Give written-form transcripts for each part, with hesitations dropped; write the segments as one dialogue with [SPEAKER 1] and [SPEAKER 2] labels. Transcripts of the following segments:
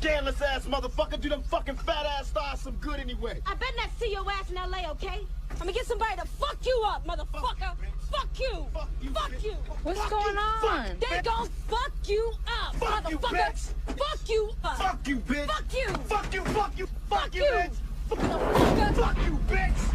[SPEAKER 1] scandalous ass motherfucker. Do them fucking fat ass thighs some good anyway.
[SPEAKER 2] I better not see your ass in LA, okay? I'm gonna get somebody to fuck you up, motherfucker. Fuck you. Fuck you. Fuck you.
[SPEAKER 3] What's going on?
[SPEAKER 2] They gon' fuck you up,
[SPEAKER 1] fuck you,
[SPEAKER 2] motherfucker.
[SPEAKER 1] bitch.
[SPEAKER 2] Fuck you up.
[SPEAKER 1] Fuck you, bitch.
[SPEAKER 2] Fuck you.
[SPEAKER 1] Fuck you, fuck you, fuck you, bitch.
[SPEAKER 2] Motherfucker.
[SPEAKER 1] Fuck you, bitch.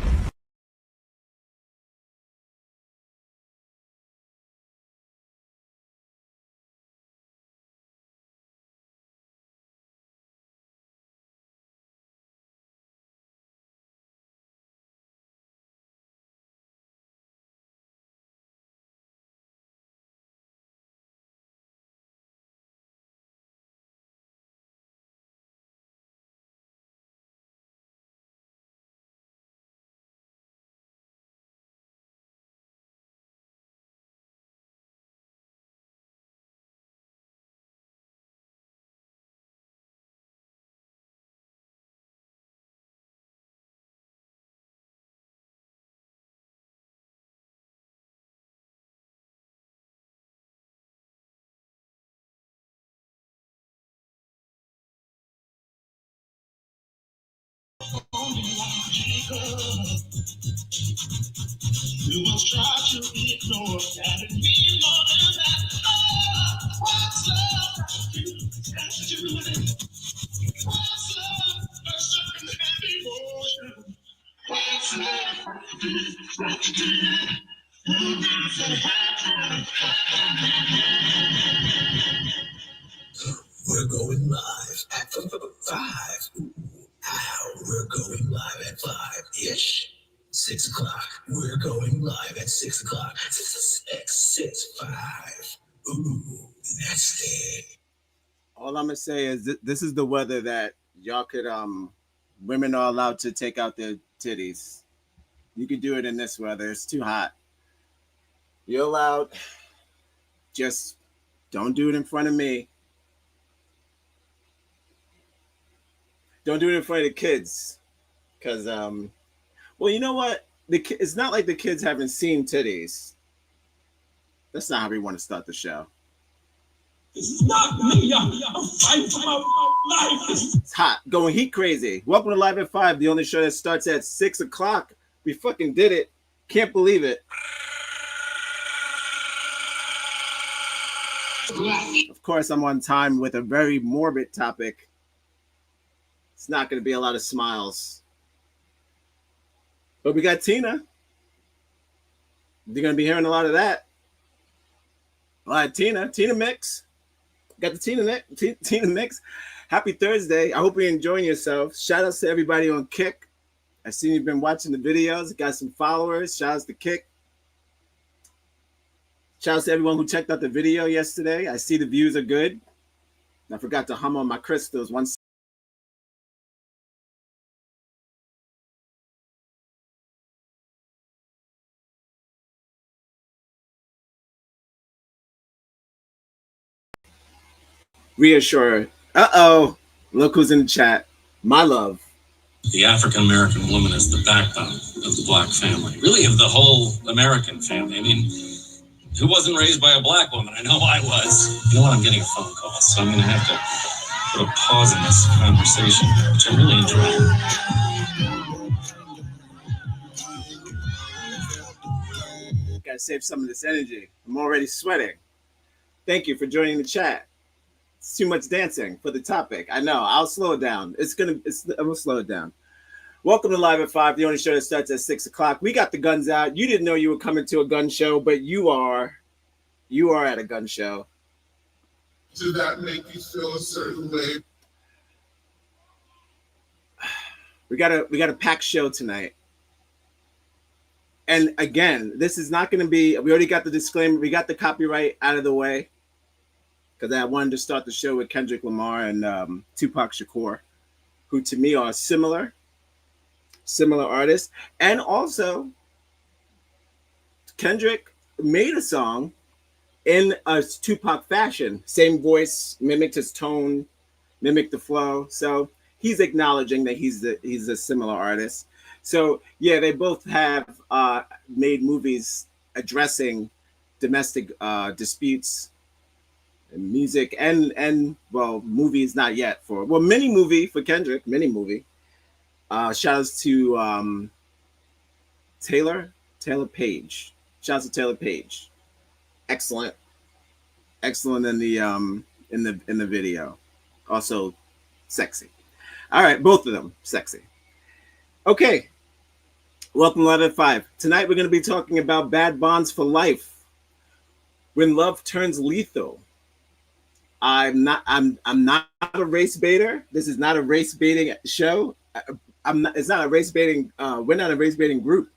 [SPEAKER 4] You must try to ignore that it means more than that. Oh, what's love? That's Julie. What's love? A certain heavy emotion. What's love? That's Julie. We're going live at 5. Ooh, ow, we're going live at 5-ish. 6 o'clock. We're going live at 6 o'clock. 6, 5. Ooh, that's it.
[SPEAKER 5] All I'm gonna say is this is the weather that y'all could women are allowed to take out their titties. You could do it in this weather. It's too hot. You're allowed. Just don't do it in front of me. Don't do it in front of the kids, because well, you know what? It's not like the kids haven't seen titties. That's not how we want to start the show.
[SPEAKER 4] This is not me. I'm fighting for my life.
[SPEAKER 5] It's hot. Going heat crazy. Welcome to Live at 5, the only show that starts at 6 o'clock. We fucking did it. Can't believe it. Of course, I'm on time with a very morbid topic. It's not going to be a lot of smiles. But we got Tina. You're going to be hearing a lot of that. A lot of Tina Mix. Got the Tina Mix. Happy Thursday. I hope you're enjoying yourself. Shout outs to everybody on Kick. I seen you've been watching the videos. Got some followers. Shout outs to Kick. Shout outs to everyone who checked out the video yesterday. I see the views are good. I forgot to hum on my crystals once. Reassure. Uh-oh. Look who's in the chat. My love.
[SPEAKER 6] The African-American woman is the backbone of the black family, really of the whole American family. I mean, who wasn't raised by a black woman? I know I was. You know what? I'm getting a phone call, so I'm going to have to put a pause in this conversation, which I'm really enjoying.
[SPEAKER 5] Gotta save some of this energy. I'm already sweating. Thank you for joining the chat. It's too much dancing for the topic. I know. I'll slow it down. I'm gonna slow it down. Welcome to Live at 5, the only show that starts at 6 o'clock. We got the guns out. You didn't know you were coming to a gun show, but you are. You are at a gun show.
[SPEAKER 4] Did that make you feel a certain way?
[SPEAKER 5] We got a packed show tonight. And again, this is not going to be. We already got the disclaimer. We got the copyright out of the way. Because I wanted to start the show with Kendrick Lamar and Tupac Shakur, who to me are similar artists. And also, Kendrick made a song in a Tupac fashion. Same voice, mimicked his tone, mimicked the flow. So he's acknowledging that he's a similar artist. So yeah, they both have made movies addressing domestic disputes And music and well, movies not yet for mini movie for Kendrick, mini movie. Shout outs to Taylor Page. Shout out to Taylor Page. Excellent in the video. Also sexy. All right, both of them sexy. Okay. Welcome to Live at 5. Tonight we're going to be talking about bad bonds for life. When love turns lethal. I'm not a race baiter. This is not a race baiting show. It's not a race baiting. We're not a race baiting group.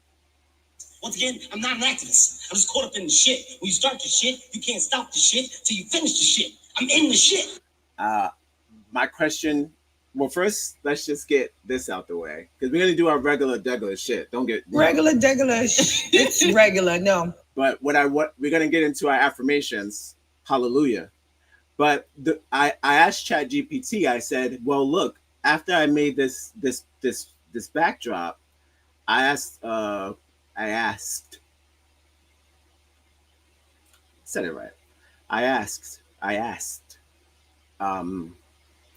[SPEAKER 7] Once again, I'm not an activist. I'm just caught up in the shit. When you start the shit, you can't stop the shit till you finish the shit. I'm in the shit.
[SPEAKER 5] My question. Well, first, let's just get this out the way because we're gonna do our regular shit. Don't get
[SPEAKER 8] regular. It's regular. No.
[SPEAKER 5] But we're gonna get into our affirmations. Hallelujah. But I asked ChatGPT. I said, well, look, after I made this backdrop, I asked. Said it right. I asked.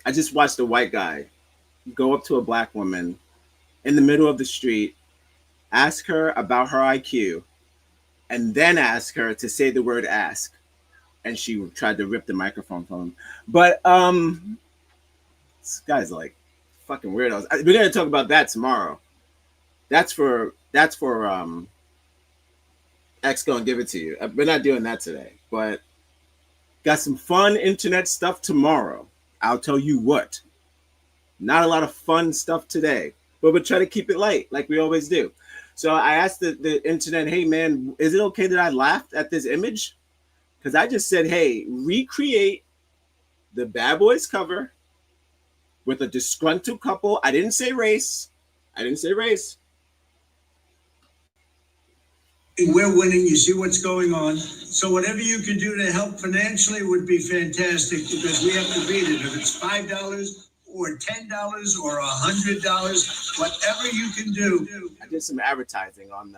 [SPEAKER 5] I just watched a white guy go up to a black woman in the middle of the street, ask her about her IQ, and then ask her to say the word ask. And she tried to rip the microphone from him. But this guy's like fucking weirdos. We're gonna talk about that tomorrow. That's for X gonna give it to you. We're not doing that today, but got some fun internet stuff tomorrow. I'll tell you what. Not a lot of fun stuff today, but we'll try to keep it light like we always do. So I asked the internet, hey man, is it okay that I laughed at this image? Because I just said, hey, recreate the Bad Boys cover with a disgruntled couple. I didn't say race.
[SPEAKER 9] We're winning. You see what's going on. So whatever you can do to help financially would be fantastic because we have to beat it. If it's $5 or $10 or $100, whatever you can do.
[SPEAKER 5] I did some advertising on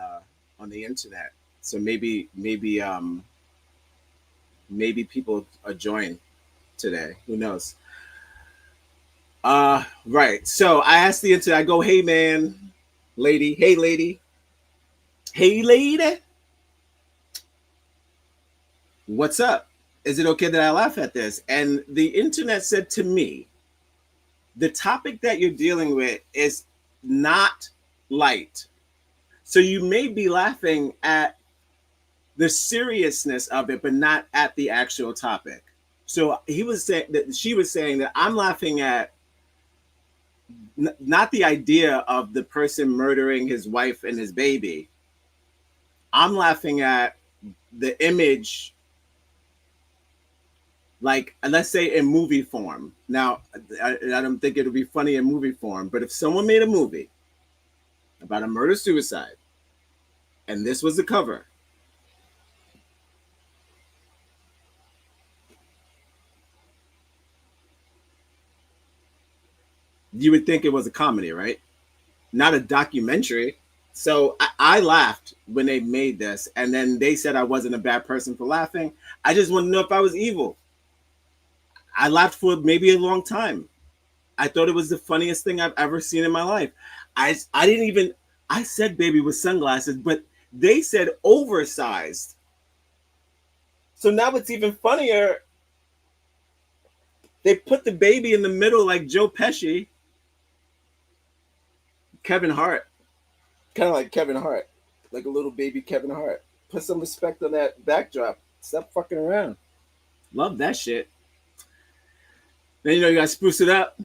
[SPEAKER 5] the internet, so maybe people are joining today. Who knows? Right. So I asked the internet. I go, hey man, lady, hey lady. Hey, lady, what's up? Is it okay that I laugh at this? And the internet said to me, the topic that you're dealing with is not light. So you may be laughing at the seriousness of it, but not at the actual topic. So she was saying that I'm laughing at not the idea of the person murdering his wife and his baby. I'm laughing at the image, like, let's say in movie form. Now, I don't think it'll be funny in movie form, but if someone made a movie about a murder-suicide, and this was the cover, you would think it was a comedy, right? Not a documentary. So I laughed when they made this, and then they said I wasn't a bad person for laughing. I just want to know if I was evil. I laughed for maybe a long time. I thought it was the funniest thing I've ever seen in my life. I said baby with sunglasses, but they said oversized. So now it's even funnier. They put the baby in the middle like Joe Pesci. Kevin Hart. Kind of like Kevin Hart, like a little baby Kevin Hart. Put some respect on that backdrop. Stop fucking around. Love that shit. Then you gotta spruce it up.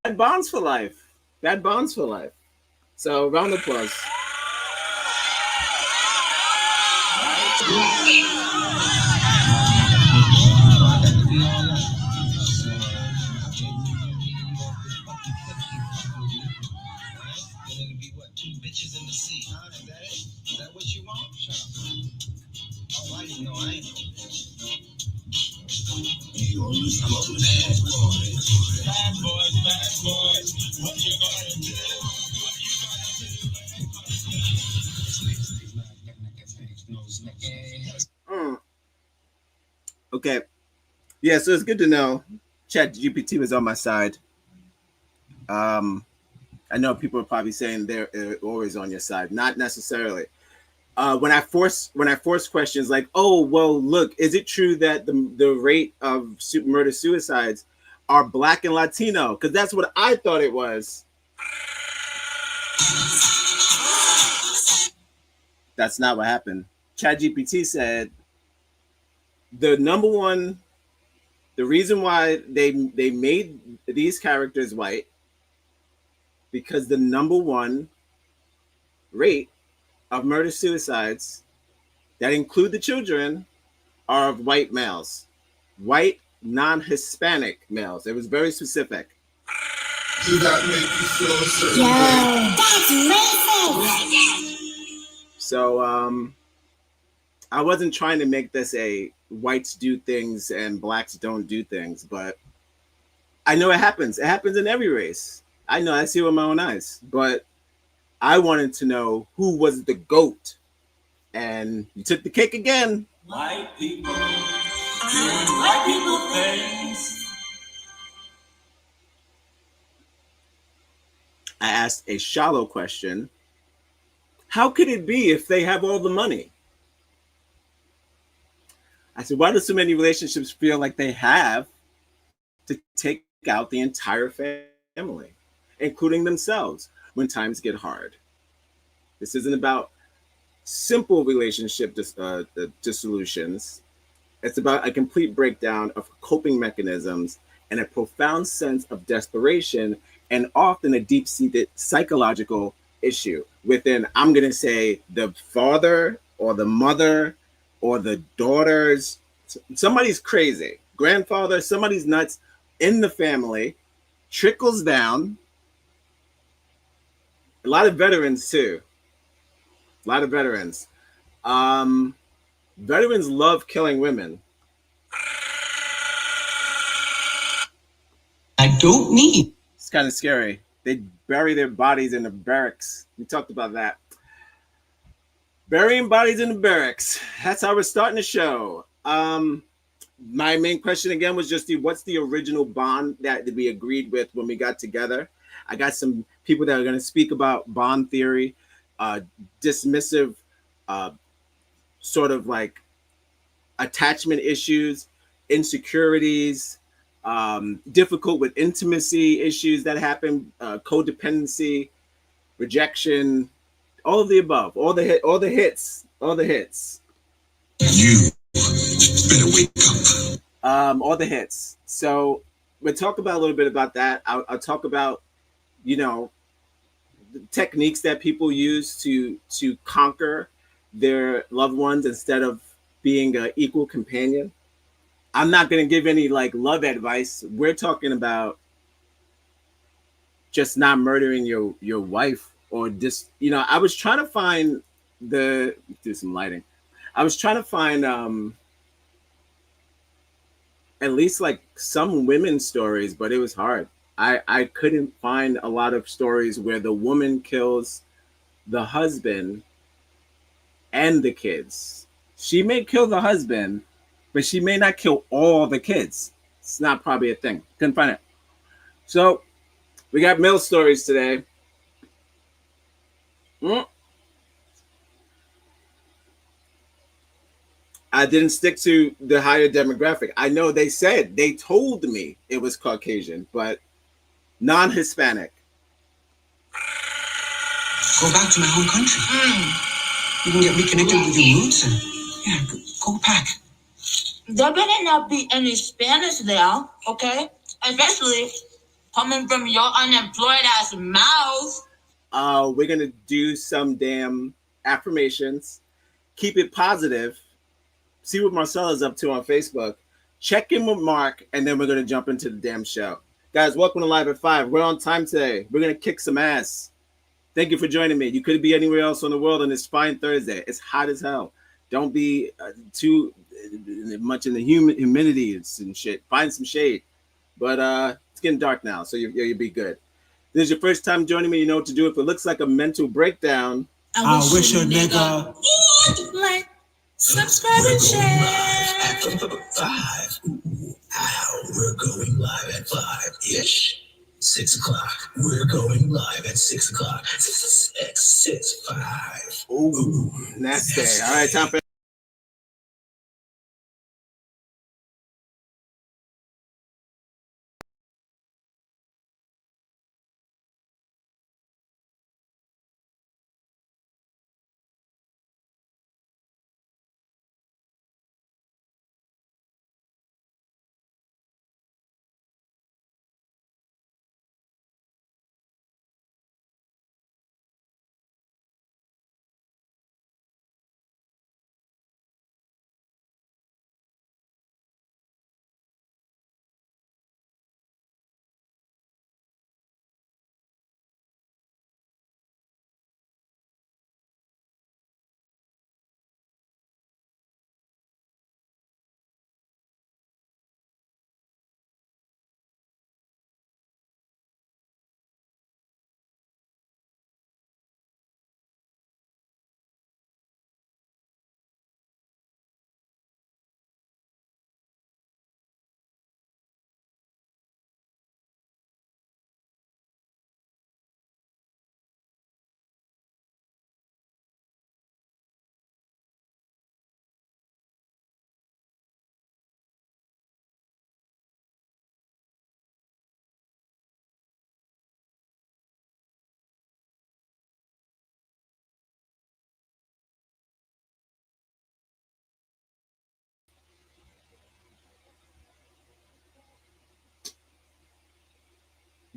[SPEAKER 5] Bad bonds for life. Bad bonds for life. So round of applause. Okay. Yeah, so it's good to know ChatGPT was on my side. I know people are probably saying they're always on your side. Not necessarily. When I force questions like, oh, well, look, is it true that the rate of murder suicides are Black and Latino? Because that's what I thought it was. That's not what happened. ChatGPT said the reason why they made these characters white, because the number one rate of murder suicides that include the children are of white males, white non-Hispanic males. It was very specific.
[SPEAKER 4] Do that make you feel a certain way?
[SPEAKER 2] That's racist.
[SPEAKER 5] So I wasn't trying to make this a whites do things and blacks don't do things, but I know it happens. It happens in every race. I know, I see it with my own eyes, but I wanted to know who was the GOAT. And you took the cake again.
[SPEAKER 10] White people doing white people things.
[SPEAKER 5] I asked a shallow question. How could it be if they have all the money? I said, why do so many relationships feel like they have to take out the entire family, including themselves, when times get hard? This isn't about simple relationship dissolutions. It's about a complete breakdown of coping mechanisms and a profound sense of desperation, and often a deep-seated psychological issue within, I'm going to say, the father or the mother or the daughters. Somebody's crazy. Grandfather, somebody's nuts in the family, trickles down. A lot of veterans, too. A lot of veterans. Veterans love killing women.
[SPEAKER 7] I don't need.
[SPEAKER 5] It's kind of scary. They bury their bodies in the barracks. We talked about that. Burying bodies in the barracks. That's how we're starting the show. My main question again was just what's the original bond that we agreed with when we got together? I got some people that are going to speak about bond theory, dismissive, sort of like attachment issues, insecurities, difficult with intimacy issues that happen, codependency, rejection, all of the above, all the hits.
[SPEAKER 4] You better wake up.
[SPEAKER 5] All the hits. So we'll talk about a little bit about that. I'll talk about, the techniques that people use to conquer their loved ones instead of being an equal companion. I'm not going to give any love advice. We're talking about just not murdering your wife, or just, I was trying to find do some lighting. I was trying to find at least some women's stories, but it was hard. I couldn't find a lot of stories where the woman kills the husband and the kids. She may kill the husband, but she may not kill all the kids. It's not probably a thing. Couldn't find it. So we got male stories today. I didn't stick to the higher demographic. I know they told me it was Caucasian, but non-Hispanic.
[SPEAKER 7] Go back to my home country. You can get reconnected with your roots and go back.
[SPEAKER 3] There better not be any Spanish there, okay? Especially coming from your unemployed ass mouth.
[SPEAKER 5] We're gonna do some damn affirmations. Keep it positive. See what Marcella's up to on Facebook. Check in with Mark, and then we're gonna jump into the damn show. Guys, welcome to Live at 5. We're on time today. We're gonna kick some ass. Thank you for joining me. You could be anywhere else in the world on this fine Thursday. It's hot as hell. Don't be too much in the humidity and shit. Find some shade. But it's getting dark now, so you'll be good. This is your first time joining me. You know what to do. If it looks like a mental breakdown,
[SPEAKER 8] I wish a nigga
[SPEAKER 4] Subscribe and share. 5. Ow, we're going live at 5-ish. 6 o'clock. We're going live at 6 o'clock. 5.
[SPEAKER 5] Ooh, nasty. All right, time for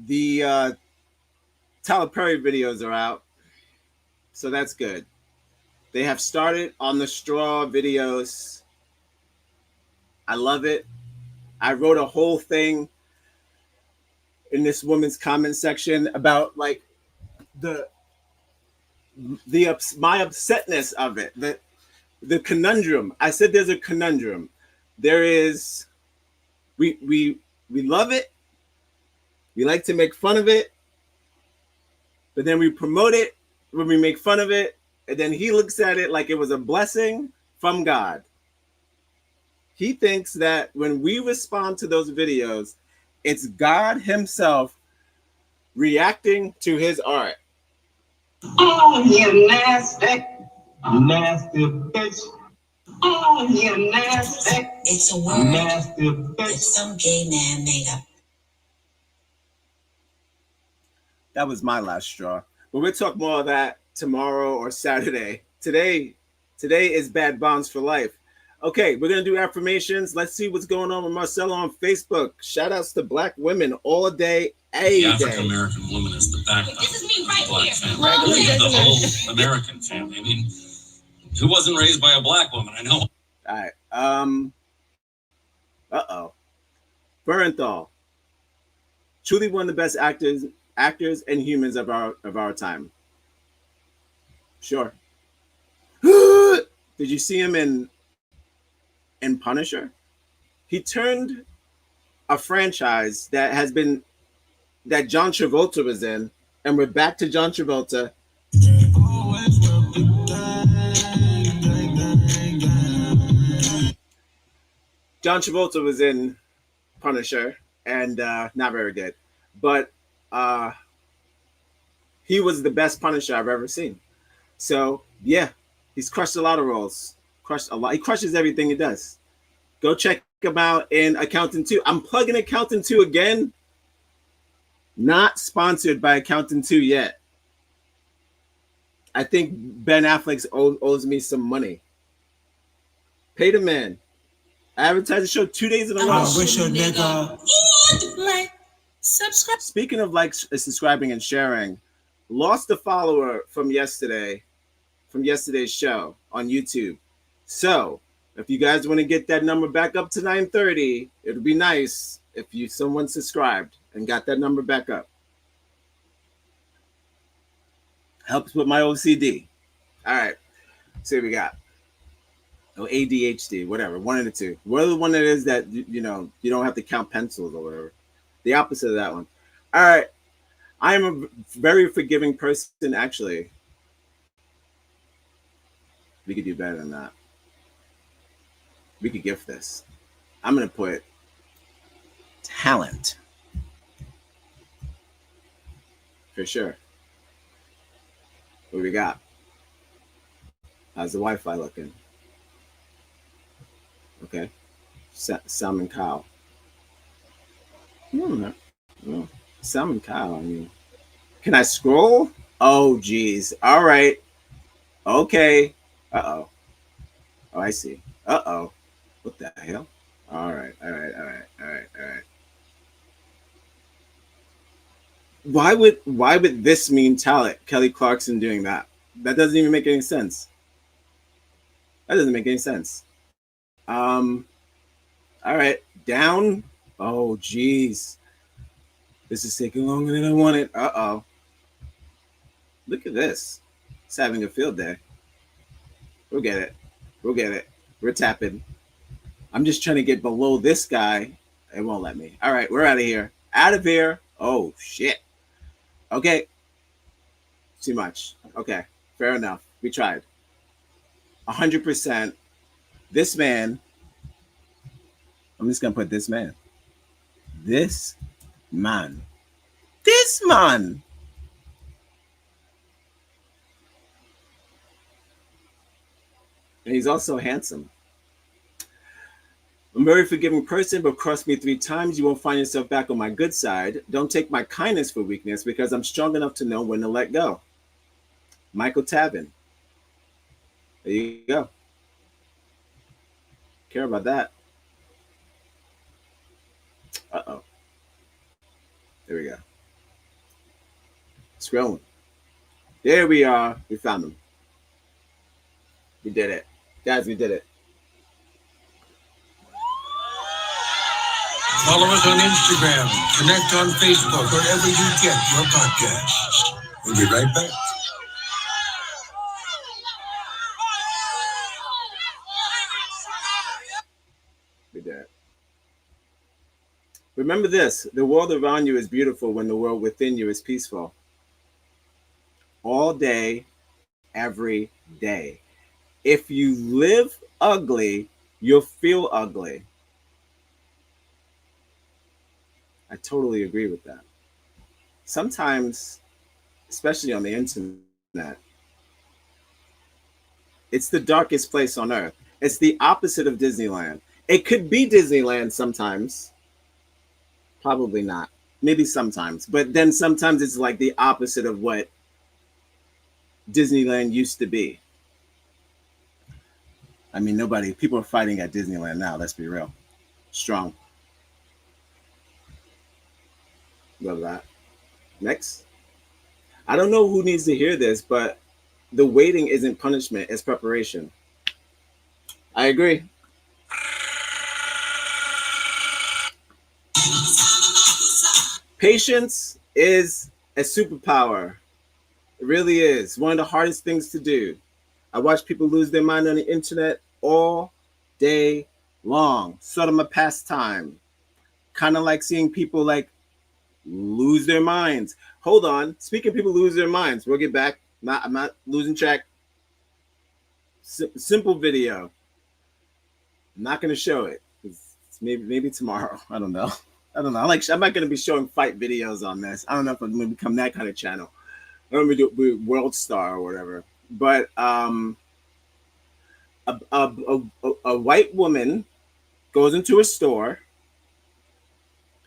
[SPEAKER 5] the Tyler Perry videos are out, so that's good. They have started on the straw videos. I love it. I wrote a whole thing in this woman's comment section about like my upsetness of it, the conundrum. I said there's a conundrum. There is, we love it. We like to make fun of it, but then we promote it when we make fun of it, and then he looks at it like it was a blessing from God. He thinks that when we respond to those videos, it's God himself reacting to his art.
[SPEAKER 7] Oh, you nasty. Nasty bitch. Oh, you nasty. It's a word. Nasty bitch. That some gay man made up.
[SPEAKER 5] That was my last straw. But we'll talk more of that tomorrow or Saturday. Today is Bad Bombs for Life. Okay, we're going to do affirmations. Let's see what's going on with Marcelo on Facebook. Shout outs to black women all day, every day.
[SPEAKER 6] The African American woman is the backbone
[SPEAKER 2] This is me right
[SPEAKER 6] of the black
[SPEAKER 2] here.
[SPEAKER 6] family. Really, the whole American family. I mean, who wasn't raised by a black woman? I know.
[SPEAKER 5] All right. Bernthal. Truly one of the best actors and humans of our time. Sure. Did you see him in Punisher? He turned a franchise that John Travolta was in, and we're back to John Travolta. John Travolta was in Punisher, and not very good, but he was the best Punisher I've ever seen. So yeah, he's crushed a lot of roles. Crushed a lot. He crushes everything he does. Go check him out in Accountant 2. I'm plugging Accountant 2 again. Not sponsored by Accountant 2 yet. I think Ben Affleck owes me some money. Pay the man. I advertised the show 2 days in a row.
[SPEAKER 4] I wish a nigga would like, subscribe.
[SPEAKER 5] Speaking of like subscribing and sharing, lost a follower from yesterday's show on YouTube. So if you guys want to get that number back up to 930, it would be nice if someone subscribed and got that number back up. Helps with my OCD. All right. See what we got. Oh, ADHD, whatever. One of the two. Whatever one it is that, you don't have to count pencils or whatever. The opposite of that one. All right. I am a very forgiving person, actually. We could do better than that. We could gift this. I'm gonna put talent for sure. What we got? How's the Wi-Fi looking? Okay. Salmon cow. No. Salmon cow. I mean, can I scroll? Oh, geez. All right. Okay. Uh-oh. Oh, I see. Uh-oh. What the hell? All right. Why would this mean talent? Kelly Clarkson doing that? That doesn't even make any sense. That doesn't make any sense. All right. Down. Oh, geez. This is taking longer than I wanted. Uh-oh. Look at this. It's having a field day. We'll get it. We're tapping. I'm just trying to get below this guy. It won't let me. All right, we're out of here. Out of here. Oh, shit. Okay. Too much. Okay, fair enough. We tried. 100%. This man. I'm just going to put this man. This man. This man. And he's also handsome. I'm a very forgiving person, but cross me 3 times, you won't find yourself back on my good side. Don't take my kindness for weakness, because I'm strong enough to know when to let go. Michael Tabin. There you go. Care about that. Uh-oh. There we go. Scrolling. There we are. We found him. We did it. Guys, we did it.
[SPEAKER 11] Follow us on Instagram. Connect on Facebook, wherever you get your podcasts. We'll be right back.
[SPEAKER 5] We did it. Remember this. The world around you is beautiful when the world within you is peaceful. All day, every day. If you live ugly, you'll feel ugly. I totally agree with that. Sometimes, especially on the internet, it's the darkest place on earth. It's the opposite of Disneyland. It could be Disneyland sometimes. Probably not. Maybe sometimes. But then sometimes it's like the opposite of what Disneyland used to be. I mean, people are fighting at Disneyland now, let's be real. Strong. Love that. Next. I don't know who needs to hear this, but the waiting isn't punishment, it's preparation. I agree. Patience is a superpower. It really is. One of the hardest things to do. I watch people lose their mind on the internet all day long. Sort of my pastime. Kind of like seeing people like lose their minds. Hold on. Speaking of people lose their minds, we'll get back. I'm not losing track. Simple video. I'm not going to show it. It's maybe tomorrow. I don't know. I'm not going to be showing fight videos on this. I don't know if I'm going to become that kind of channel. I'm going to do World Star or whatever. But a white woman goes into a store,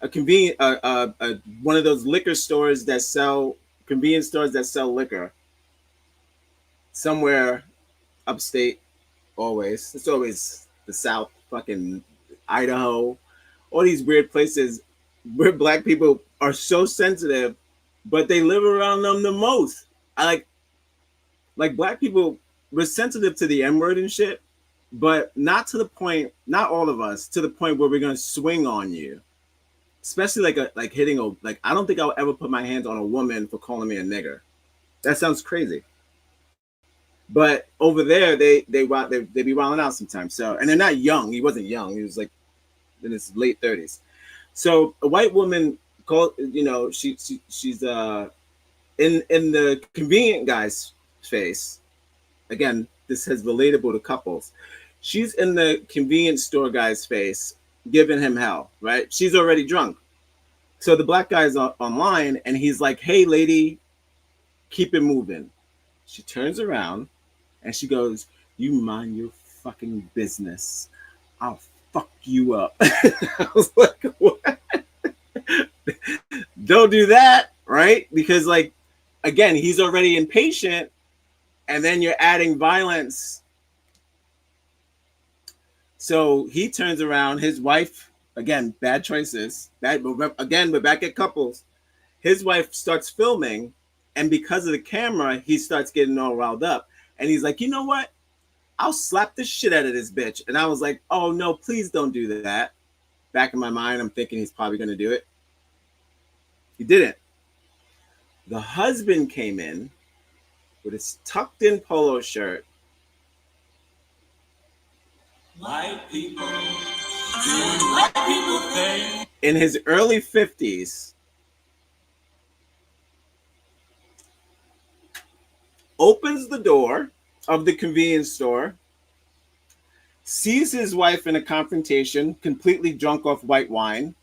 [SPEAKER 5] one of those liquor stores that sell convenience stores that sell liquor somewhere upstate. It's always the South, fucking Idaho, all these weird places where black people are so sensitive, but they live around them the most. I like black people, we're sensitive to the N-word and shit, but not to the point, not all of us, to the point where we're gonna swing on you. Especially hitting I don't think I'll ever put my hands on a woman for calling me a nigger. That sounds crazy. But over there, they be wilding out sometimes. So, and they're not young. He wasn't young. He was like in his late 30s. So a white woman called, she's in the convenient guy's face. Again, this is relatable to couples. She's in the convenience store guy's face, giving him hell, right? She's already drunk. So the black guy's online, and he's like, hey, lady, keep it moving. She turns around, and she goes, you mind your fucking business. I'll fuck you up. I was like, what? Don't do that, right? Because, like, again, he's already impatient, and then you're adding violence. So he turns around, his wife, again, bad choices. Again, we're back at couples. His wife starts filming, and because of the camera, he starts getting all riled up. And he's like, you know what? I'll slap the shit out of this bitch. And I was like, oh, no, please don't do that. Back in my mind, I'm thinking he's probably going to do it. He didn't. The husband came in with his tucked-in polo shirt.
[SPEAKER 10] White people doing white people things.
[SPEAKER 5] In his early 50s. Opens the door of the convenience store. Sees his wife in a confrontation, completely drunk off white wine.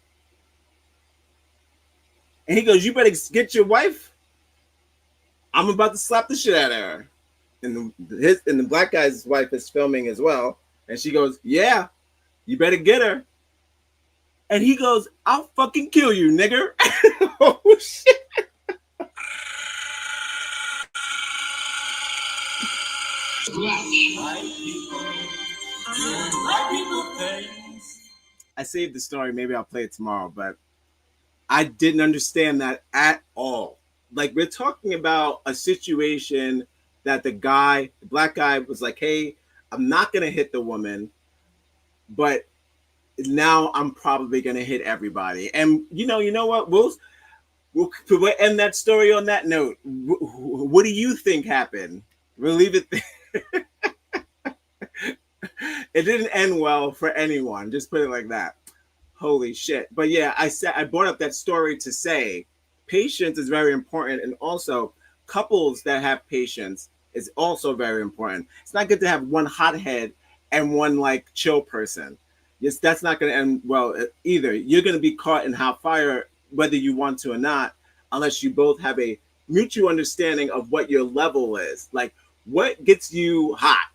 [SPEAKER 5] And he goes, you better get your wife. I'm about to slap the shit out of her. And the black guy's wife is filming as well. And she goes, yeah, you better get her. And he goes, I'll fucking kill you, nigger. Oh, shit.
[SPEAKER 10] White people doing white people things.
[SPEAKER 5] I saved the story. Maybe I'll play it tomorrow, but I didn't understand that at all. Like, we're talking about a situation that the black guy was like, hey, I'm not going to hit the woman, but now I'm probably going to hit everybody. And you know what? We'll end that story on that note. What do you think happened? We'll leave it there. It didn't end well for anyone. Just put it like that. Holy shit. But yeah, I brought up that story to say patience is very important. And also couples that have patience is also very important. It's not good to have one hothead and one like chill person. Yes, that's not going to end well either. You're going to be caught in hot fire whether you want to or not, unless you both have a mutual understanding of what your level is. Like, what gets you hot?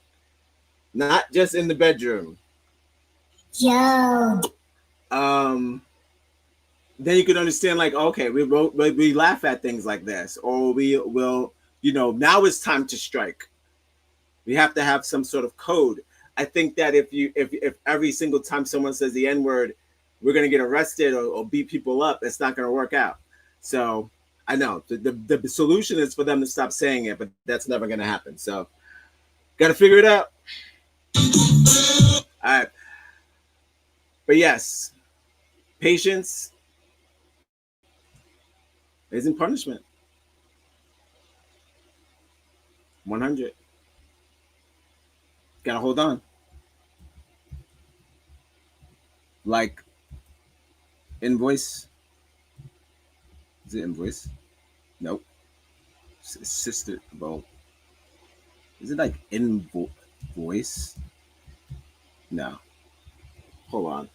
[SPEAKER 5] Not just in the bedroom.
[SPEAKER 2] Yo.
[SPEAKER 5] Then you could understand, like, okay, we laugh at things like this, or we will, now it's time to strike. We have to have some sort of code. I think that if every single time someone says the N-word, we're gonna get arrested or beat people up, it's not gonna work out. So I know the solution is for them to stop saying it, but that's never gonna happen. So gotta figure it out. All right. But yes, patience isn't punishment. 100. Gotta hold on. Like invoice. Is it invoice? Nope. Sister. Well, is it like invoice? No. Hold on.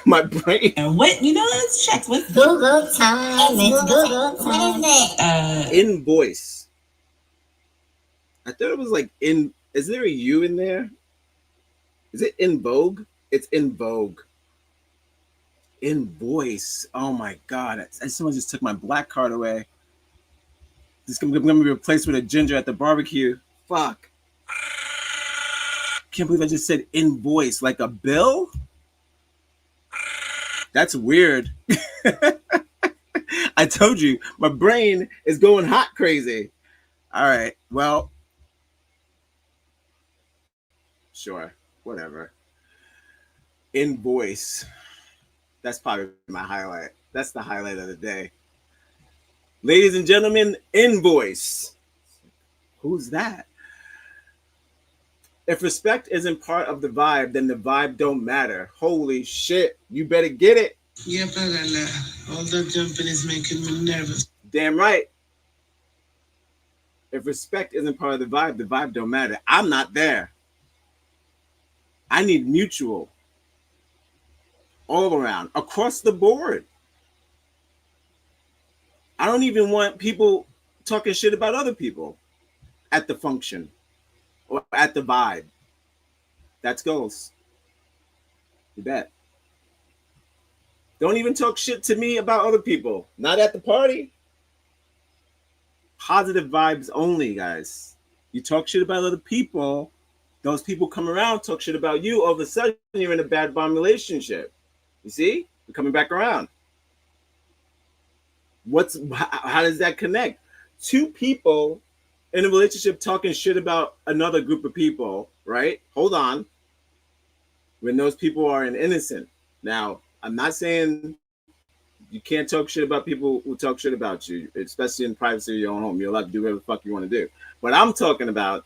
[SPEAKER 5] My brain.
[SPEAKER 3] What? Let's check with
[SPEAKER 2] Google time. It's Google time. What is it?
[SPEAKER 5] Invoice. I thought it was like in. Is there a U in there? Is it in vogue? It's in vogue. Invoice. Oh my God. Someone just took my black card away. This is going to be replaced with a ginger at the barbecue. Fuck. Can't believe I just said invoice. Like a bill? That's weird. I told you, my brain is going hot crazy. All right. Well, sure. Whatever. Invoice. That's probably my highlight. That's the highlight of the day. Ladies and gentlemen, invoice. Who's that? If respect isn't part of the vibe, then the vibe don't matter. Holy shit. You better get it.
[SPEAKER 12] Yeah, all that jumping is making me nervous.
[SPEAKER 5] Damn right. If respect isn't part of the vibe don't matter. I'm not there. I need mutual all around, across the board. I don't even want people talking shit about other people at the function or at the vibe. That's goals. You bet. Don't even talk shit to me about other people. Not at the party. Positive vibes only, guys. You talk shit about other people, those people come around, talk shit about you. All of a sudden, you're in a bad bomb relationship. You see? We're coming back around. How does that connect? Two people in a relationship talking shit about another group of people, right? Hold on. When those people are innocent. Now, I'm not saying you can't talk shit about people who talk shit about you, especially in privacy of your own home. You're allowed to do whatever the fuck you want to do. But I'm talking about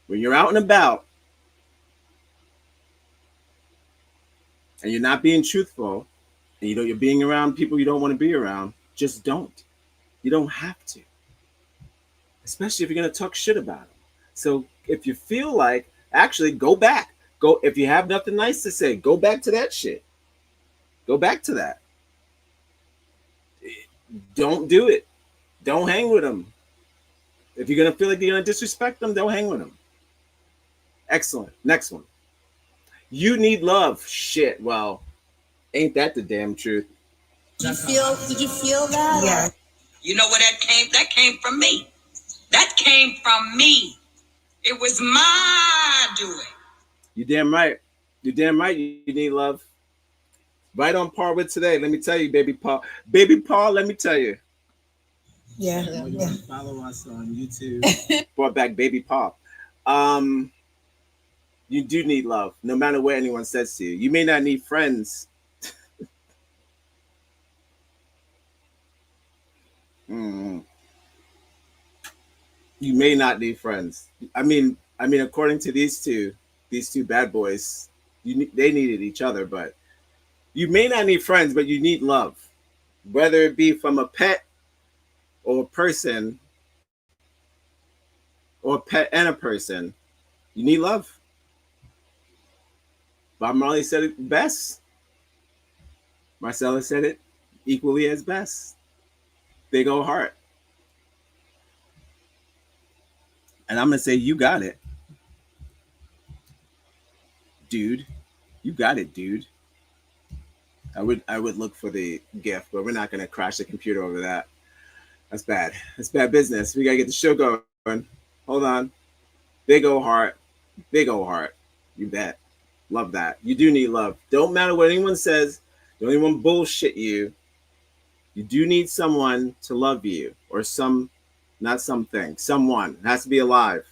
[SPEAKER 5] when you're out and about and you're not being truthful and you're being around people you don't want to be around, just don't. You don't have to. Especially if you're going to talk shit about them. So if you feel like, actually, go back. Go, if you have nothing nice to say, go back to that shit. Go back to that. Don't do it. Don't hang with them. If you're going to feel like you're going to disrespect them, don't hang with them. Excellent. Next one. You need love. Shit. Well, ain't that the damn truth?
[SPEAKER 3] Did you feel that?
[SPEAKER 8] Yeah.
[SPEAKER 3] You know where that came? That came from me. That came from me. It was my doing.
[SPEAKER 5] You damn right. You're damn right. You need love. Right on par with today. Let me tell you, baby Paul. Baby Paul, let me tell you.
[SPEAKER 8] Yeah.
[SPEAKER 5] You want to follow us on YouTube. Brought back baby Paul. You do need love, no matter what anyone says to you. You may not need friends. You may not need friends. I mean, according to these two bad boys, they needed each other, but you may not need friends, but you need love, whether it be from a pet or a person, or a pet and a person. You need love. Bob Marley said it best. Marcella said it equally as best. Big old heart. And I'm going to say, you got it. Dude. You got it, dude. I would look for the gift, but we're not going to crash the computer over that. That's bad. That's bad business. We got to get the show going. Hold on. Big old heart. Big old heart. You bet. Love that. You do need love. Don't matter what anyone says. Don't anyone bullshit you. You do need someone to love you, or not something. Someone. It has to be alive.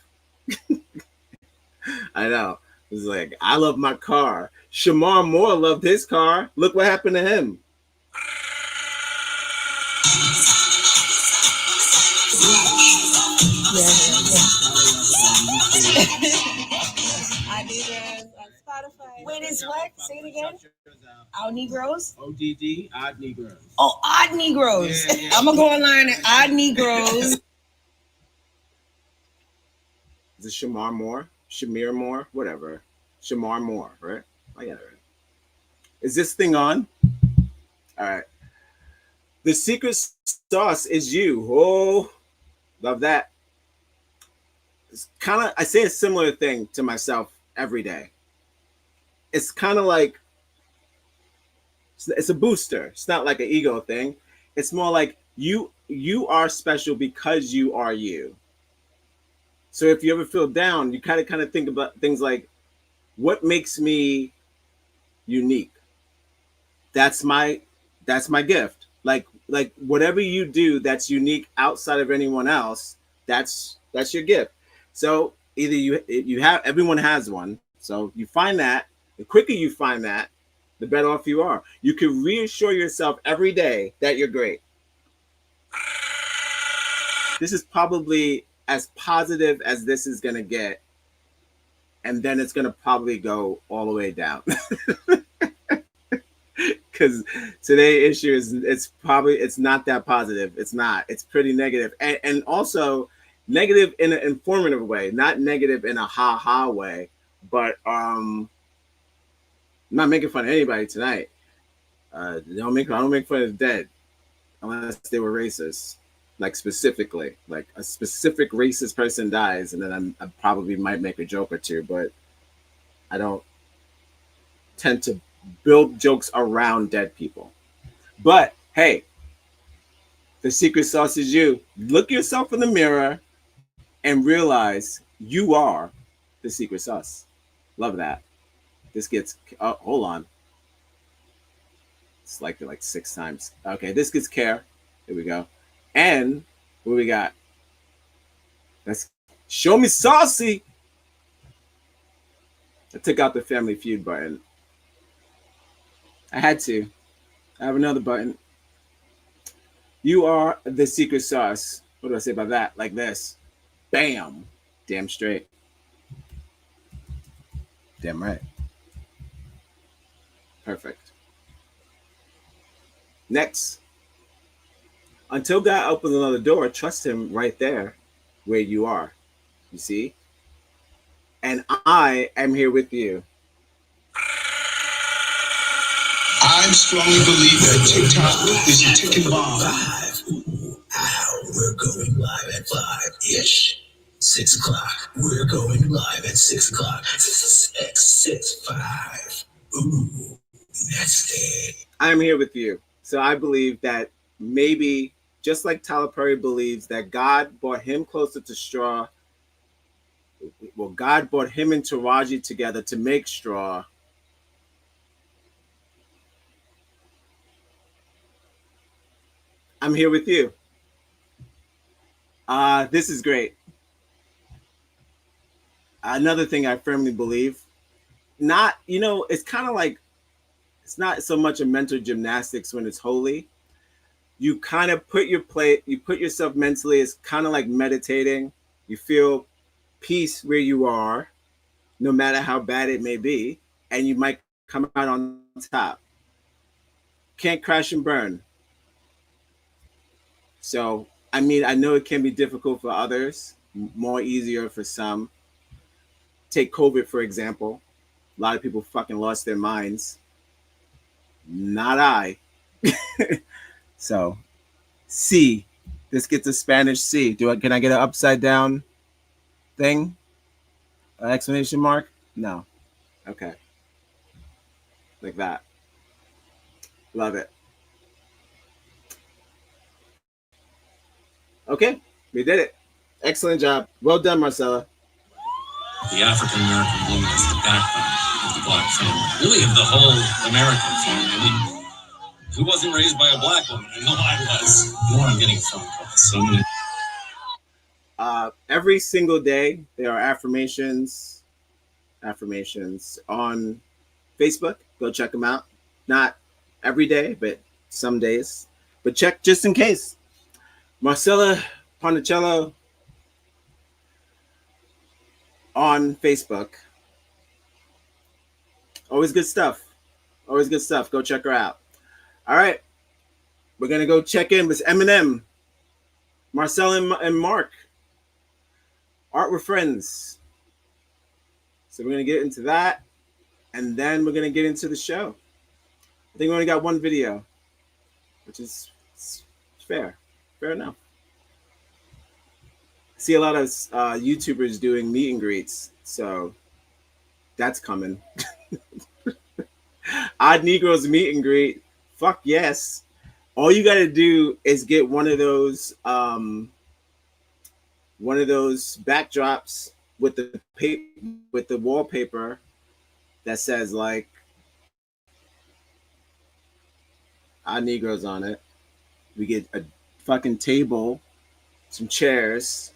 [SPEAKER 5] I know. It's like, I love my car. Shamar Moore loved his car. Look what happened to him.
[SPEAKER 8] NEGROZ on Spotify. Wait, it's what? Say it again. Our NEGROZ?
[SPEAKER 5] ODD, Odd Negroes.
[SPEAKER 8] Oh, Odd NEGROZ.
[SPEAKER 5] Yeah.
[SPEAKER 8] I'm going to go online at Odd NEGROZ.
[SPEAKER 5] Is it Shamar Moore? Shamir Moore? Whatever. Shamar Moore, right? I got it right. Is this thing on? All right. The secret sauce is you. Oh, love that. It's kind of, I say a similar thing to myself every day. It's kind of like, it's a booster. It's not like an ego thing. It's more like you are special because you are you. So if you ever feel down, you kind of think about things like, what makes me unique? That's my gift. Like whatever you do that's unique outside of anyone else, that's your gift. So either you have, everyone has one. So you find that. The quicker you find that, the better off you are. You can reassure yourself every day that you're great. This is probably as positive as this is going to get. And then it's going to probably go all the way down. Because today's issue is, it's not that positive. It's not. It's pretty negative. And also negative in an informative way, not negative in a ha-ha way. But I'm not making fun of anybody tonight. I don't make fun of the dead unless they were racist, like specifically, like a specific racist person dies, and then I probably might make a joke or two, but I don't tend to build jokes around dead people. But hey, the secret sauce is you. Look yourself in the mirror and realize you are the secret sauce. Love that. This gets, oh, hold on. It's like 6 times. Okay, this gets care. Here we go. And what we got? Let's show me saucy. I took out the Family Feud button. I had to. I have another button. You are the secret sauce. What do I say about that? Like this. Bam. Damn straight. Damn right. Perfect. Next. Until God opens another door, trust him right there where you are. You see? And I am here with you.
[SPEAKER 9] I strongly believe that TikTok is a ticking bomb.
[SPEAKER 11] We're going live at 5-ish. 6 o'clock. We're going live at 6 o'clock. 6, 5. Ooh, that's it.
[SPEAKER 5] I'm here with you. So I believe that maybe, just like Tyler Perry believes that God brought him closer to straw, well, God brought him and Taraji together to make straw. I'm here with you. This is great. Another thing I firmly believe, it's kind of like, it's not so much a mental gymnastics when it's holy. You kind of put yourself mentally, it's kind of like meditating. You feel peace where you are, no matter how bad it may be, and you might come out on top. Can't crash and burn. So, I mean, I know it can be difficult for others, more easier for some. Take COVID, for example. A lot of people fucking lost their minds. Not I. So, C. This gets a Spanish C. Can I get an upside down thing? Exclamation mark? No. Okay. Like that. Love it. Okay, we did it. Excellent job. Well done, Marcella.
[SPEAKER 6] The African American woman is the backbone of the black family, really of the whole American family. I mean, who wasn't raised by a black woman? I know I was. You know, I'm getting a phone call. So I'm gonna...
[SPEAKER 5] Every single day, there are affirmations on Facebook. Go check them out. Not every day, but some days. But check just in case. Marcella Ponticello on Facebook. Always good stuff. Always good stuff. Go check her out. All right. We're going to go check in with Eminem, Marcella and Mark. Art with Friends. So we're going to get into that. And then we're going to get into the show. I think we only got one video, which is fair. Fair enough. I see a lot of YouTubers doing meet and greets, so that's coming. Odd Negroes meet and greet. Fuck yes. All you got to do is get one of those backdrops with the wallpaper that says like Odd Negroes on it. We get a fucking table, some chairs,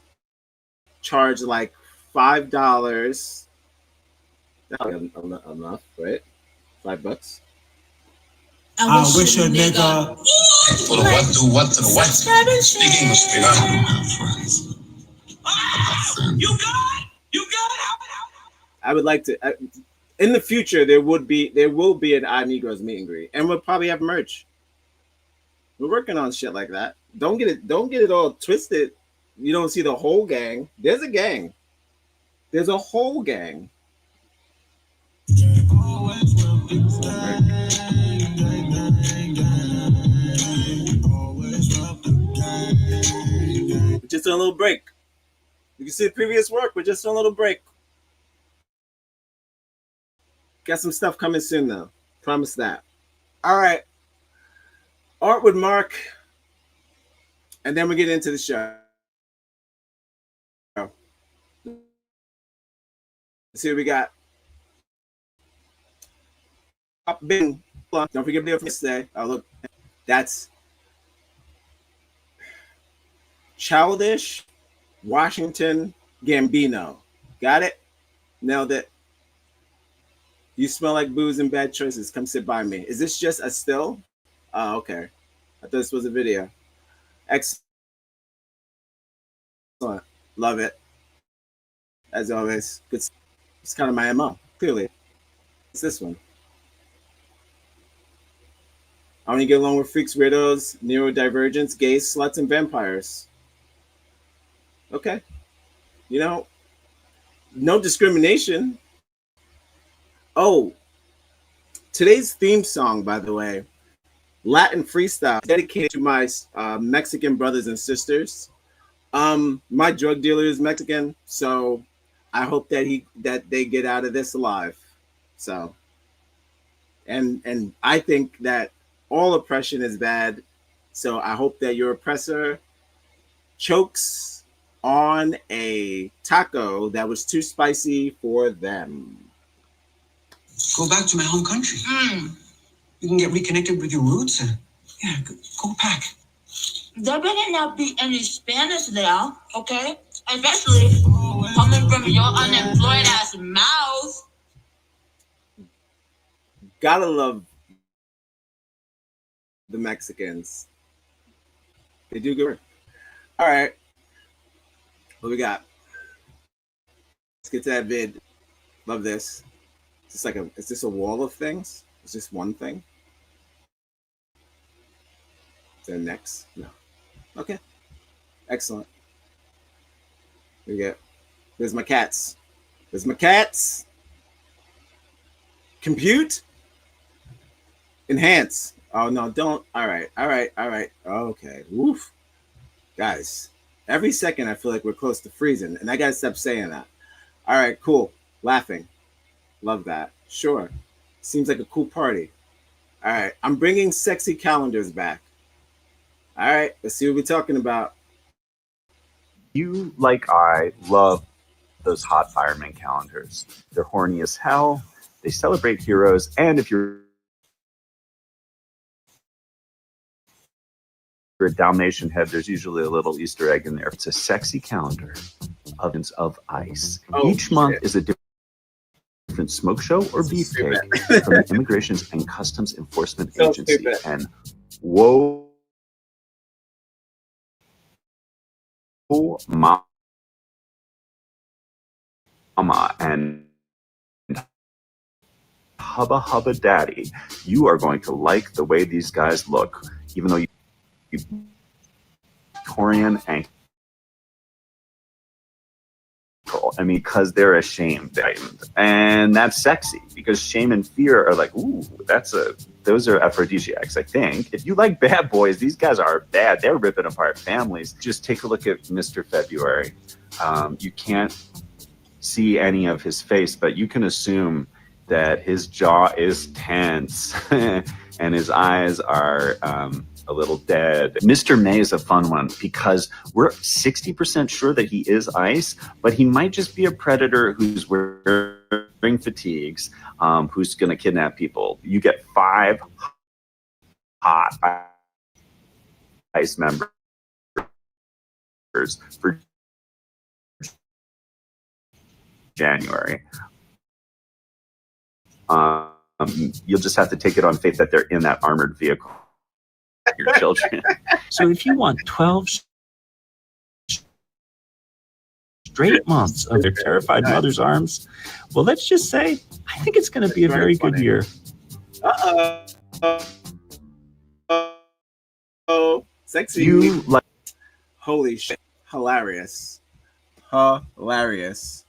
[SPEAKER 5] charge like $5. Enough, right? $5.
[SPEAKER 11] I wish a nigga. For the what to the what? Speak English, speak.
[SPEAKER 10] You good? You good?
[SPEAKER 5] I would like to. In the future, there will be an Odd Negroes meet and greet, and we'll probably have merch. We're working on shit like that. Don't get it all twisted. You don't see the whole gang. There's a gang. There's a whole gang. Just a little break. You can see the previous work. We're just on a little break. Got some stuff coming soon, though. Promise that. All right. Art with Mark. And then we get into the show. Let's see what we got. Don't forget to be today. Oh, look. That's Childish Washington Gambino. Got it? Nailed it. You smell like booze and bad choices. Come sit by me. Is this just a still? Oh, okay. I thought this was a video. Excellent. Love it. As always. Good. It's kind of my MO, clearly. It's this one. I only get along with freaks, weirdos, neurodivergents, gays, sluts, and vampires. Okay. You know, no discrimination. Oh, today's theme song, by the way, Latin freestyle, dedicated to my Mexican brothers and sisters. My drug dealer is Mexican, so I hope that they get out of this alive. So, and I think that all oppression is bad. So I hope that your oppressor chokes on a taco that was too spicy for them.
[SPEAKER 13] Go back to my home country. You can get reconnected with your roots. Yeah, go back.
[SPEAKER 3] There better not be any Spanish there, okay? Especially coming from your unemployed ass mouth.
[SPEAKER 5] Gotta love the Mexicans. They do good work. All right. What we got? Let's get to that vid. Love this. Is this a wall of things? Is this one thing? Is there next? No. Okay. Excellent. We get. There's my cats. There's my cats. Compute. Enhance. Oh no, don't. All right. Okay. Woof. Guys, every second I feel like we're close to freezing, and I gotta stop saying that. All right, cool. Laughing. Love that. Sure. Seems like a cool party. All right. I'm bringing sexy calendars back. All right. Let's see what we're talking about.
[SPEAKER 14] You, like I, love those hot fireman calendars. They're horny as hell. They celebrate heroes. And if you're a Dalmatian head, there's usually a little Easter egg in there. It's a sexy calendar of ice. Each month is a different smoke show or beefcake from the Immigration and Customs Enforcement Agency. And whoa, mama, and hubba daddy, you are going to like the way these guys look, even though you Victorian ankle. I mean, because they're ashamed, and that's sexy. Because shame and fear are like, ooh, those are aphrodisiacs. I think if you like bad boys, these guys are bad. They're ripping apart families. Just take a look at Mr. February. You can't see any of his face, but you can assume that his jaw is tense and his eyes are a little dead. Mr. May is a fun one because we're 60% sure that he is ice, but he might just be a predator who's wearing fatigues, who's going to kidnap people. You get 5 hot ice members for January. You'll just have to take it on faith that they're in that armored vehicle. Your children. So if you want 12 straight months of their terrified mother's arms, well, let's just say I think it's going to be a very good year.
[SPEAKER 5] Sexy.
[SPEAKER 14] You like?
[SPEAKER 5] Holy shit! Hilarious. Hilarious.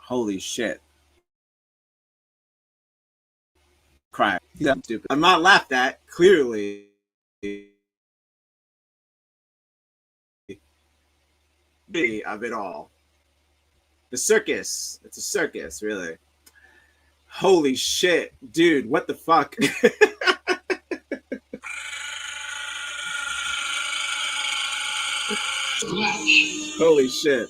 [SPEAKER 5] Holy shit. Cry. Yeah, stupid. I'm not laughed at, clearly. Of it all. The circus. It's a circus, really. Holy shit. Dude, what the fuck? Holy shit.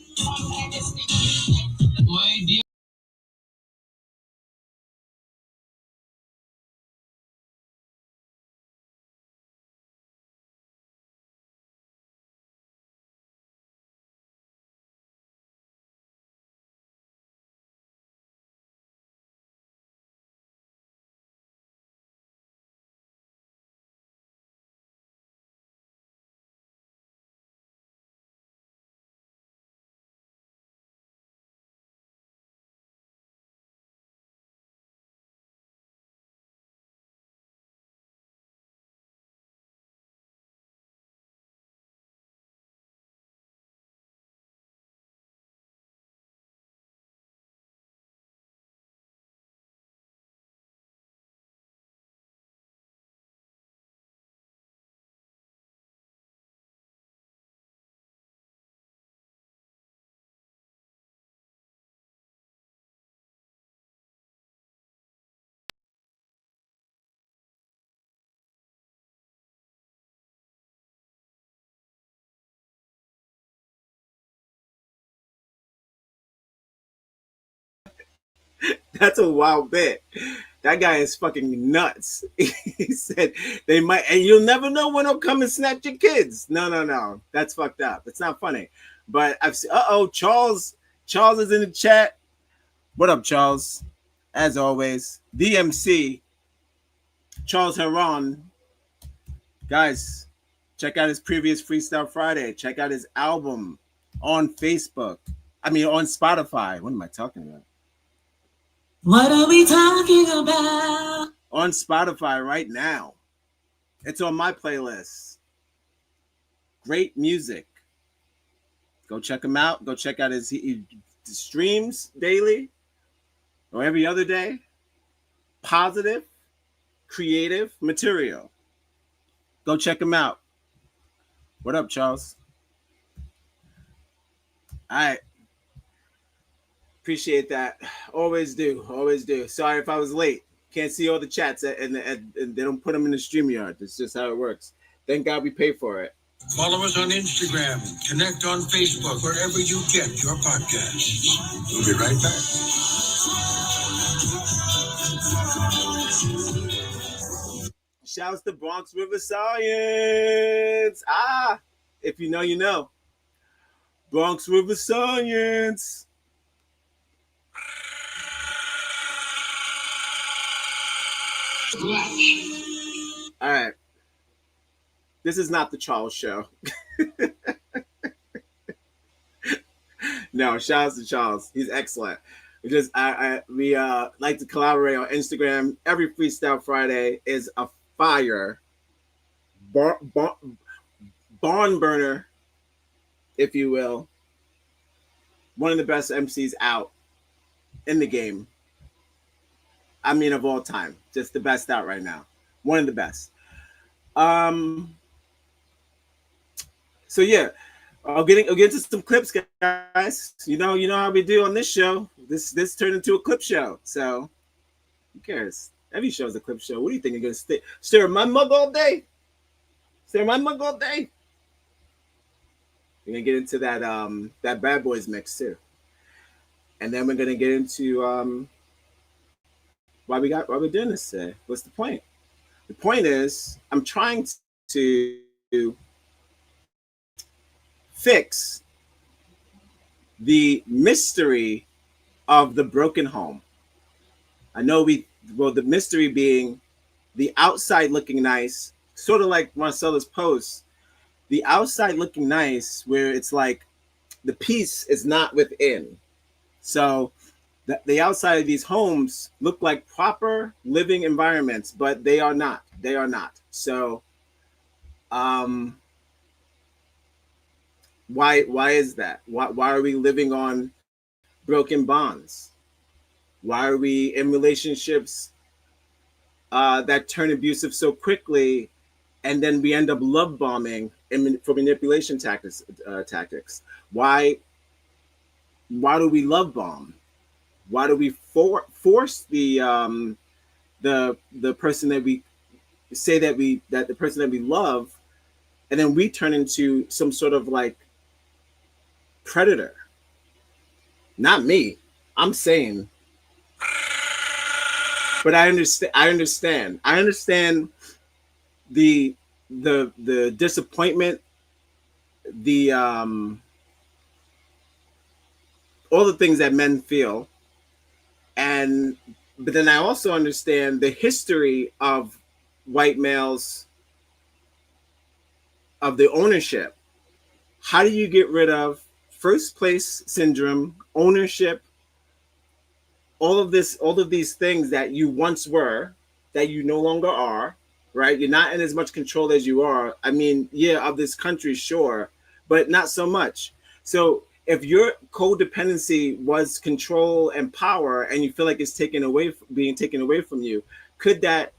[SPEAKER 5] That's a wild bit. That guy is fucking nuts. He said they might, and you'll never know when they'll come and snatch your kids. No. That's fucked up. It's not funny. But I've seen, Charles is in the chat. What up, Charles? As always, DMC, Charles Heron. Guys, check out his previous Freestyle Friday. Check out his album on Facebook. I mean, on Spotify. What am I talking about?
[SPEAKER 10] What are we talking about?
[SPEAKER 5] On Spotify right now. It's on my playlist. Great music. Go check him out. Go check out he streams daily or every other day. Positive, creative material. Go check him out. What up, Charles? All right. Appreciate that. Always do. Sorry if I was late. Can't see all the chats and they don't put them in the StreamYard. That's just how it works. Thank God we pay for it.
[SPEAKER 9] Follow us on Instagram. Connect on Facebook, wherever you get your podcasts. We'll be right back.
[SPEAKER 5] Shouts to Bronx River Science. If you know, you know. Bronx River Science. All right. This is not the Charles show. No, shout out to Charles. He's excellent. We like to collaborate on Instagram. Every Freestyle Friday is a fire barn burner, if you will. One of the best MCs out in the game. I mean, of all time, just the best out right now. One of the best. So yeah, I'll get into some clips, guys. You know how we do on this show. This turned into a clip show. So who cares? Every show is a clip show. What do you think? You're gonna stir my mug all day? Stir my mug all day? We're gonna get into that Bad Boys mix too, and then we're gonna get into why we're doing this today. What's the point? The point is I'm trying to fix the mystery of the broken home. I know the mystery being the outside looking nice, sort of like Marcella's post, the outside looking nice where it's like the peace is not within. So the outside of these homes look like proper living environments, but they are not. They are not. So why is that? Why are we living on broken bonds? Why are we in relationships that turn abusive so quickly, and then we end up love bombing for manipulation tactics? Why do we love bomb? Why do we force the person that we say that the person that we love, and then we turn into some sort of like predator? Not me. I'm saying. But I understand the disappointment, the all the things that men feel, but then I also understand the history of white males, of the ownership. How do you get rid of first place syndrome, ownership, all of these things that you once were, that you no longer are, right? You're not in as much control as you are. I mean, yeah, of this country, sure, but not so much. So if your codependency was control and power, and you feel like it's being taken away from you, could that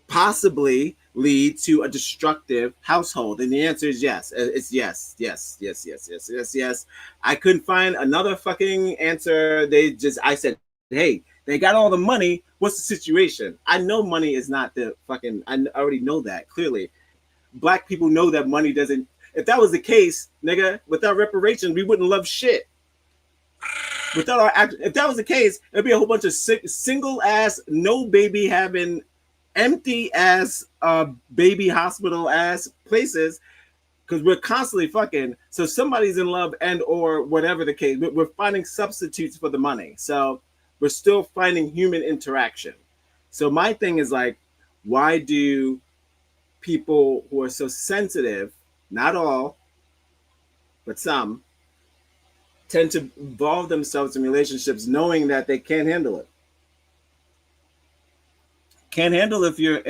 [SPEAKER 5] possibly lead to a destructive household? And the answer is yes. It's yes. I couldn't find another fucking answer. I said, hey, they got all the money. What's the situation? I know money is not the fucking, I already know that clearly. Black people know that money doesn't. If that was the case, nigga, without reparations, we wouldn't love shit. If that was the case, it'd be a whole bunch of single ass, no baby having, empty ass baby hospital ass places, because we're constantly fucking. So somebody's in love, and or whatever the case, we're finding substitutes for the money. So we're still finding human interaction. So my thing is like, why do people who are so sensitive, not all, but some, tend to involve themselves in relationships knowing that they can't handle it? Can't handle if you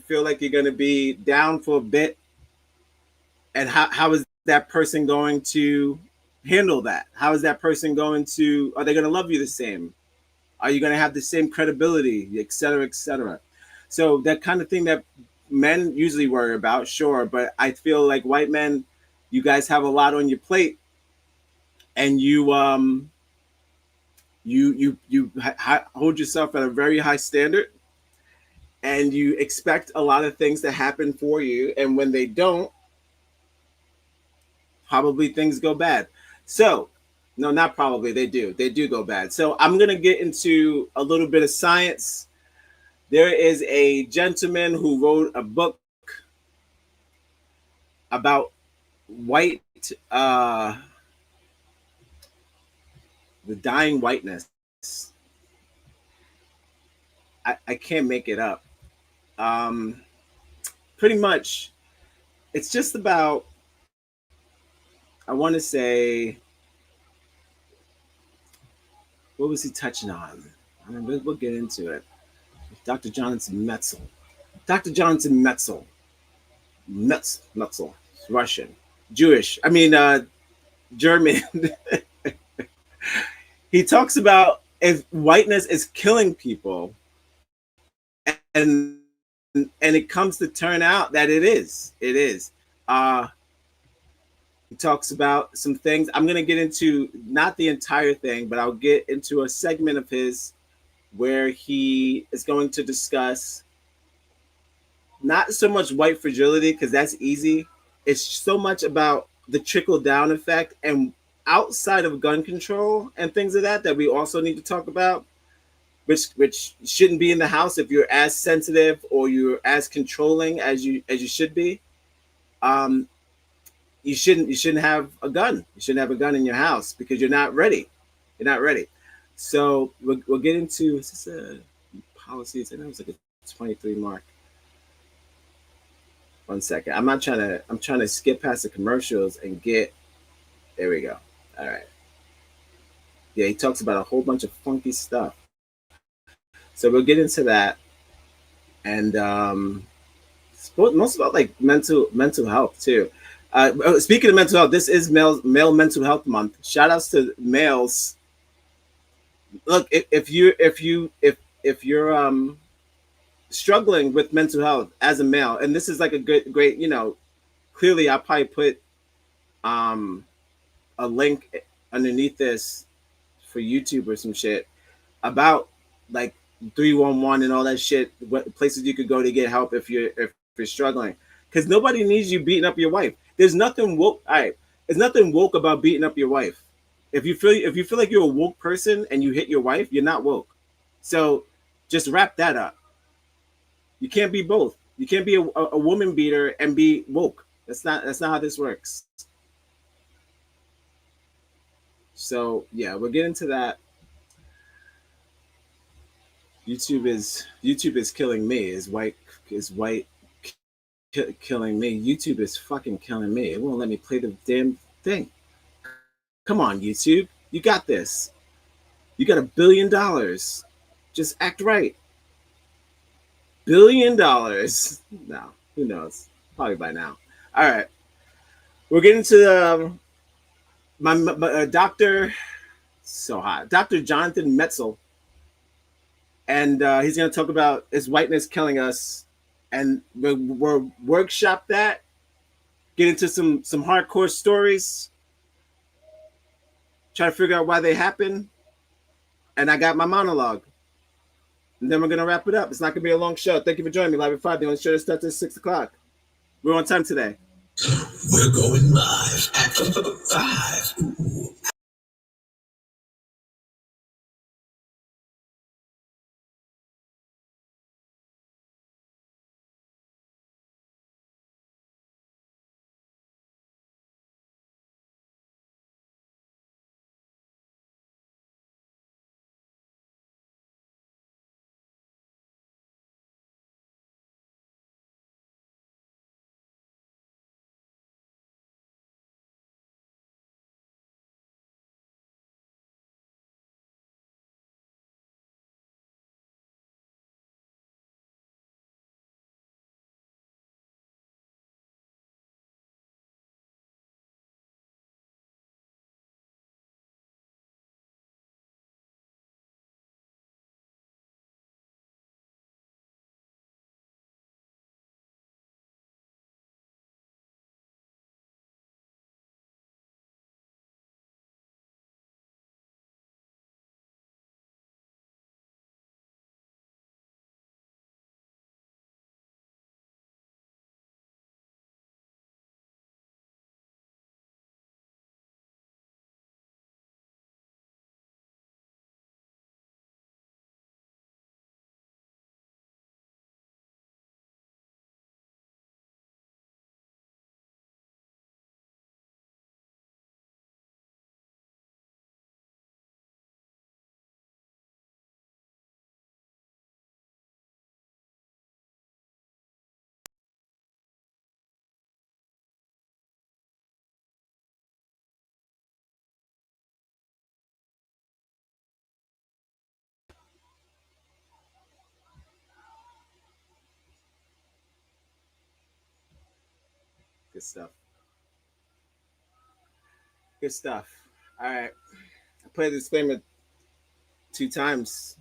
[SPEAKER 5] feel like you're going to be down for a bit, and how is that person going to handle that? How is that person going to? Are they going to love you the same? Are you going to have the same credibility, et cetera, et cetera? So that kind of thing that men usually worry about, sure, but I feel like white men, you guys have a lot on your plate, and you hold yourself at a very high standard, and you expect a lot of things to happen for you, and when they don't, probably things go bad. So, no, not probably, they do go bad. So I'm going to get into a little bit of science. There is a gentleman who wrote a book about white, the dying whiteness. I can't make it up. Pretty much, it's just about, I want to say, what was he touching on? I mean, we'll get into it. Dr. Jonathan Metzl. Dr. Jonathan Metzl. Metzl. Russian. Jewish. I mean, German. He talks about if whiteness is killing people, and it comes to turn out that it is. It is. He talks about some things. I'm going to get into not the entire thing, but I'll get into a segment of his where he is going to discuss not so much white fragility, because that's easy. It's so much about the trickle-down effect, and outside of gun control and things of that we also need to talk about, which shouldn't be in the house if you're as sensitive or you're as controlling as you should be. You shouldn't have a gun. You shouldn't have a gun in your house because you're not ready. You're not ready. So we'll get into, is this a policies? I know it's like a 23 mark. 1 second. I'm trying to skip past the commercials and get, there we go. All right. Yeah, he talks about a whole bunch of funky stuff. So we'll get into that. And most about like mental health too. Speaking of mental health, this is male mental health month. Shout outs to males. Look, if you're struggling with mental health as a male, and this is like a great, you know, clearly I'll probably put a link underneath this for YouTube or some shit about like 311 and all that shit, what places you could go to get help if you're struggling, because nobody needs you beating up your wife. There's nothing woke. All right, there's nothing woke about beating up your wife. If you feel like you're a woke person and you hit your wife, you're not woke. So just wrap that up. You can't be both. You can't be a woman beater and be woke. That's not how this works. So yeah, we'll get into that. YouTube is killing me. Is white killing me. YouTube is fucking killing me. It won't let me play the damn thing. Come on, YouTube. You got this. You got $1 billion. Just act right. $1 billion. No, who knows? Probably by now. All right. We're getting to my Dr. So hot. Dr. Jonathan Metzl. And he's going to talk about is whiteness killing us. And we'll workshop that. Get into some hardcore stories. Try to figure out why they happen. And I got my monologue. And then we're going to wrap it up. It's not going to be a long show. Thank you for joining me live at 5. The only show that starts at 6 o'clock. We're on time today.
[SPEAKER 11] We're going live at 5. Ooh.
[SPEAKER 5] Good stuff. Good stuff. All right. I played the disclaimer 2 times.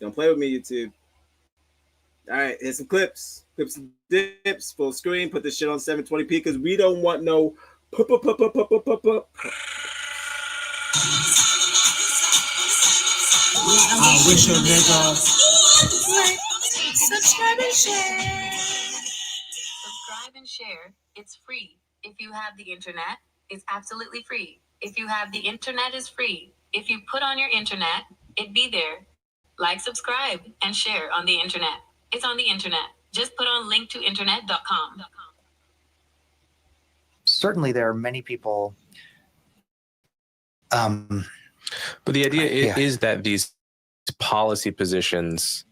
[SPEAKER 5] Don't play with me, YouTube. All right. Here's some clips. Clips and dips. Full screen. Put this shit on 720p because we don't want no I
[SPEAKER 13] wish a nigga.
[SPEAKER 8] Subscribe and share.
[SPEAKER 15] Subscribe and share. It's free. If you have the internet, it's absolutely free. If you have the internet, it's free. If you put on your internet, it be there. Like, subscribe, and share on the internet. It's on the internet. Just put on linktointernet.com.
[SPEAKER 16] Certainly, there are many people.
[SPEAKER 17] But the idea is that these policy positions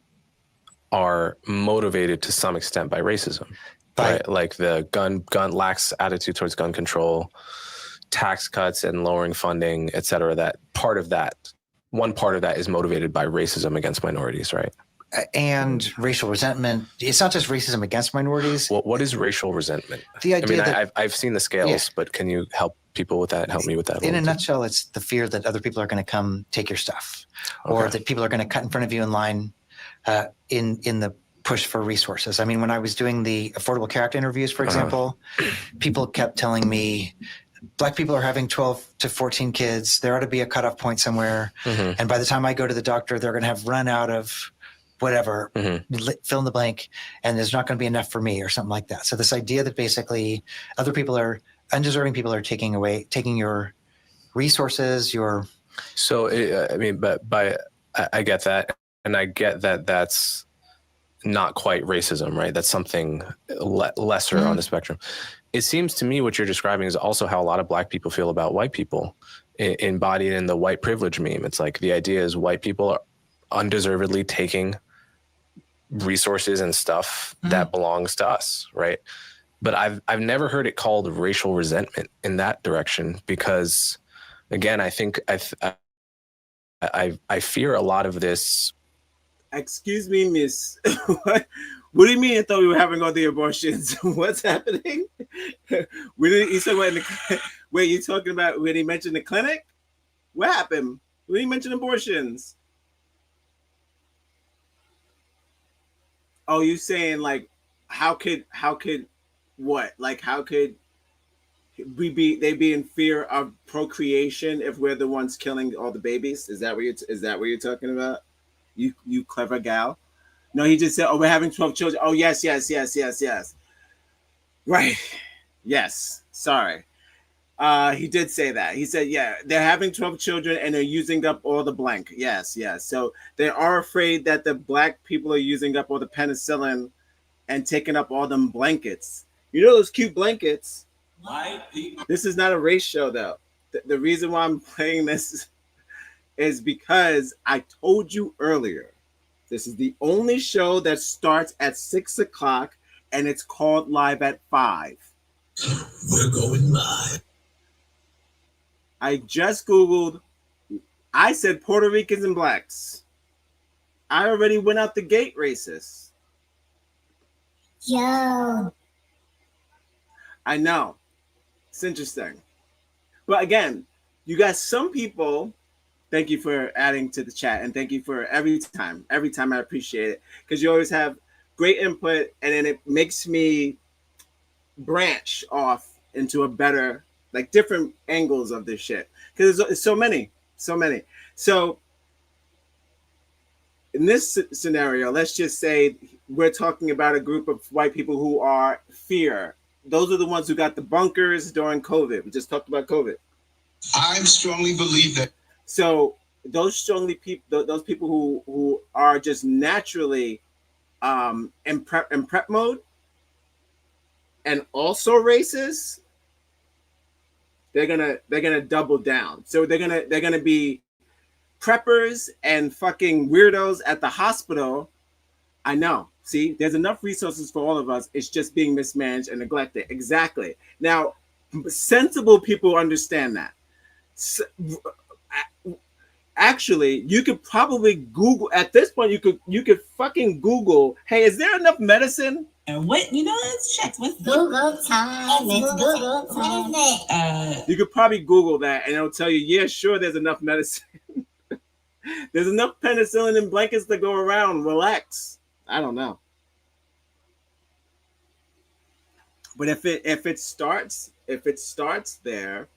[SPEAKER 17] are motivated to some extent by racism, right? Like the gun lax attitude towards gun control, tax cuts and lowering funding, et cetera. One part of that is motivated by racism against minorities, right?
[SPEAKER 16] and racial resentment. It's not just racism against minorities.
[SPEAKER 17] What is racial resentment?
[SPEAKER 16] The idea that
[SPEAKER 17] I've seen the scales, but can you help people with that? Help me with that.
[SPEAKER 16] In a nutshell, it's the fear that other people are going to come take your stuff, or that people are going to cut in front of you in line in the push for resources. I mean, when I was doing the Affordable Care Act interviews, for example, people kept telling me, Black people are having 12 to 14 kids. There ought to be a cutoff point somewhere. And by the time I go to the doctor, they're going to have run out of whatever, fill in the blank, and there's not going to be enough for me or something like that. So this idea that basically undeserving people are taking your resources,
[SPEAKER 17] I get that. And I get that that's not quite racism, right? That's something lesser on the spectrum. It seems to me what you're describing is also how a lot of Black people feel about white people, embodied in the white privilege meme. It's like the idea is white people are undeservedly taking resources and stuff that belongs to us, right? But I've never heard it called racial resentment in that direction, because again, I think I fear a lot of this.
[SPEAKER 5] Excuse me, miss. What do you mean? I thought we were having all the abortions. What's happening? You said wait, you talking about when he mentioned the clinic? What happened? When he mentioned abortions? Oh, you saying like, how could what? Like, how could they be in fear of procreation if we're the ones killing all the babies? Is that what you're talking about? You clever gal. No, he just said, oh, we're having 12 children. Oh, yes. Right. Yes. Sorry. He did say that. He said, yeah, they're having 12 children and they're using up all the blank. Yes. So they are afraid that the Black people are using up all the penicillin and taking up all them blankets. You know those cute blankets? This is not a race show, though. The reason why I'm playing this is because I told you earlier, this is the only show that starts at 6 o'clock and it's called live at 5.
[SPEAKER 11] We're going live.
[SPEAKER 5] I just Googled. I said Puerto Ricans and Blacks. I already went out the gate racist.
[SPEAKER 18] Yo.
[SPEAKER 5] I know. It's interesting. But again, you got some people. Thank you for adding to the chat, and thank you for every time I appreciate it, because you always have great input, and then it makes me branch off into a better, like different angles of this shit, because it's so many. So in this scenario, let's just say we're talking about a group of white people who are fear. Those are the ones who got the bunkers during COVID. We just talked about COVID.
[SPEAKER 9] I strongly believe that.
[SPEAKER 5] So those people who are just naturally in prep mode and also racist, they're gonna double down. So they're gonna be preppers and fucking weirdos at the hospital. I know. See, there's enough resources for all of us. It's just being mismanaged and neglected. Exactly. Now, sensible people understand that. Actually, you could probably Google at this point. You could fucking Google. Hey, is there enough medicine?
[SPEAKER 18] And let's check with Google time. It's Google time.
[SPEAKER 5] You could probably Google that, and it'll tell you, yeah, sure, there's enough medicine. There's enough penicillin and blankets to go around. Relax. I don't know. But if it starts there,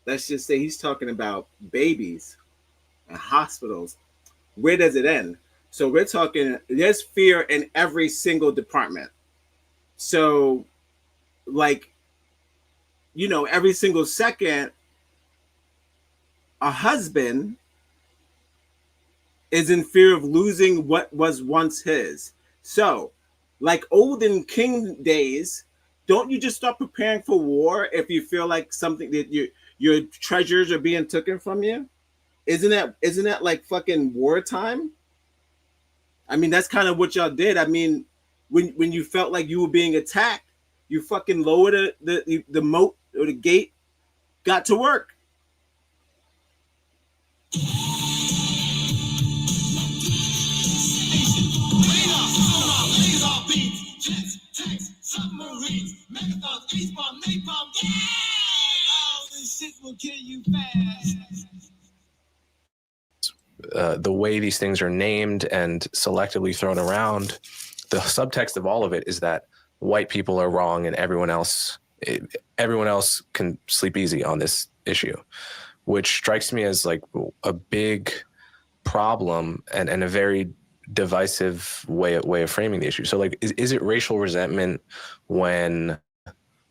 [SPEAKER 5] let's just say he's talking about babies and hospitals. Where does it end? So we're talking, there's fear in every single department. So, like, every single second, a husband is in fear of losing what was once his. So, like olden king days, don't you just start preparing for war if you feel like something that your treasures are being taken from you? Isn't that like fucking wartime? I mean, that's kind of what y'all did. I mean, when you felt like you were being attacked, you fucking lowered the moat or the gate, got to work.
[SPEAKER 17] the way these things are named and selectively thrown around, the subtext of all of it is that white people are wrong and everyone else can sleep easy on this issue, which strikes me as like a big problem and a very divisive way of framing the issue. So like, is it racial resentment when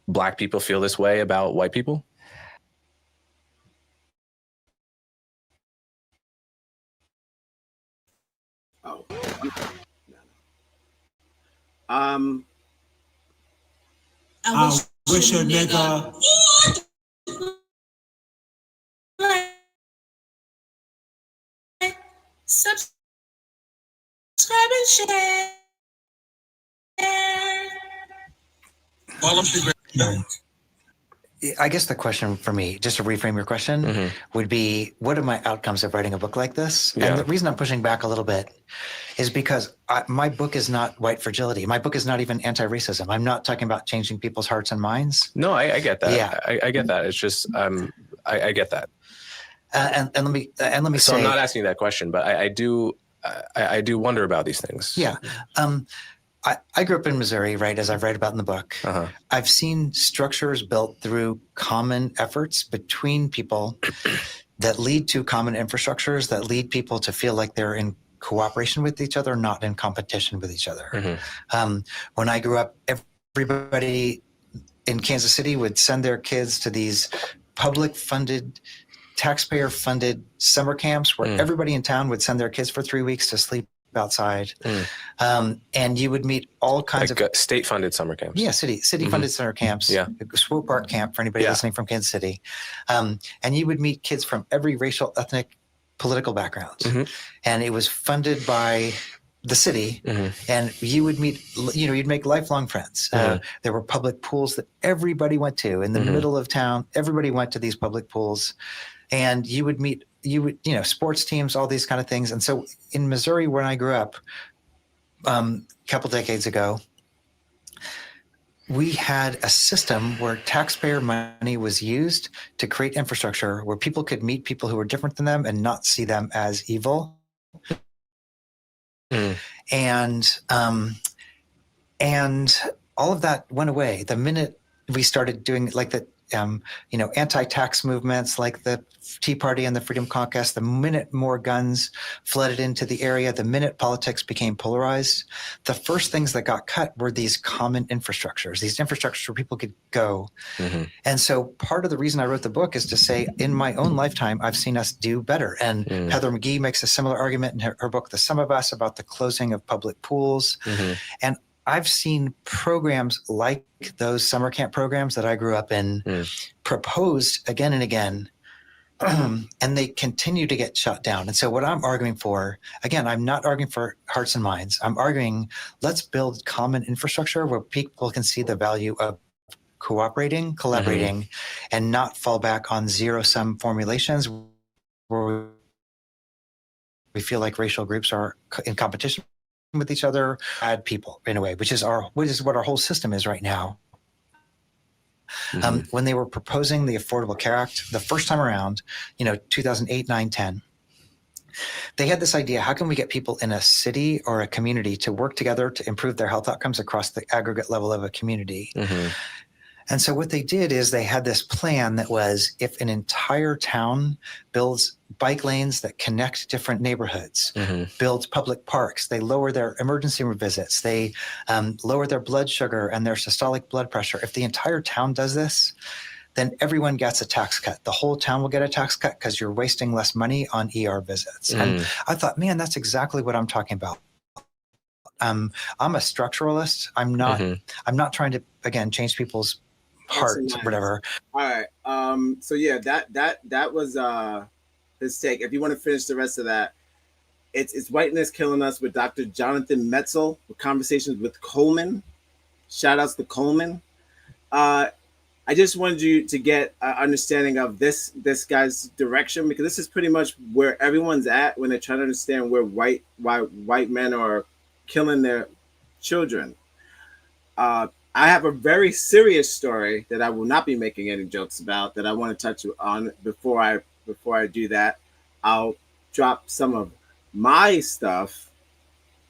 [SPEAKER 17] Black people feel this way about white people?
[SPEAKER 5] Oh.
[SPEAKER 9] I wish a nigga.
[SPEAKER 18] Subscribe and share.
[SPEAKER 16] I guess the question for me, just to reframe your question, would be, what are my outcomes of writing a book like this?
[SPEAKER 17] Yeah.
[SPEAKER 16] And the reason I'm pushing back a little bit is because my book is not white fragility. My book is not even anti-racism. I'm not talking about changing people's hearts and minds.
[SPEAKER 17] No, I get that.
[SPEAKER 16] Yeah.
[SPEAKER 17] I get that. It's just, I get that.
[SPEAKER 16] And let me
[SPEAKER 17] So
[SPEAKER 16] say,
[SPEAKER 17] I'm not asking that question, but I do wonder about these things.
[SPEAKER 16] Yeah. I grew up in Missouri, right, as I've read about in the book. I've seen structures built through common efforts between people that lead to common infrastructures that lead people to feel like they're in cooperation with each other, not in competition with each other. When I grew up, everybody in Kansas City would send their kids to these public-funded, taxpayer-funded summer camps where everybody in town would send their kids for 3 weeks to sleep outside. And you would meet all kinds
[SPEAKER 17] like
[SPEAKER 16] of
[SPEAKER 17] state-funded summer camps.
[SPEAKER 16] Yeah, city-funded summer camps.
[SPEAKER 17] Yeah.
[SPEAKER 16] Swope Park Camp for anybody listening from Kansas City. And you would meet kids from every racial, ethnic, political background. And it was funded by the city, and you would meet, you'd make lifelong friends. There were public pools that everybody went to in the middle of town. Everybody went to these public pools, and you would meet, sports teams, all these kind of things. And so in Missouri, when I grew up a couple decades ago, we had a system where taxpayer money was used to create infrastructure where people could meet people who were different than them and not see them as evil. And all of that went away the minute we started doing like the anti-tax movements like the Tea Party and the Freedom Caucus. The minute more guns flooded into the area, the minute politics became polarized, the first things that got cut were these common infrastructures, these infrastructures where people could go. And so part of the reason I wrote the book is to say, in my own lifetime, I've seen us do better. And Heather McGhee makes a similar argument in her book, The Sum of Us, about the closing of public pools. And I've seen programs like those summer camp programs that I grew up in proposed again and again, and they continue to get shut down. And so what I'm arguing for, again, I'm not arguing for hearts and minds. I'm arguing, let's build common infrastructure where people can see the value of cooperating, collaborating, and not fall back on zero-sum formulations where we feel like racial groups are in competition with each other, bad people in a way, which is what our whole system is right now. When they were proposing the Affordable Care Act the first time around, 2008, 9, 10, they had this idea: how can we get people in a city or a community to work together to improve their health outcomes across the aggregate level of a community? And so what they did is they had this plan that was, if an entire town builds bike lanes that connect different neighborhoods, builds public parks, they lower their emergency room visits, they lower their blood sugar and their systolic blood pressure. If the entire town does this, then everyone gets a tax cut. The whole town will get a tax cut because you're wasting less money on ER visits. And I thought, man, that's exactly what I'm talking about. I'm a structuralist. I'm not trying to, again, change people's hearts, whatever.
[SPEAKER 5] All right. So yeah, that was his take. If you want to finish the rest of that, it's Whiteness Killing Us with Dr. Jonathan Metzl with Conversations with Coleman. Shout outs to Coleman. I just wanted you to get an understanding of this guy's direction, because this is pretty much where everyone's at when they're trying to understand where white men are killing their children. I have a very serious story that I will not be making any jokes about that I want to touch on before I do that. I'll drop some of my stuff,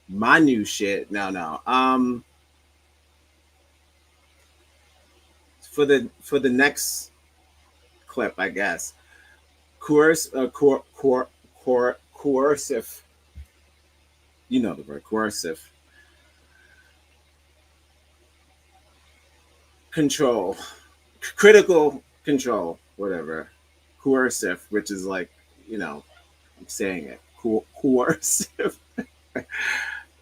[SPEAKER 5] my new shit. No. For the next clip, I guess. Coercive. You know the word coercive. Control, critical control, whatever. Coercive, which is like, you know, I'm saying it. Coercive.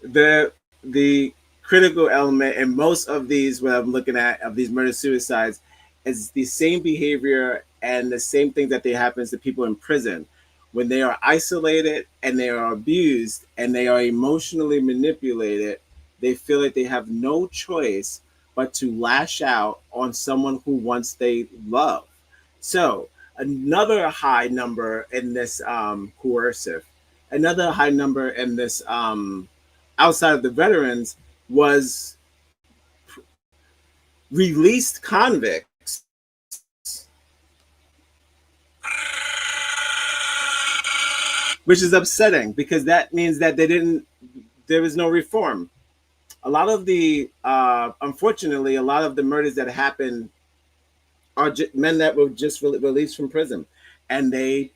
[SPEAKER 5] the critical element in most of these, what I'm looking at, of these murder suicides, is the same behavior and the same thing that happens to people in prison. When they are isolated and they are abused and they are emotionally manipulated, they feel like they have no choice but to lash out on someone who once they love. So another high number in this coercive, another high number in this outside of the veterans was released convicts. Which is upsetting because that means that there was no reform. A lot of the, unfortunately, a lot of the murders that happen are men that were just released from prison. And they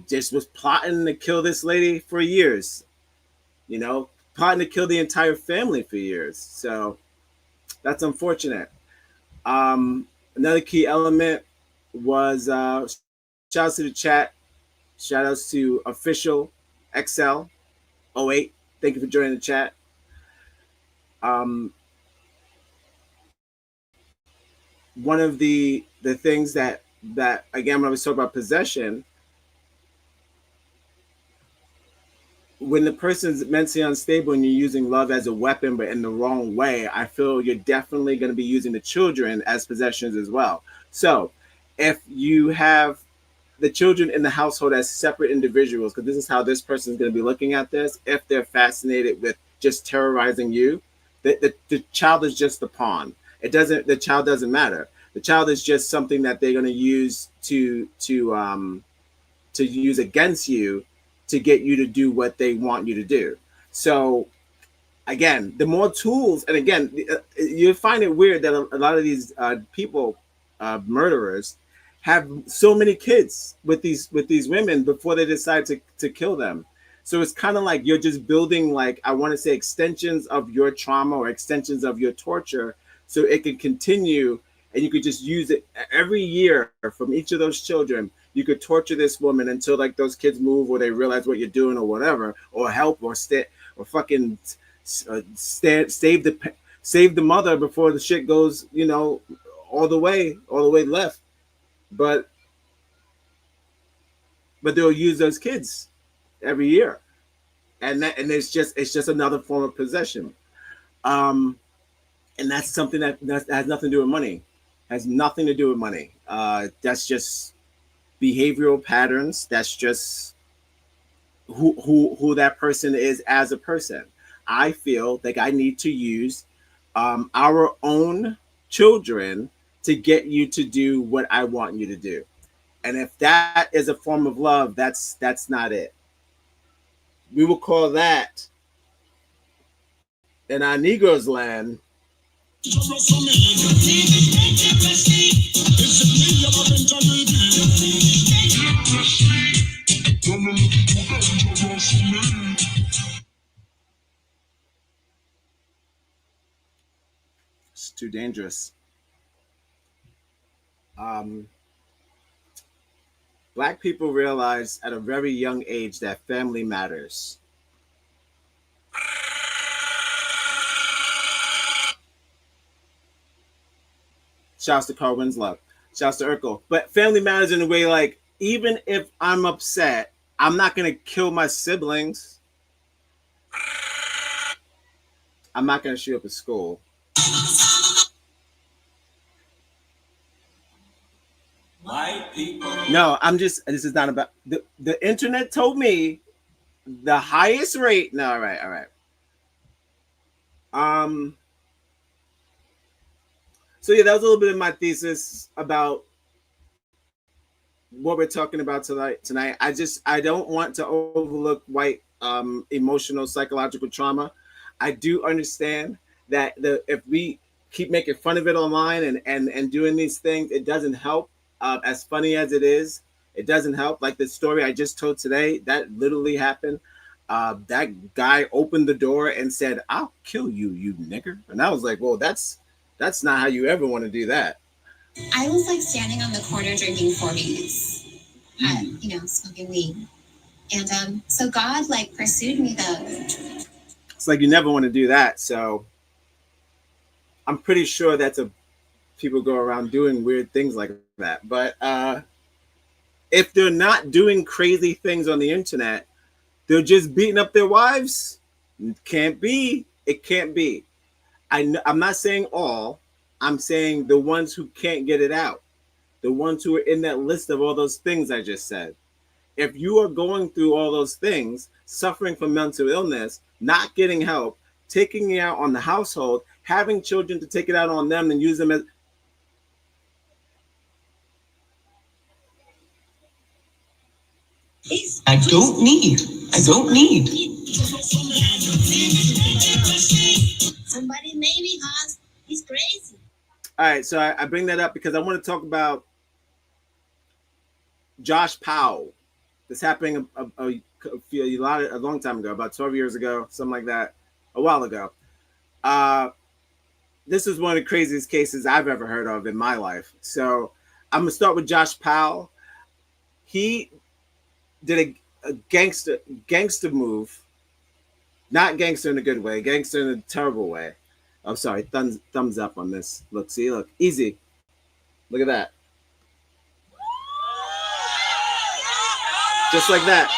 [SPEAKER 5] just was plotting to kill this lady for years, you know, plotting to kill the entire family for years. So that's unfortunate. Another key element was shout outs to the chat. Shout outs to official XL 08. Thank you for joining the chat. One of the things that again, when I was talking about possession, when the person's mentally unstable and you're using love as a weapon but in the wrong way, I feel you're definitely going to be using the children as possessions as well. So if you have the children in the household as separate individuals, because this is how this person is going to be looking at this, if they're fascinated with just terrorizing you, the child is just the pawn. The child doesn't matter. The child is just something that they're going to use to use against you to get you to do what they want you to do. So again, the more tools, and again, you find it weird that a lot of these people, murderers, have so many kids with these women before they decide to kill them. So it's kind of like you're just building, like, I want to say, extensions of your trauma or extensions of your torture, so it can continue, and you could just use it every year from each of those children. You could torture this woman until like those kids move or they realize what you're doing or whatever, or help or fucking save the mother before the shit goes, you know, all the way left. But they'll use those kids every year, and it's just another form of possession. And that's something that has nothing to do with money. Has nothing to do with money. That's just behavioral patterns. That's just who that person is as a person. I feel like I need to use our own children to get you to do what I want you to do. And if that is a form of love, that's not it. We will call that, in our NEGROZ land, it's too dangerous. Black people realize at a very young age that family matters. Shouts to Carl Winslow. Shouts to Urkel. But family matters in a way, like, even if I'm upset, I'm not going to kill my siblings. I'm not going to shoot up a school.
[SPEAKER 11] White people.
[SPEAKER 5] No, this is not about, the internet told me the highest rate. No, all right. So yeah, that was a little bit of my thesis about what we're talking about tonight. I don't want to overlook white emotional psychological trauma. I do understand that if we keep making fun of it online and doing these things, it doesn't help. As funny as it is, it doesn't help. Like the story I just told today, that literally happened. That guy opened the door and said, "I'll kill you, you nigger." And I was like, well, that's not how you ever want to do that.
[SPEAKER 18] I was like standing on the corner drinking 40s, smoking weed. And so God like pursued me though.
[SPEAKER 5] It's like you never want to do that. So I'm pretty sure people go around doing weird things like that. But if they're not doing crazy things on the internet, they're just beating up their wives. Can't be. It can't be. I'm not saying all. I'm saying the ones who can't get it out. The ones who are in that list of all those things I just said. If you are going through all those things, suffering from mental illness, not getting help, taking it out on the household, having children to take it out on them and use them as...
[SPEAKER 13] I don't need.
[SPEAKER 18] Somebody made me, Hans. He's crazy.
[SPEAKER 5] All right, so I bring that up because I want to talk about Josh Powell. This happened a long time ago, about 12 years ago, something like that, a while ago. This is one of the craziest cases I've ever heard of in my life. So I'm going to start with Josh Powell. He did a gangster move, not gangster in a good way, gangster in a terrible way. I'm sorry, thumbs up on this. Look, easy. Look at that. Just like that.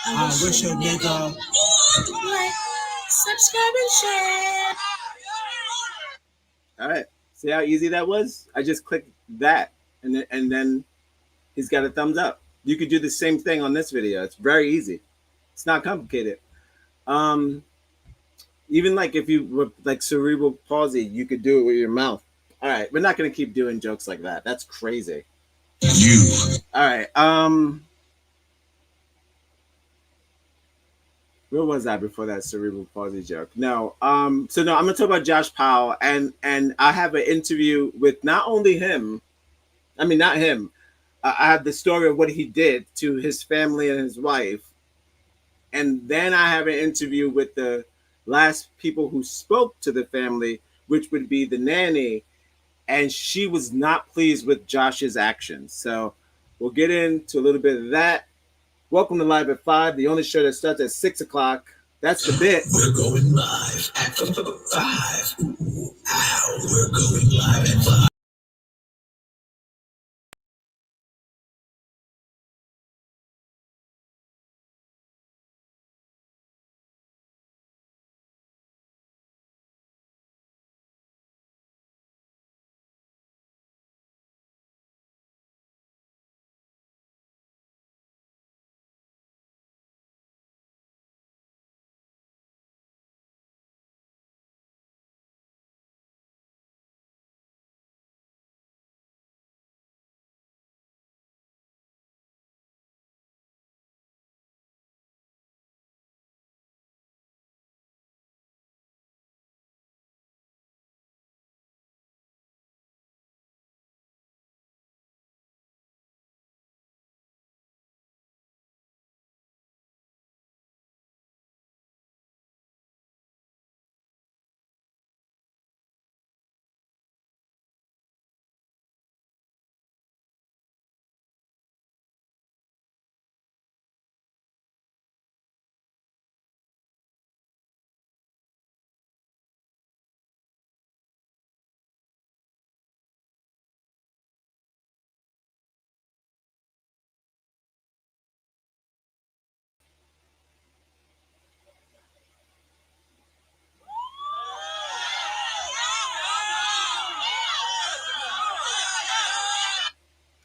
[SPEAKER 10] I wish a nigga would like, subscribe, and share.
[SPEAKER 5] All right. See how easy that was? I just clicked that, and then he's got a thumbs up. You could do the same thing on this video. It's very easy. It's not complicated. Even like if you were like cerebral palsy, you could do it with your mouth. All right. We're not going to keep doing jokes like that. That's crazy. All right. Where was I before that cerebral palsy joke? No. I'm gonna talk about Josh Powell, and I have an interview with not only him. I mean, not him. I have the story of what he did to his family and his wife, and then I have an interview with the last people who spoke to the family, which would be the nanny, and she was not pleased with Josh's actions. So we'll get into a little bit of that. Welcome to Live at 5, the only show that starts at 6 o'clock. That's the bit.
[SPEAKER 11] We're going live at 5. Ooh, ow, we're going live at 5.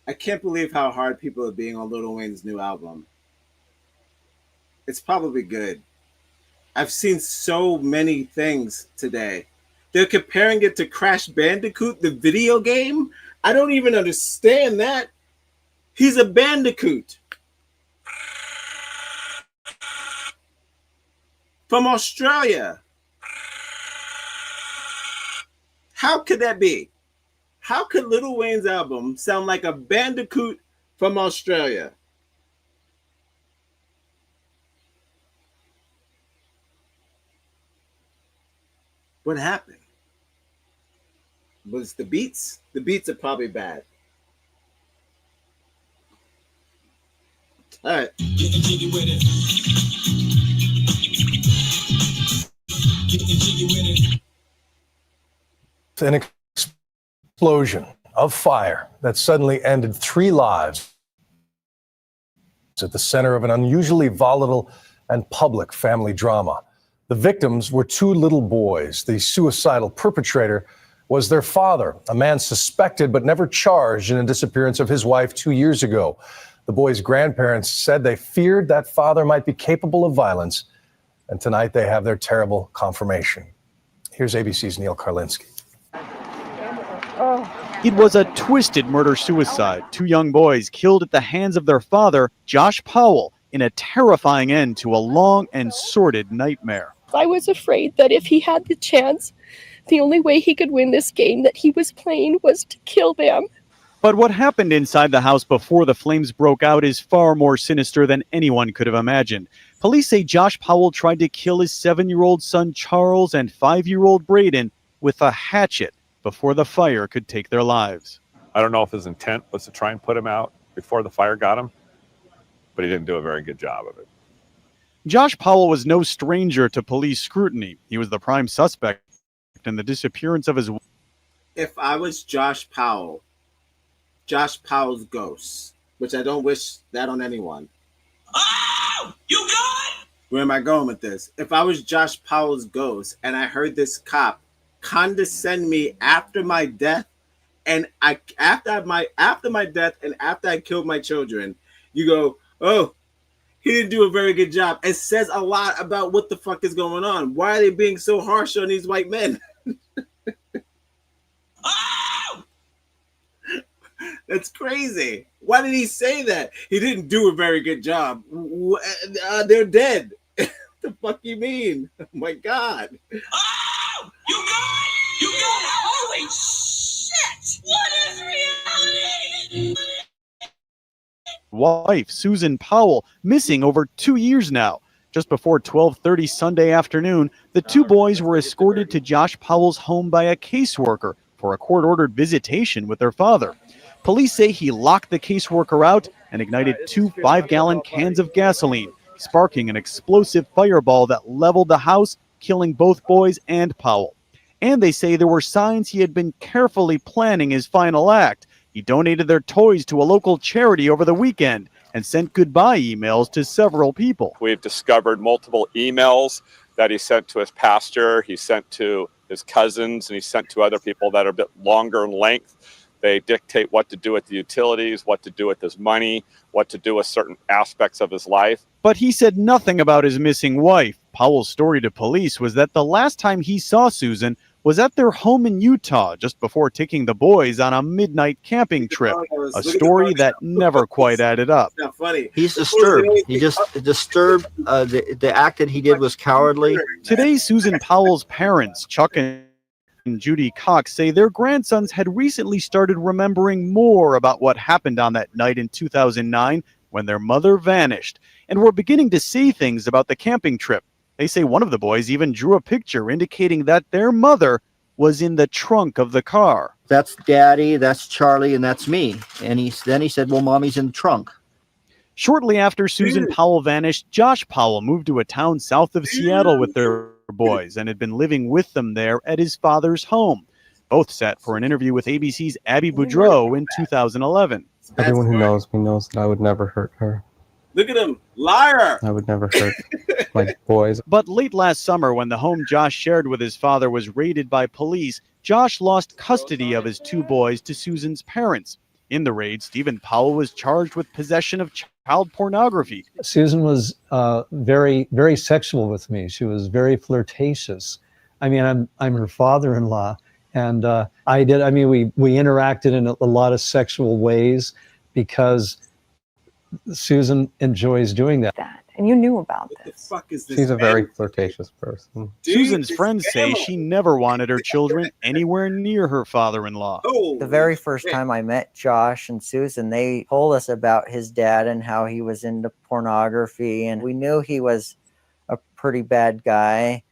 [SPEAKER 5] I can't believe how hard people are being on Lil Wayne's new album. It's probably good. I've seen so many things today They're comparing it to Crash Bandicoot, the video game. I don't even understand that. He's a bandicoot. From Australia. How could that be? How could Lil Wayne's album sound like a bandicoot from Australia? What happened? Was the beats? The beats are probably bad. All right.
[SPEAKER 11] Getting jiggy with it. Getting jiggy with it.
[SPEAKER 19] An explosion of fire that suddenly ended 3 lives at the center of an unusually volatile and public family drama. The victims were 2 little boys. The suicidal perpetrator was their father, a man suspected but never charged in the disappearance of his wife 2 years ago. The boys' grandparents said they feared that father might be capable of violence, and tonight they have their terrible confirmation. Here's ABC's Neil Karlinski.
[SPEAKER 20] It was a twisted murder-suicide. 2 young boys killed at the hands of their father, Josh Powell, in a terrifying end to a long and sordid nightmare.
[SPEAKER 21] I was afraid that if he had the chance, the only way he could win this game that he was playing was to kill them.
[SPEAKER 20] But what happened inside the house before the flames broke out is far more sinister than anyone could have imagined. Police say Josh Powell tried to kill his 7-year-old son Charles and 5-year-old Braden with a hatchet before the fire could take their lives.
[SPEAKER 22] I don't know if his intent was to try and put him out before the fire got him, but he didn't do a very good job of it.
[SPEAKER 20] Josh Powell was no stranger to police scrutiny. He was the prime suspect in the disappearance of his...
[SPEAKER 5] If I was Josh Powell's ghost, which I don't wish that on anyone.
[SPEAKER 11] Oh, you good?
[SPEAKER 5] Where am I going with this? If I was Josh Powell's ghost and I heard this cop condescend me after my death, and after my death and after I killed my children, you go, oh, he didn't do a very good job. It says a lot about what the fuck is going on. Why are they being so harsh on these white men?
[SPEAKER 11] Oh!
[SPEAKER 5] That's crazy. Why did he say that? He didn't do a very good job. They're dead. The fuck you mean? Oh my God.
[SPEAKER 11] Oh! You good? You good? Holy shit! What is reality?
[SPEAKER 20] Wife, Susan Powell, missing over 2 years now. Just before 12:30 Sunday afternoon, the 2 boys were escorted to Josh Powell's home by a caseworker for a court-ordered visitation with their father. Police say he locked the caseworker out and ignited 2 5-gallon cans of gasoline, sparking an explosive fireball that leveled the house, killing both boys and Powell. And they say there were signs he had been carefully planning his final act. He donated their toys to a local charity over the weekend and sent goodbye emails to several people.
[SPEAKER 22] We've discovered multiple emails that he sent to his pastor, he sent to his cousins, and he sent to other people that are a bit longer in length. They dictate what to do with the utilities, what to do with his money, what to do with certain aspects of his life.
[SPEAKER 20] But he said nothing about his missing wife. Powell's story to police was that the last time he saw Susan was at their home in Utah just before taking the boys on a midnight camping trip, a story that never quite added up.
[SPEAKER 5] Not funny.
[SPEAKER 23] He's disturbed. He just disturbed. The act that he did was cowardly.
[SPEAKER 20] Today, Susan Powell's parents, Chuck and Judy Cox, say their grandsons had recently started remembering more about what happened on that night in 2009 when their mother vanished, and were beginning to say things about the camping trip. They say one of the boys even drew a picture indicating that their mother was in the trunk of the car.
[SPEAKER 23] That's Daddy, that's Charlie, and that's me. And then he said, well, Mommy's in the trunk.
[SPEAKER 20] Shortly after Susan Powell vanished, Josh Powell moved to a town south of Seattle with their boys and had been living with them there at his father's home. Both sat for an interview with ABC's Abby Boudreau in 2011.
[SPEAKER 24] Everyone who knows me knows that I would never hurt her.
[SPEAKER 5] Look at him, liar!
[SPEAKER 24] I would never hurt my boys.
[SPEAKER 20] But late last summer, when the home Josh shared with his father was raided by police, Josh lost custody of his 2 boys to Susan's parents. In the raid, Stephen Powell was charged with possession of child pornography.
[SPEAKER 24] Susan was very, very sexual with me. She was very flirtatious.
[SPEAKER 1] I mean, I'm her father-in-law, and I did. I mean, we interacted in a lot of sexual ways because Susan enjoys doing that.
[SPEAKER 2] And you knew about this.
[SPEAKER 5] What the fuck is this?
[SPEAKER 24] She's a very flirtatious person.
[SPEAKER 20] Susan's friends say she never wanted her children anywhere near her father-in-law.
[SPEAKER 4] The very first time I met Josh and Susan, they told us about his dad and how he was into pornography, and we knew he was a pretty bad guy.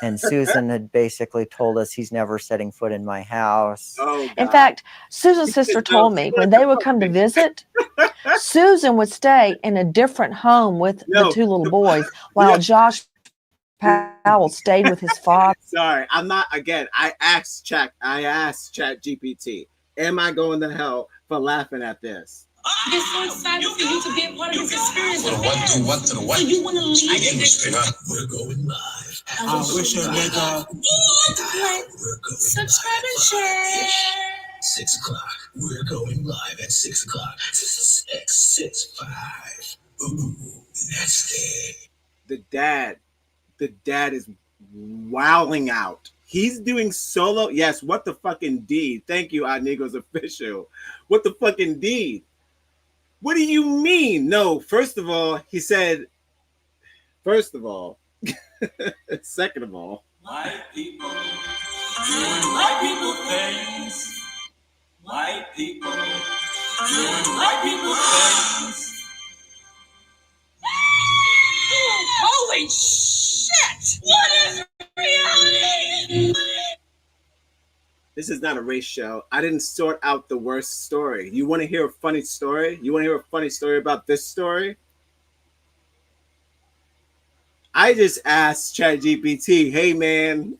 [SPEAKER 4] And Susan had basically told us he's never setting foot in my house.
[SPEAKER 2] In fact, Susan's sister told me when they would come to visit, Susan would stay in a different home with the two little boys while Josh Powell stayed with his father.
[SPEAKER 5] Sorry, I'm not. Again, I asked Chat GPT, am I going to hell for laughing at this?
[SPEAKER 10] I'm so excited for you to be a part of this experience.
[SPEAKER 11] To the what to the what?
[SPEAKER 10] So you want to leave?
[SPEAKER 11] We're going live.
[SPEAKER 10] I wish a nigga. Subscribe and share.
[SPEAKER 11] 6 o'clock. We're going live at 6 o'clock. 665. Ooh, that's it.
[SPEAKER 5] The dad is wowing out. He's doing solo. Yes, what the fucking deed? Thank you, NEGROZ official. What the fucking deed? What do you mean? No, first of all, he said, first of all, second of all,
[SPEAKER 10] White people doing white people things. White people doing white people things. Holy shit! What is reality?
[SPEAKER 5] this is not a race show. I didn't sort out the worst story. You want to hear a funny story? You want to hear a funny story about this story? I just asked ChatGPT, hey man,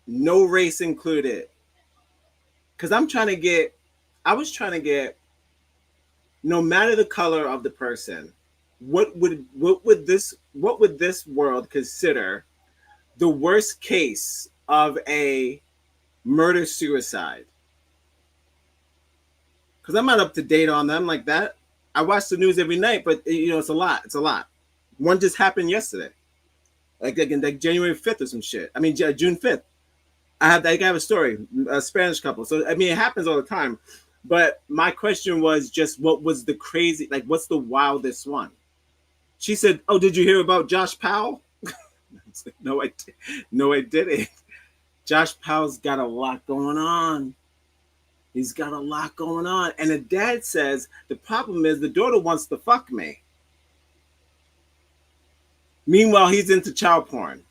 [SPEAKER 5] no race included. Because I was trying to get, no matter the color of the person, what would this world consider the worst case of a murder suicide? Because I'm not up to date on them like that. I watch the news every night, but it's a lot. It's a lot. One just happened yesterday, like January 5th or some shit. I mean June 5th. I have a story, a Spanish couple. So I mean it happens all the time. But my question was just, what was the crazy, like what's the wildest one? She said, "Oh, did you hear about Josh Powell?" No, I didn't. Josh Powell's got a lot going on. He's got a lot going on. And the dad says, the problem is the daughter wants to fuck me. Meanwhile, he's into child porn.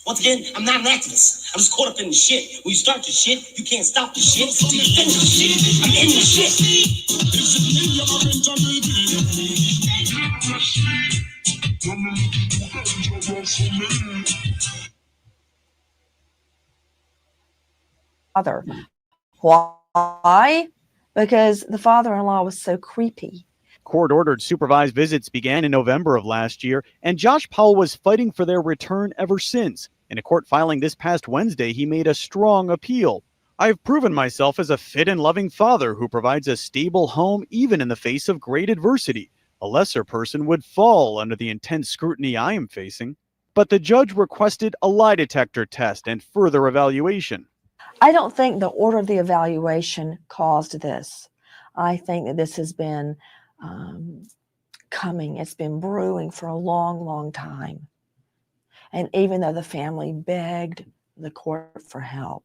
[SPEAKER 10] Once again, I'm not an activist. I'm just caught up in the shit. When you start the shit, you can't stop the shit until you finish the shit. I'm in the shit.
[SPEAKER 2] Father. Why? Because the father-in-law was so creepy.
[SPEAKER 20] Court-ordered supervised visits began in November of last year, and Josh Powell was fighting for their return ever since. In a court filing this past Wednesday, he made a strong appeal. "I have proven myself as a fit and loving father who provides a stable home even in the face of great adversity. A lesser person would fall under the intense scrutiny I am facing." But the judge requested a lie detector test and further evaluation.
[SPEAKER 2] I don't think the order of the evaluation caused this. I think that this has been coming. It's been brewing for a long, long time. And even though the family begged the court for help,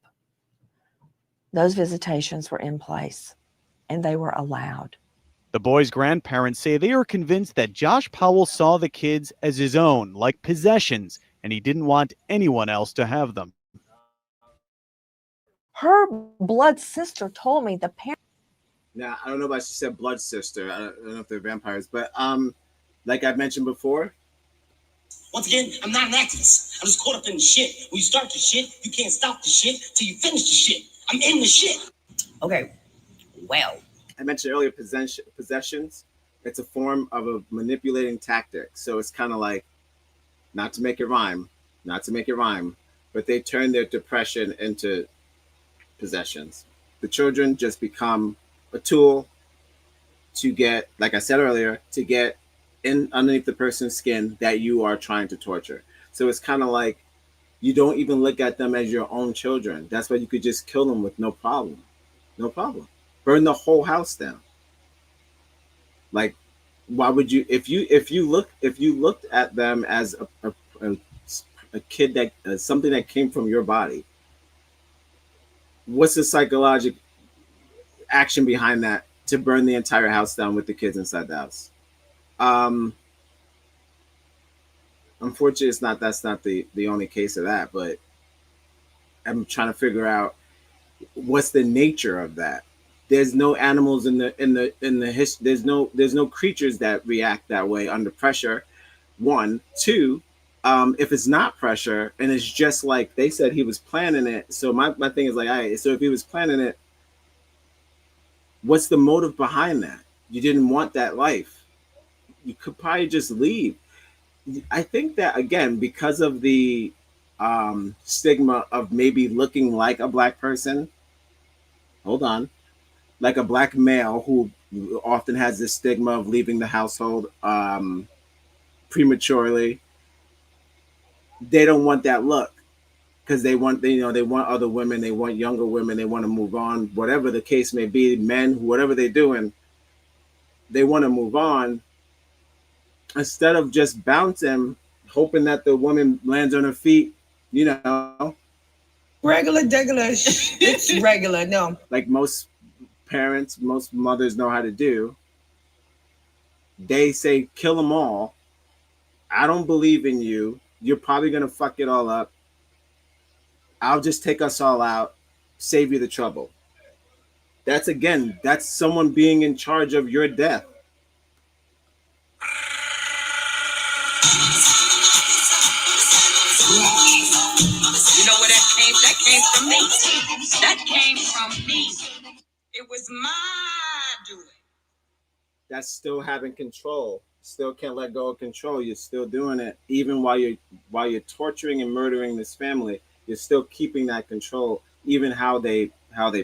[SPEAKER 2] those visitations were in place and they were allowed.
[SPEAKER 20] The boys' grandparents say they are convinced that Josh Powell saw the kids as his own, like possessions, and he didn't want anyone else to have them.
[SPEAKER 2] Her blood sister told me the parents.
[SPEAKER 5] Now, I don't know about she said blood sister. I don't know if they're vampires, but like I mentioned before.
[SPEAKER 10] Once again, I'm not an activist. I'm just caught up in the shit. When you start the shit, you can't stop the shit till you finish the shit. I'm in the shit. Okay, well.
[SPEAKER 5] I mentioned earlier possessions. It's a form of a manipulating tactic. So it's kind of like, not to make it rhyme, but they turn their depression into possessions. The children just become a tool to get, like I said earlier, to get underneath the person's skin that you are trying to torture. So it's kind of like you don't even look at them as your own children. That's why you could just kill them with no problem. No problem. Burn the whole house down. Like, why would you, if you looked at them as a kid that something that came from your body, what's the psychological action behind that to burn the entire house down with the kids inside the house? Unfortunately, that's not the only case of that, but I'm trying to figure out what's the nature of that. There's no animals in the history. There's no creatures that react that way under pressure. One, two, if it's not pressure and it's just like they said he was planning it. So my thing is like, all right, so if he was planning it, what's the motive behind that? You didn't want that life. You could probably just leave. I think that, again, because of the stigma of maybe looking like a black person, like a black male who often has this stigma of leaving the household prematurely, they don't want that look because they want other women, they want younger women, they want to move on, whatever the case may be, men, whatever they're doing, they want to move on. Instead of just bouncing, hoping that the woman lands on her feet,
[SPEAKER 8] Regular, it's regular, no.
[SPEAKER 5] Like most parents, most mothers know how to do. They say, kill them all. I don't believe in you. You're probably going to fuck it all up. I'll just take us all out, save you the trouble. That's someone being in charge of your death.
[SPEAKER 8] You know where that came? That came from me. That came from me. It was my doing.
[SPEAKER 5] That's still having control. Still can't let go of control. You're still doing it, even while you're torturing and murdering this family. You're still keeping that control, even how they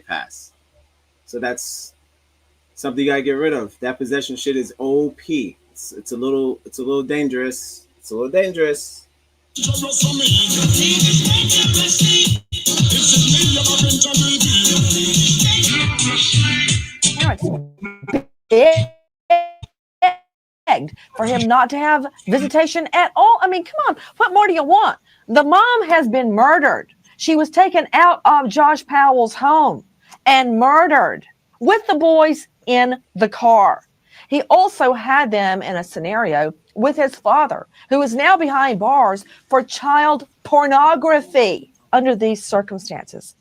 [SPEAKER 5] pass. So that's something you gotta get rid of. That possession shit is OP. It's a little dangerous. It's a little dangerous.
[SPEAKER 2] Begged for him not to have visitation at all. I mean, come on, what more do you want? The mom has been murdered. She was taken out of Josh Powell's home and murdered with the boys in the car. He also had them in a scenario with his father, who is now behind bars for child pornography. Under these circumstances,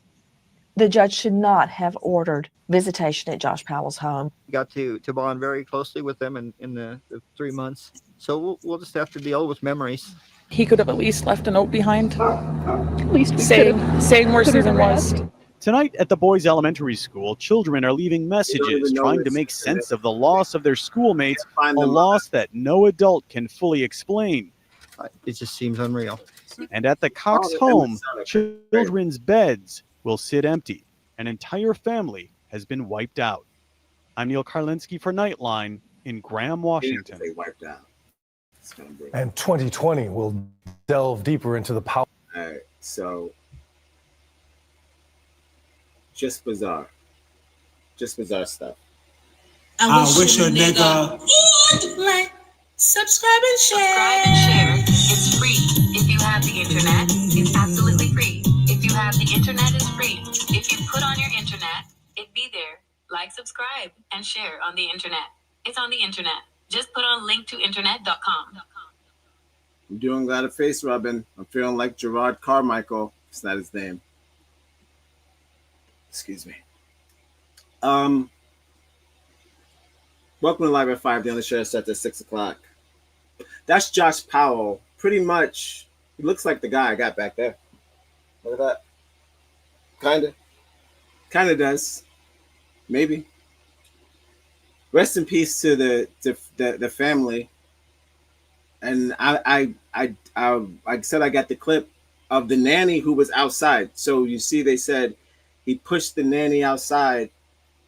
[SPEAKER 2] the judge should not have ordered visitation at Josh Powell's home.
[SPEAKER 23] Got to bond very closely with them in the 3 months. So we'll just have to deal with memories.
[SPEAKER 3] He could have at least left a note behind.
[SPEAKER 21] At least we
[SPEAKER 3] saying where Susan was.
[SPEAKER 20] Tonight at the boys' elementary school, children are leaving messages trying to make sense of the loss of their schoolmates, a loss that no adult can fully explain.
[SPEAKER 23] It just seems unreal.
[SPEAKER 20] And at the Cox home, children's beds will sit empty. An entire family has been wiped out. I'm Neil Karlinski for Nightline in Graham, Washington.
[SPEAKER 19] And 2020 will delve deeper into the power.
[SPEAKER 5] All right, so just bizarre stuff.
[SPEAKER 8] I wish a nigga would like, subscribe and share.
[SPEAKER 15] It's free. If you have the internet, it's absolutely free. If you have the internet, it's free. If you put on your internet, it'd be there. Like, subscribe, and share on the internet. It's on the internet. Just put on linktointernet.com.
[SPEAKER 5] I'm doing a lot of face rubbing. I'm feeling like Gerard Carmichael. It's not his name. Excuse me. Welcome to Live at 5. The other show starts at 6 o'clock. That's Josh Powell. Pretty much, he looks like the guy I got back there. Look at that. Kinda does. Maybe. Rest in peace to the family. And I said I got the clip of the nanny who was outside. So you see, they said he pushed the nanny outside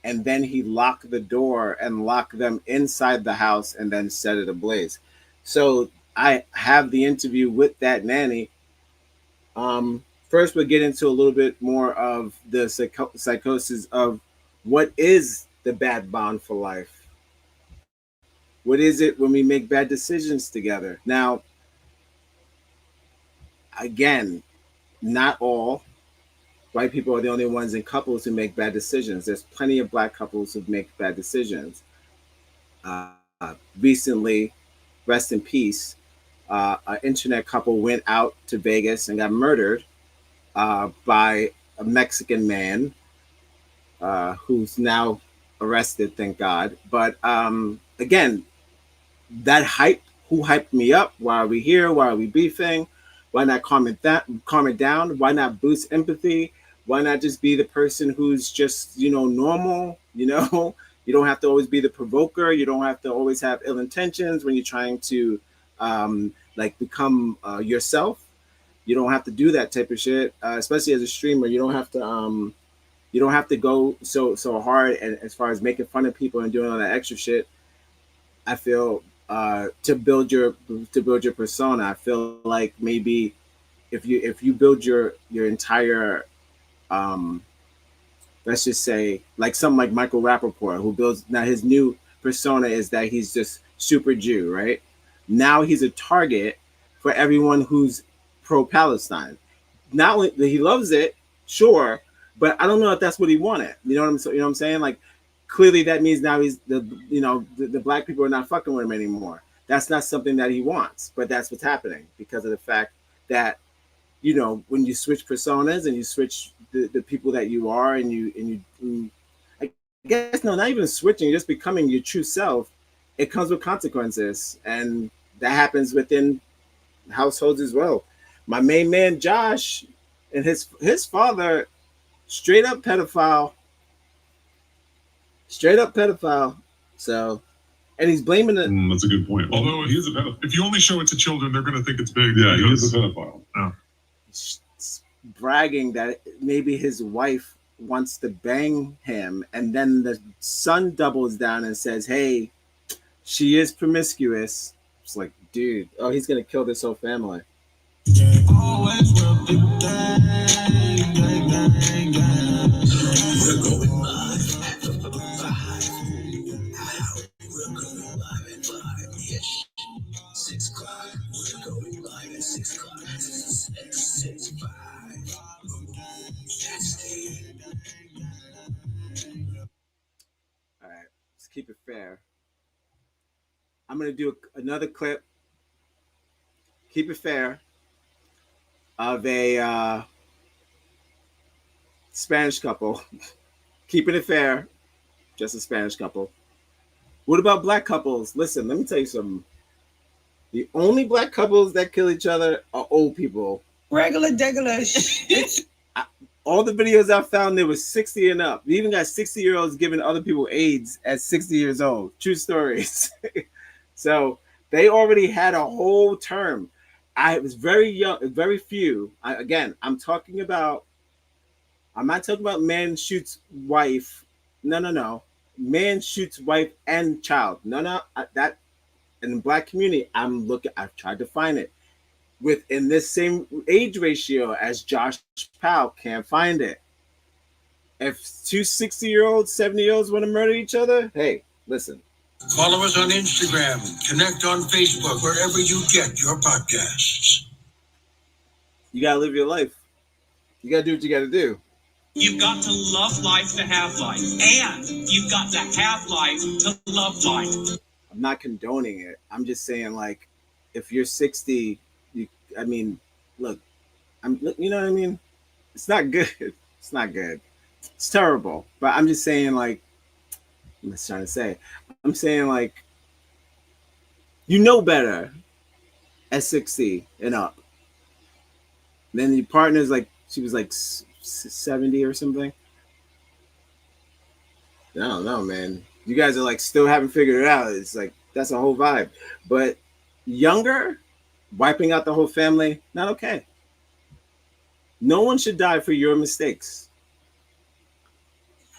[SPEAKER 5] and then he locked the door and locked them inside the house and then set it ablaze. So I have the interview with that nanny. First, we'll get into a little bit more of the psychosis of what is the bad bond for life. What is it when we make bad decisions together? Now, again, not all white people are the only ones in couples who make bad decisions. There's plenty of black couples who make bad decisions. Recently, rest in peace, an internet couple went out to Vegas and got murdered by a Mexican man who's now arrested, thank God. But again, that hype, who hyped me up? Why are we here? Why are we beefing? Why not calm it down? Why not boost empathy? Why not just be the person who's just, normal? You don't have to always be the provoker. You don't have to always have ill intentions when you're trying to become yourself. You don't have to do that type of shit, especially as a streamer. You don't have to go so hard and as far as making fun of people and doing all that extra shit. I feel to build your persona. I feel like maybe if you build your entire let's just say like something like Michael Rappaport, who builds now his new persona is that he's just super Jew, right? Now he's a target for everyone who's pro-Palestine. Not only he loves it, sure, but I don't know if that's what he wanted. You know what I'm saying? Like clearly that means now he's the black people are not fucking with him anymore. That's not something that he wants, but that's what's happening because of the fact that when you switch personas and you switch the people that you are and you I guess not even switching, just becoming your true self, it comes with consequences, and that happens within households as well. My main man Josh and his father, straight up pedophile. So, and he's blaming it.
[SPEAKER 6] That's a good point. Although he is a pedophile. If you only show it to children, they're going to think it's big. Yeah, he is a pedophile. Yeah.
[SPEAKER 5] Bragging that maybe his wife wants to bang him, and then the son doubles down and says, "Hey, she is promiscuous." It's like, dude, he's gonna kill this whole family. All right, let's keep it fair. I'm gonna do another clip. Keep it fair. Of a Spanish couple. Keeping it fair. Just a Spanish couple. What about black couples? Listen, let me tell you something. The only black couples that kill each other are old people.
[SPEAKER 10] Regular.
[SPEAKER 5] All the videos I found, there was 60 and up. We even got 60-year-olds giving other people AIDS at 60 years old. True stories. So they already had a whole term. I was very young, very few. I'm not talking about man shoots wife. No. Man shoots wife and child. No. That in the black community, I've tried to find it within this same age ratio as Josh Powell. Can't find it. If two 60-year-olds, 70-year-olds want to murder each other, hey, listen.
[SPEAKER 9] Follow us on Instagram, connect on Facebook, wherever you get your podcasts.
[SPEAKER 5] You gotta live your life. You gotta do what you gotta do.
[SPEAKER 8] You've got to love life to have life, and you've got to have life to love life.
[SPEAKER 5] I'm not condoning it. I'm just saying, like, if you're 60, look, you know what I mean? It's not good. It's not good. It's terrible. But I'm just saying, like, I'm just trying to say, I'm saying, like, you know better at 60 and up. And then your partner's like, she was like 70 or something. I don't know, man. You guys are like still haven't figured it out. It's like, that's a whole vibe. But younger, wiping out the whole family, not okay. No one should die for your mistakes.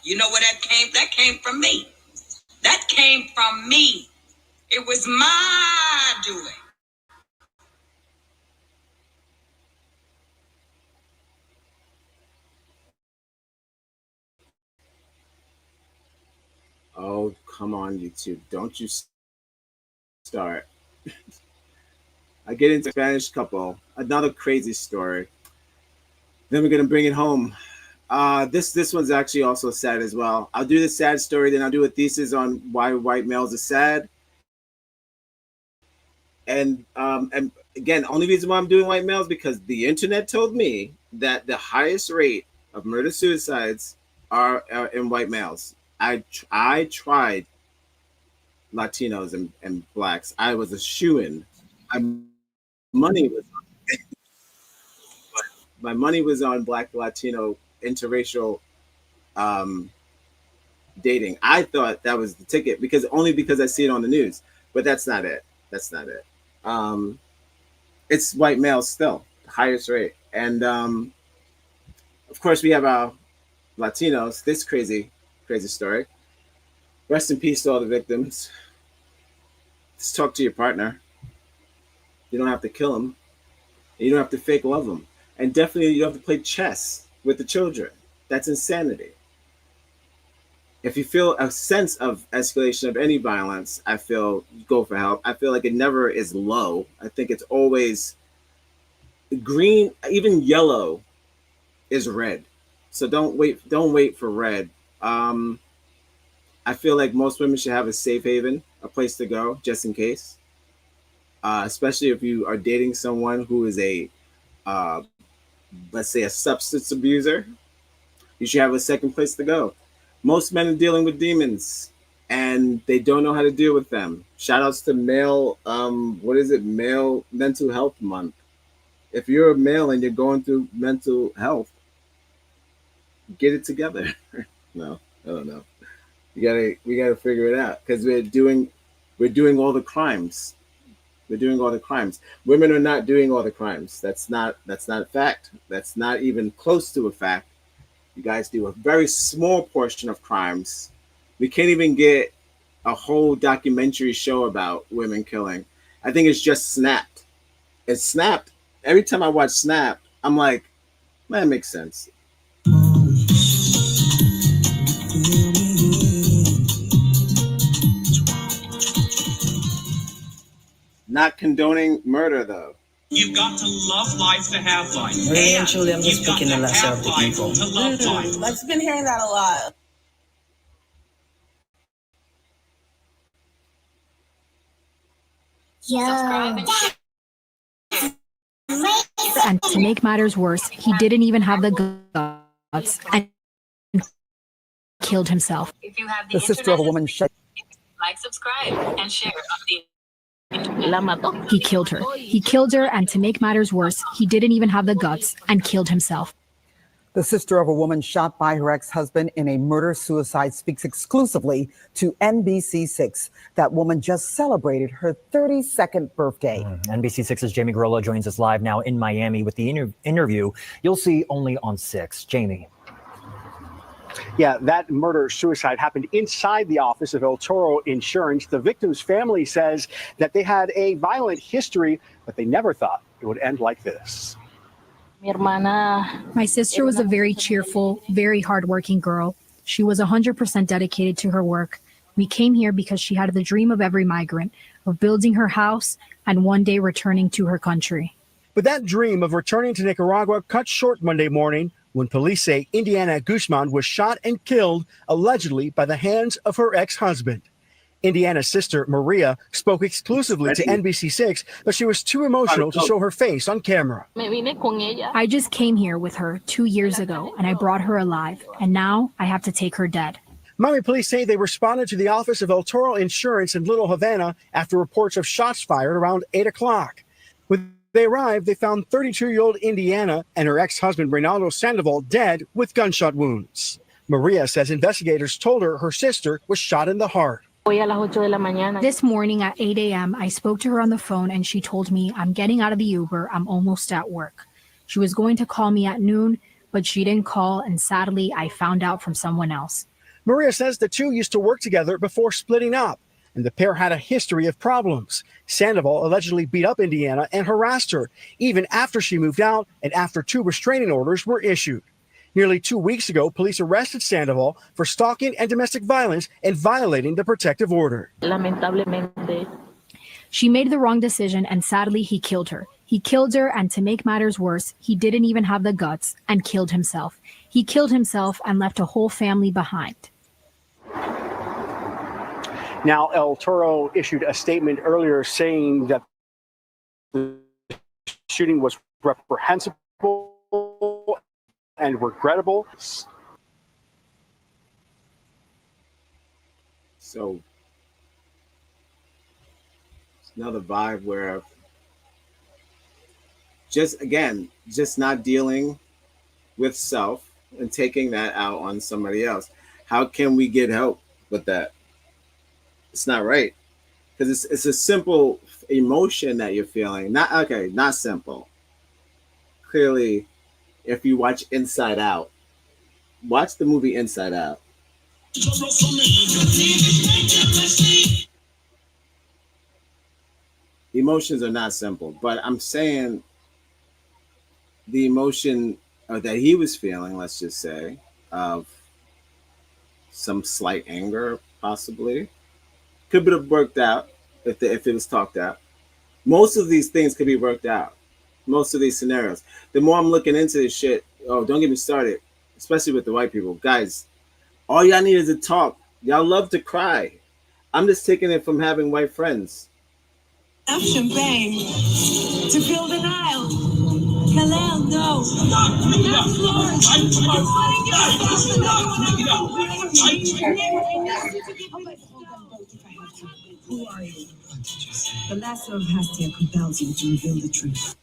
[SPEAKER 8] You know where that came? That came from me. That came from me. It was my doing.
[SPEAKER 5] Oh, come on, YouTube. Don't you start. I get into Spanish couple. Another crazy story. Then we're gonna bring it home. This one's actually also sad as well. I'll do the sad story, then I'll do a thesis on why white males are sad. And again, only reason why I'm doing white males because the internet told me that the highest rate of murder suicides are in white males. I tried Latinos and blacks. I was a shoo-in. My money was on black Latino interracial dating. I thought that was the ticket because I see it on the news, but that's not it. That's not it. It's white males still, the highest rate. And of course we have our Latinos. This crazy story. Rest in peace to all the victims. Just talk to your partner. You don't have to kill them. You don't have to fake love them. And definitely you don't have to play chess with the children. That's insanity. If you feel a sense of escalation of any violence, I feel go for help. I feel like it never is low. I think it's always green, even yellow is red. So don't wait for red. I feel like most women should have a safe haven, a place to go just in case. Especially if you are dating someone who is a let's say a substance abuser, you should have a second place to go. Most men are dealing with demons and they don't know how to deal with them. Shout outs to male, male mental health month. If you're a male and you're going through mental health, get it together. No, I don't know. We gotta figure it out because we're doing all the crimes. We're doing all the crimes. Women are not doing all the crimes. That's not a fact. That's not even close to a fact. You guys do a very small portion of crimes. We can't even get a whole documentary show about women killing. I think it's just Snapped. It's Snapped. Every time I watch Snapped, I'm like, man, it makes sense. Not condoning murder, though.
[SPEAKER 10] You've got to love life to have life.
[SPEAKER 7] Eventually, I'm just picking the lesser of the people.
[SPEAKER 10] To love life.
[SPEAKER 7] I've been hearing that a lot.
[SPEAKER 12] And to make matters worse, he didn't even have the guts and killed himself.
[SPEAKER 15] If you have
[SPEAKER 7] The sister of a woman shot.
[SPEAKER 15] like, subscribe, and share on the
[SPEAKER 12] He killed her. He killed her, and to make matters worse, he didn't even have the guts and killed himself.
[SPEAKER 7] The sister of a woman shot by her ex-husband in a murder-suicide speaks exclusively to NBC6. That woman just celebrated her 32nd birthday.
[SPEAKER 14] NBC6's Jamie Garolo joins us live now in Miami with the interview you'll see only on 6. Jamie.
[SPEAKER 17] Yeah, that murder-suicide happened inside the office of El Toro Insurance. The victim's family says that they had a violent history, but they never thought it would end like this.
[SPEAKER 12] My sister was a very cheerful, very hardworking girl. She was 100% dedicated to her work. We came here because she had the dream of every migrant, of building her house and one day returning to her country.
[SPEAKER 17] But that dream of returning to Nicaragua cut short Monday morning when police say Indiana Guzman was shot and killed, allegedly by the hands of her ex-husband. Indiana's sister, Maria, spoke exclusively to NBC6, but she was too emotional to show her face on camera.
[SPEAKER 12] I just came here with her 2 years ago, and I brought her alive, and now I have to take her dead.
[SPEAKER 17] Miami police say they responded to the office of El Toro Insurance in Little Havana after reports of shots fired around 8 o'clock. When they arrived, they found 32-year-old Indiana and her ex-husband, Reynaldo Sandoval, dead with gunshot wounds. Maria says investigators told her her sister was shot in the heart.
[SPEAKER 12] This morning at 8 a.m., I spoke to her on the phone and she told me, I'm getting out of the Uber. I'm almost at work. She was going to call me at noon, but she didn't call. And sadly, I found out from someone else.
[SPEAKER 17] Maria says the two used to work together before splitting up, and the pair had a history of problems. Sandoval allegedly beat up Indiana and harassed her, even after she moved out and after 2 restraining orders were issued. Nearly 2 weeks ago, police arrested Sandoval for stalking and domestic violence and violating the protective order.
[SPEAKER 12] Lamentablemente. She made the wrong decision, and sadly, he killed her. He killed her, and to make matters worse, he didn't even have the guts and killed himself. He killed himself and left a whole family behind.
[SPEAKER 17] Now, El Toro issued a statement earlier saying that the shooting was reprehensible and regrettable.
[SPEAKER 5] So it's another vibe where just not dealing with self and taking that out on somebody else. How can we get help with that? It's not right, because it's a simple emotion that you're feeling. Not simple. Clearly, if you watch Inside Out, watch the movie Inside Out. Emotions are not simple, but I'm saying the emotion that he was feeling, let's just say, of some slight anger, possibly, could have worked out if it was talked out. Most of these things could be worked out. Most of these scenarios. The more I'm looking into this shit, oh, don't get me started, especially with the white people. Guys, all y'all need is to talk. Y'all love to cry. I'm just taking it from having white friends.
[SPEAKER 8] Champagne to fill the Nile. Kalel, no. Who are you? The lasso of Hastia compels you to reveal the truth.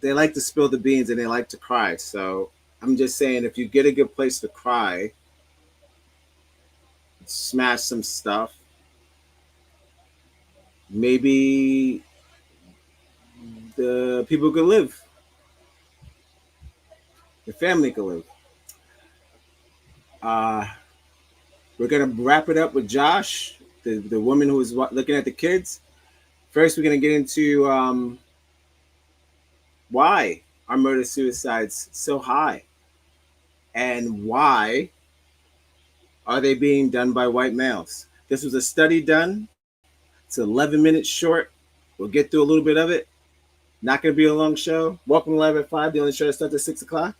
[SPEAKER 5] They like to spill the beans and they like to cry. So I'm just saying, if you get a good place to cry, smash some stuff, maybe the people could live. The family could live. We're going to wrap it up with Josh, the woman who was looking at the kids. First, we're going to get into why are murder-suicides so high? And why are they being done by white males? This was a study done. It's 11 minutes short. We'll get through a little bit of it. Not going to be a long show. Welcome to Live at 5. The only show that starts at 6 o'clock.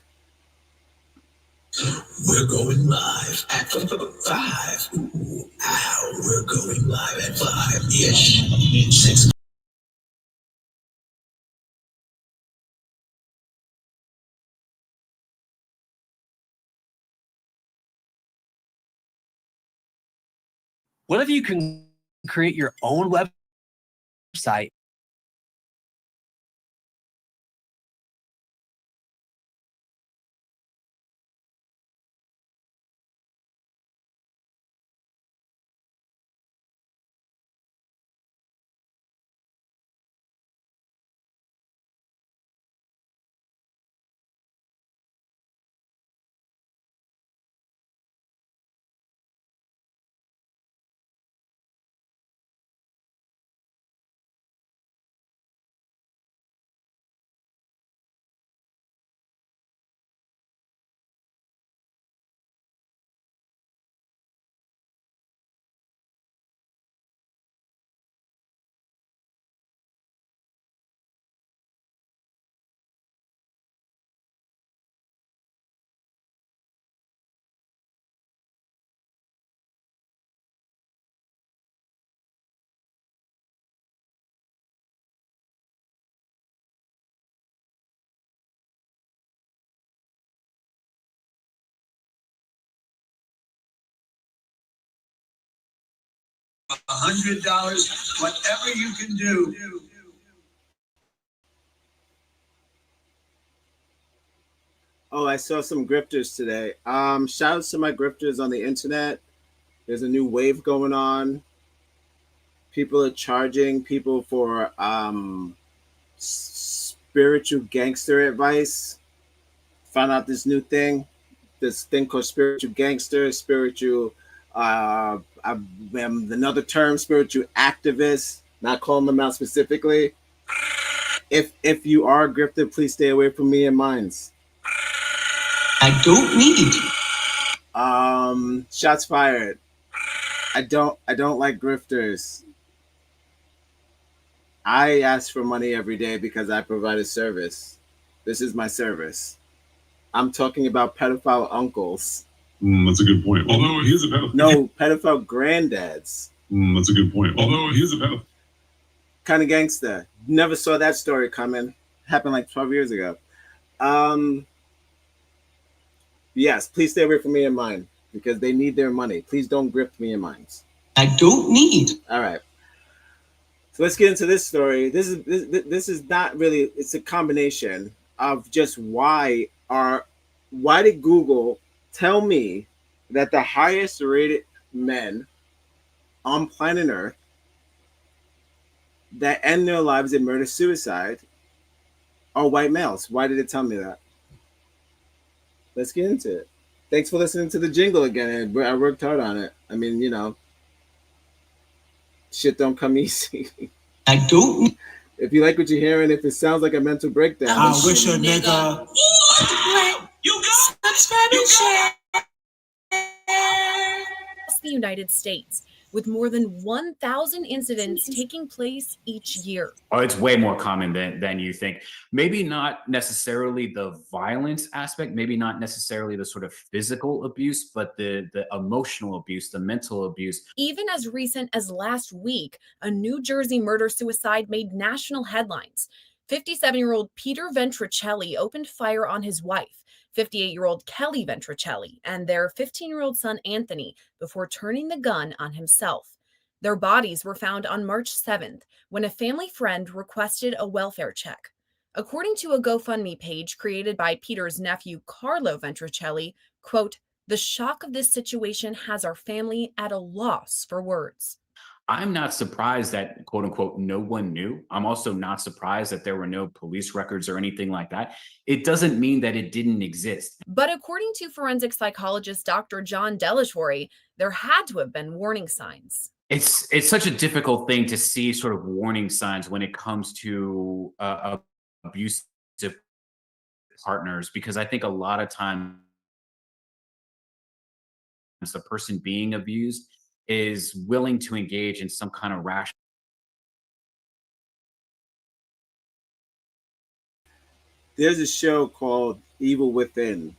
[SPEAKER 11] We're going live at 5. Ooh, ow, we're going live at 5-ish. 6.
[SPEAKER 13] What if you can create your own website?
[SPEAKER 9] $100, whatever you can do.
[SPEAKER 5] Oh, I saw some grifters today. Shout out to my grifters on the internet. There's a new wave going on. People are charging people for spiritual gangster advice. Found out this new thing. this thing called spiritual gangster, spiritual, another term, spiritual activist, not calling them out specifically. If you are a grifter, please stay away from me and mines.
[SPEAKER 10] I don't need.
[SPEAKER 5] Shots fired. I don't like grifters. I ask for money every day because I provide a service. This is my service. I'm talking about pedophile uncles.
[SPEAKER 6] That's a good point. Although he is a pedophile.
[SPEAKER 5] No, pedophile granddads.
[SPEAKER 6] That's a good point. Although he is a pedophile.
[SPEAKER 5] Kind of gangster. Never saw that story coming. Happened like 12 years ago. Yes, please stay away from me and mine because they need their money. Please don't grift me and mine.
[SPEAKER 10] I don't need.
[SPEAKER 5] All right. So let's get into this story. This is not really, it's a combination of just why did Google tell me that the highest rated men on planet Earth that end their lives in murder-suicide are white males? Why did it tell me that? Let's get into it. Thanks for listening to the jingle again. I worked hard on it. I mean, you know, shit don't come easy.
[SPEAKER 10] I don't.
[SPEAKER 5] If you like what you're hearing, if it sounds like a mental breakdown,
[SPEAKER 10] I wish a nigga. You got subscribe and share.
[SPEAKER 1] The United States, with more than 1,000 incidents taking place each year.
[SPEAKER 16] Oh, it's way more common than you think. Maybe not necessarily the violence aspect, maybe not necessarily the sort of physical abuse, but the emotional abuse, the mental abuse.
[SPEAKER 1] Even as recent as last week, a New Jersey murder-suicide made national headlines. 57-year-old Peter Ventricelli opened fire on his wife, 58-year-old Kelly Ventricelli, and their 15-year-old son Anthony before turning the gun on himself. Their bodies were found on March 7th when a family friend requested a welfare check. According to a GoFundMe page created by Peter's nephew Carlo Ventricelli, quote, "The shock of this situation has our family at a loss for words."
[SPEAKER 16] I'm not surprised that, quote unquote, no one knew. I'm also not surprised that there were no police records or anything like that. It doesn't mean that it didn't exist.
[SPEAKER 1] But according to forensic psychologist Dr. John Delashore, there had to have been warning signs.
[SPEAKER 16] It's such a difficult thing to see sort of warning signs when it comes to abusive partners, because I think a lot of times the person being abused is willing to engage in some kind of rational.
[SPEAKER 5] There's a show called Evil Within.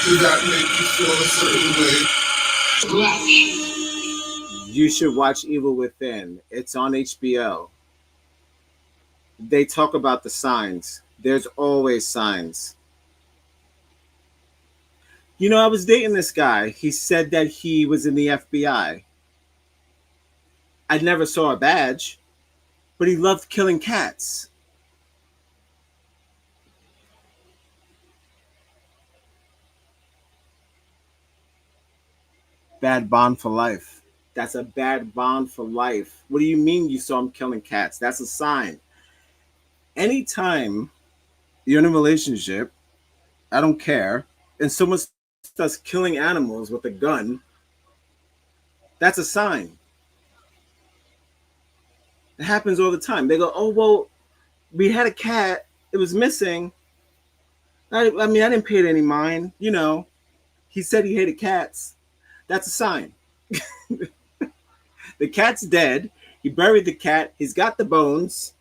[SPEAKER 6] Does that make you feel a certain way?
[SPEAKER 5] You should watch Evil Within. It's on HBO. They talk about the signs. There's always signs. You know, I was dating this guy. He said that he was in the FBI. I never saw a badge, but he loved killing cats. Bad bond for life. That's a bad bond for life. What do you mean you saw him killing cats? That's a sign. Anytime you're in a relationship, I don't care, and someone starts killing animals with a gun, that's a sign. It happens all the time. They go, oh, well, we had a cat. It was missing. I mean, I didn't pay it any mind. You know, he said he hated cats. That's a sign. The cat's dead. He buried the cat. He's got the bones.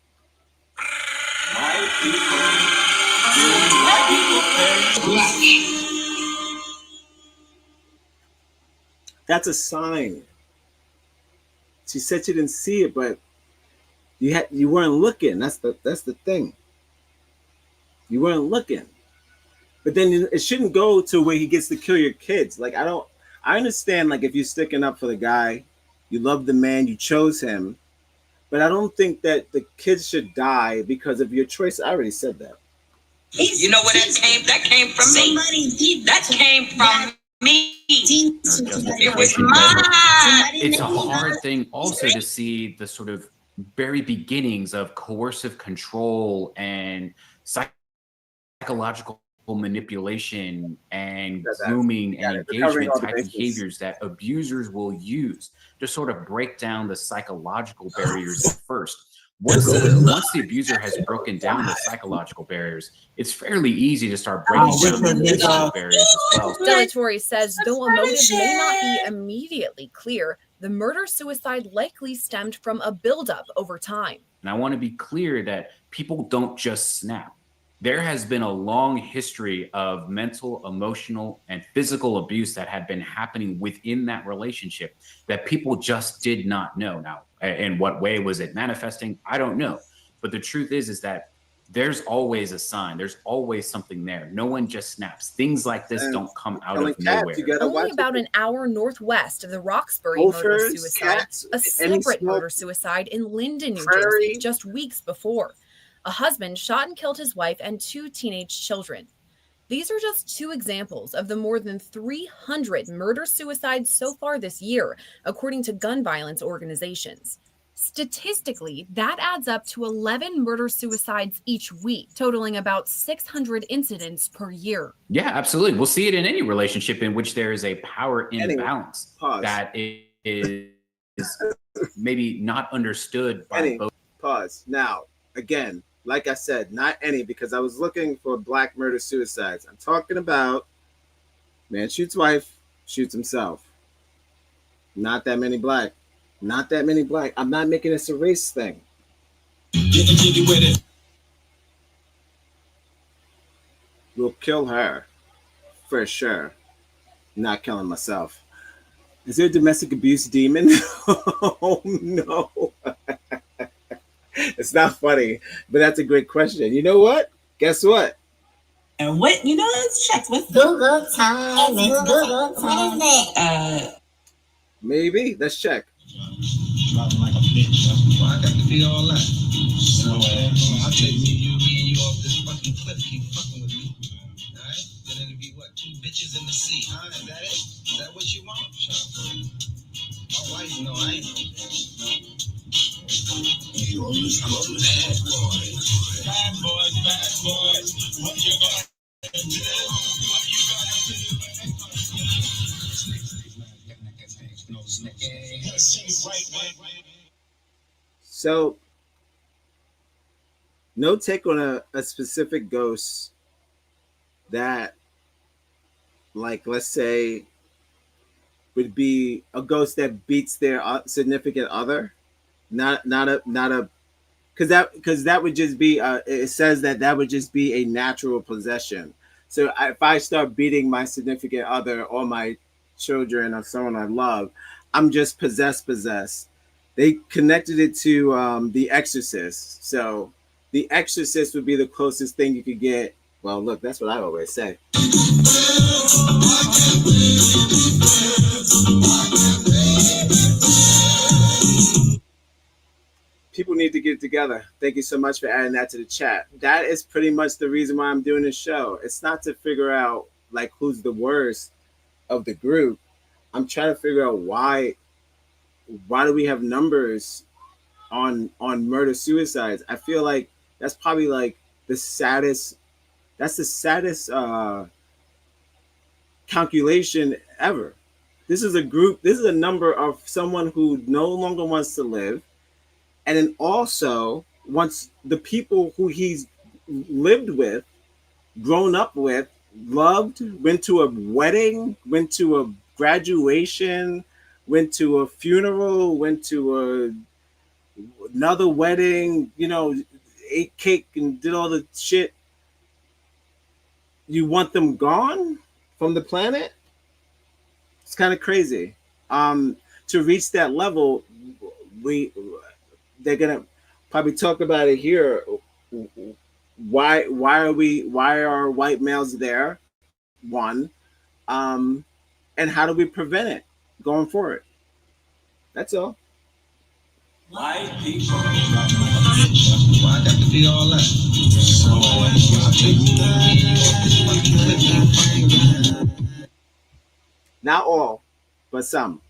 [SPEAKER 5] That's a sign. She said she didn't see it, but you weren't looking. That's the thing. You weren't looking. But then it shouldn't go to where he gets to kill your kids. Like, I understand, like, if you're sticking up for the guy, you love the man, you chose him, but I don't think that the kids should die because of your choice. I already said that.
[SPEAKER 8] You know where that came? That came from me. That came from me. It was mine.
[SPEAKER 16] It's a hard thing also to see the sort of very beginnings of coercive control and psychological manipulation and grooming and engagement type behaviors that abusers will use to sort of break down the psychological barriers at first. Once the abuser has broken down the psychological barriers, it's fairly easy to start breaking down the physical barriers as well.
[SPEAKER 1] Delatorre says though a motive may not be immediately clear, the murder-suicide likely stemmed from a buildup over time.
[SPEAKER 16] And I want to be clear that people don't just snap. There has been a long history of mental, emotional, and physical abuse that had been happening within that relationship that people just did not know. Now, in what way was it manifesting? I don't know. But the truth is that there's always a sign. There's always something there. No one just snaps. Things like this don't come out of nowhere.
[SPEAKER 1] Only about an hour northwest of the Roxbury murder-suicide, a separate murder-suicide in Linden, New Jersey, just weeks before. A husband shot and killed his wife and 2 teenage children. These are just 2 examples of the more than 300 murder-suicides so far this year, according to gun violence organizations. Statistically, that adds up to 11 murder-suicides each week, totaling about 600 incidents per year.
[SPEAKER 16] Yeah, absolutely. We'll see it in any relationship in which there is a power imbalance that is maybe not understood by both.
[SPEAKER 5] Pause. Now, again, like I said, not any, because I was looking for black murder-suicides. I'm talking about man shoots wife, shoots himself. Not that many black. Not that many black. I'm not making this a race thing. We'll kill her for sure. Not killing myself. Is there a domestic abuse demon? Oh no. It's not funny, but that's a great question. You know what? Guess what?
[SPEAKER 8] And what, let's check with Google time. It's Google time. What is that?
[SPEAKER 5] Maybe. Let's check.
[SPEAKER 11] Dropping like a bitch. Well, I got to be all that. So, I'll take me and you off this fucking cliff. Keep fucking with me. Alright? Then it'll be what? 2 bitches in the sea, huh? Is that it? Is that what you want? Shut up. My wife, I ain't you I'm a bad boy. Bad boys, what you gonna do? What you gonna do?
[SPEAKER 5] So, no take on a specific ghost that, like, let's say, would be a ghost that beats their significant other. Not a because that would just be it says that would just be a natural possession. So if I start beating my significant other or my children or someone I love, I'm just possessed. They connected it to The Exorcist. So The Exorcist would be the closest thing you could get. Well, look, that's what I always say. People need to get together. Thank you so much for adding that to the chat. That is pretty much the reason why I'm doing this show. It's not to figure out like who's the worst of the group. I'm trying to figure out why do we have numbers on murder suicides. I feel like that's probably like the saddest calculation ever. This is a number of someone who no longer wants to live. And then also, once the people who he's lived with, grown up with, loved, went to a wedding, went to a graduation, went to a funeral, went to another wedding, ate cake and did all the shit. You want them gone from the planet? It's kind of crazy. To reach that level, they're gonna probably talk about it here. Why are white males there? One, and how do we prevent it going forward? That's all.
[SPEAKER 11] White people. Well, I got to be all that. So I'll take
[SPEAKER 5] not all, but some.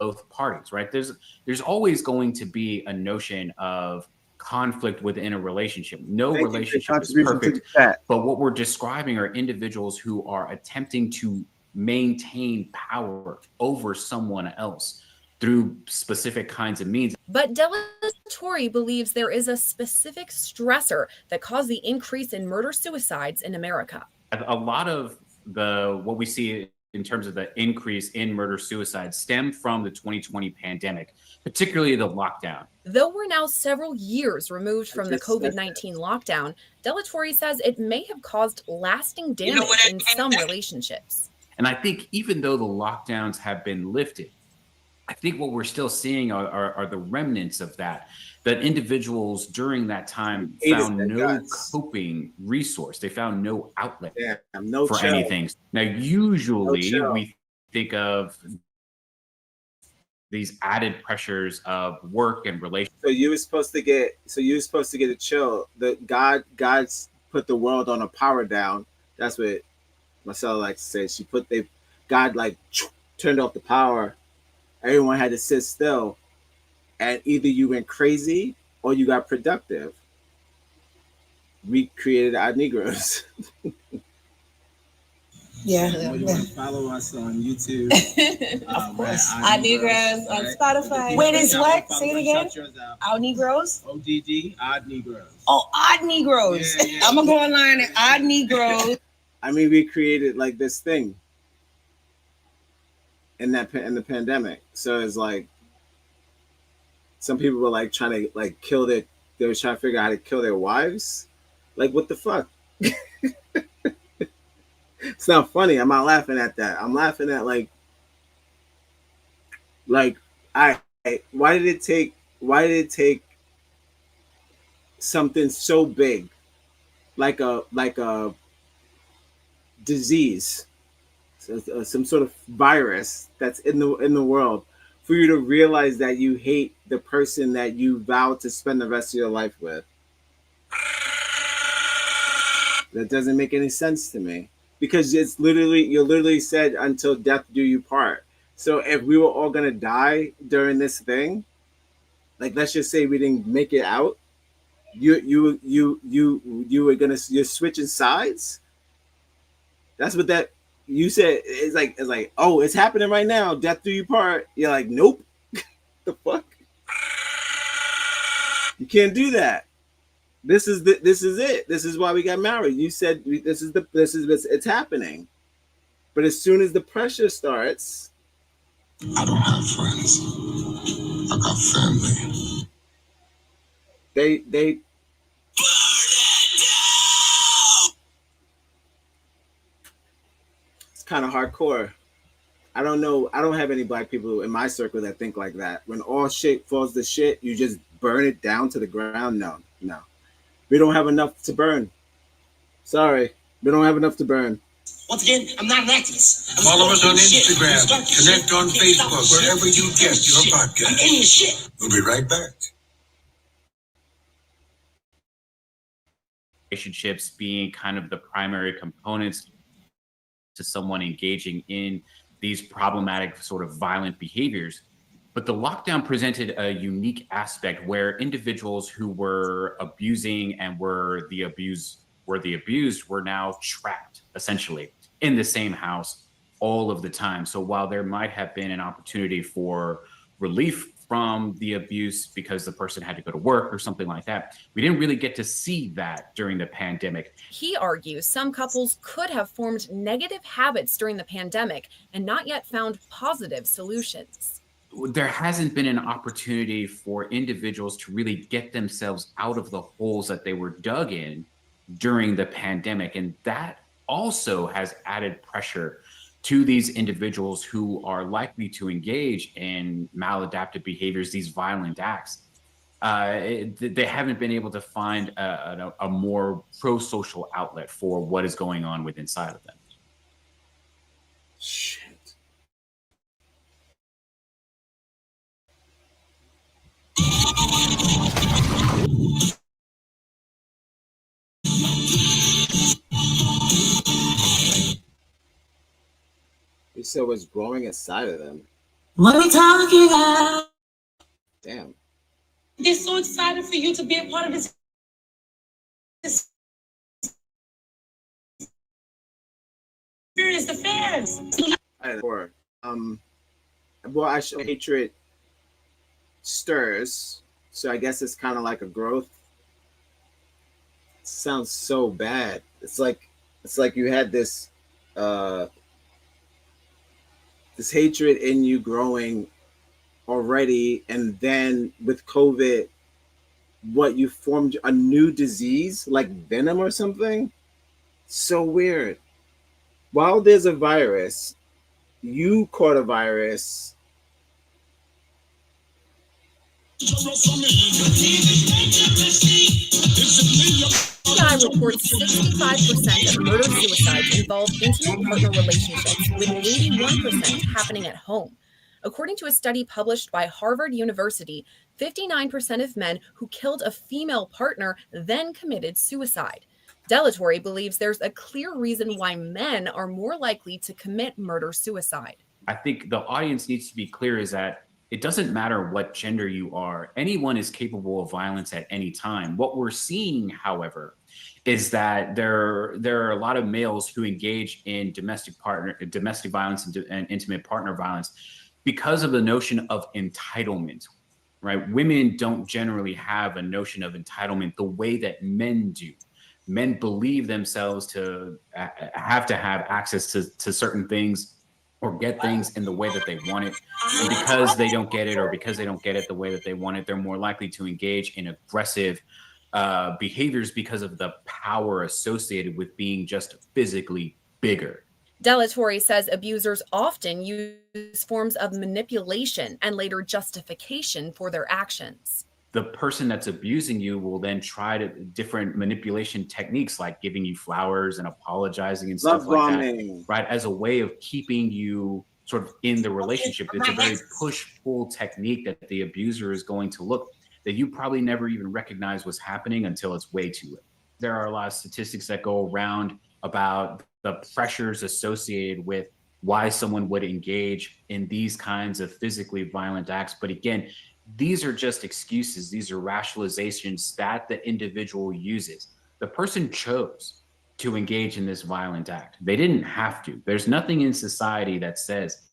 [SPEAKER 16] Both parties, right? There's always going to be a notion of conflict within a relationship. No
[SPEAKER 5] Thank you for your
[SPEAKER 16] relationship is
[SPEAKER 5] contribution to
[SPEAKER 16] perfect,
[SPEAKER 5] the chat.
[SPEAKER 16] but what we're describing are individuals who are attempting to maintain power over someone else through specific kinds of means.
[SPEAKER 1] But Delatorre believes there is a specific stressor that caused the increase in murder-suicides in America.
[SPEAKER 16] A lot of what we see in terms of the increase in murder-suicide stem from the 2020 pandemic, particularly the lockdown.
[SPEAKER 1] Though we're now several years removed from the COVID-19 lockdown, Delatorre says it may have caused lasting damage in some relationships.
[SPEAKER 16] And I think even though the lockdowns have been lifted, I think what we're still seeing are the remnants of that individuals during that time found no coping resource. They found no outlet for anything. Now, usually we think of these added pressures of work and relationships.
[SPEAKER 5] So you were supposed to get a chill. God's put the world on a power down. That's what Marcella likes to say. God like turned off the power. Everyone had to sit still, and either you went crazy or you got productive. We created our NEGROZ.
[SPEAKER 4] Yeah.
[SPEAKER 5] You want to follow us on YouTube.
[SPEAKER 4] Of course. Our NEGROZ on Spotify. Wait, is what? Say it again. Our NEGROZ?
[SPEAKER 5] ODD, Odd NEGROZ.
[SPEAKER 4] Oh, Odd NEGROZ. Yeah. I'm going to go online and Odd NEGROZ.
[SPEAKER 5] I mean, we created like this thing in the pandemic. So it's like some people were like trying to like kill they were trying to figure out how to kill their wives. Like, what the fuck? It's not funny. I'm not laughing at that. I'm laughing at like why did it take something so big like a disease, some sort of virus that's in the world, for you to realize that you hate the person that you vowed to spend the rest of your life with? That doesn't make any sense to me, because you literally said until death do you part. So if we were all gonna die during this thing, like let's just say we didn't make it out, you're switching sides. That's what that you said. It's like, oh, it's happening right now. Death do you part. You're like, nope. The fuck? You can't do that. This is it. This is why we got married. You said it's happening. But as soon as the pressure starts,
[SPEAKER 6] I don't have friends. I got family.
[SPEAKER 5] They it's kind of hardcore. I don't know. I don't have any black people in my circle that think like that. When all shit falls to shit, you just burn it down to the ground. No. We don't have enough to burn. Sorry. We don't have enough to burn.
[SPEAKER 10] Once again, I'm not an activist.
[SPEAKER 11] Follow us on Instagram, connect on Facebook, wherever you get your podcast.
[SPEAKER 10] I'm in your shit.
[SPEAKER 11] We'll be right back.
[SPEAKER 16] Relationships being kind of the primary components to someone engaging in these problematic sort of violent behaviors. But the lockdown presented a unique aspect where individuals who were abusing and were the abused were now trapped essentially in the same house all of the time. So while there might have been an opportunity for relief from the abuse because the person had to go to work or something like that, we didn't really get to see that during the pandemic.
[SPEAKER 1] He argues some couples could have formed negative habits during the pandemic and not yet found positive solutions.
[SPEAKER 16] There hasn't been an opportunity for individuals to really get themselves out of the holes that they were dug in during the pandemic. And that also has added pressure to these individuals who are likely to engage in maladaptive behaviors, these violent acts. They haven't been able to find a more pro-social outlet for what is going on within inside of them.
[SPEAKER 5] Shit. You said what's growing inside of them.
[SPEAKER 4] What are we talking about?
[SPEAKER 5] Damn.
[SPEAKER 4] They're so excited for you to be a part of this experience, the fans.
[SPEAKER 5] Well, I show hatred stirs, so I guess it's kind of like a growth. It sounds so bad. It's like you had this this hatred in you growing already, and then with COVID, what, you formed a new disease like venom or something? So weird. While there's a virus, you caught a virus.
[SPEAKER 1] FBI reports 65% of murder-suicides involve intimate partner relationships, with 81% happening at home. According to a study published by Harvard University, 59% of men who killed a female partner then committed suicide. Delatory believes there's a clear reason why men are more likely to commit murder-suicide.
[SPEAKER 16] I think the audience needs to be clear is that it doesn't matter what gender you are. Anyone is capable of violence at any time. What we're seeing, however, is that there are a lot of males who engage in domestic violence and intimate partner violence because of the notion of entitlement, right? Women don't generally have a notion of entitlement the way that men do. Men believe themselves to have access to certain things or get things in the way that they want it. And because they don't get it, or because they don't get it the way that they want it, they're more likely to engage in aggressive behaviors because of the power associated with being just physically bigger.
[SPEAKER 1] Delatory says abusers often use forms of manipulation and later justification for their actions.
[SPEAKER 16] The person that's abusing you will then try different manipulation techniques, like giving you flowers and apologizing and stuff like that, right? As a way of keeping you sort of in the relationship. It's a very push-pull technique that the abuser is going to look that you probably never even recognize was happening until it's way too late. There are a lot of statistics that go around about the pressures associated with why someone would engage in these kinds of physically violent acts. But again, these are just excuses. These are rationalizations that the individual uses. The person chose to engage in this violent act. They didn't have to. There's nothing in society that says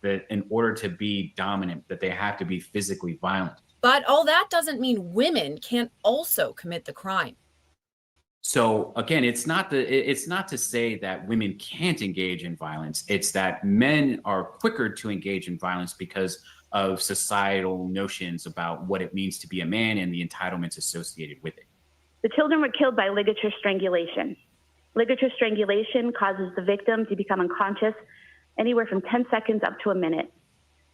[SPEAKER 16] that in order to be dominant, that they have to be physically violent.
[SPEAKER 1] But all that doesn't mean women can't also commit the crime.
[SPEAKER 16] So again, it's not to say that women can't engage in violence. It's that men are quicker to engage in violence because of societal notions about what it means to be a man and the entitlements associated with it.
[SPEAKER 2] The children were killed by ligature strangulation. Ligature strangulation causes the victim to become unconscious anywhere from 10 seconds up to a minute.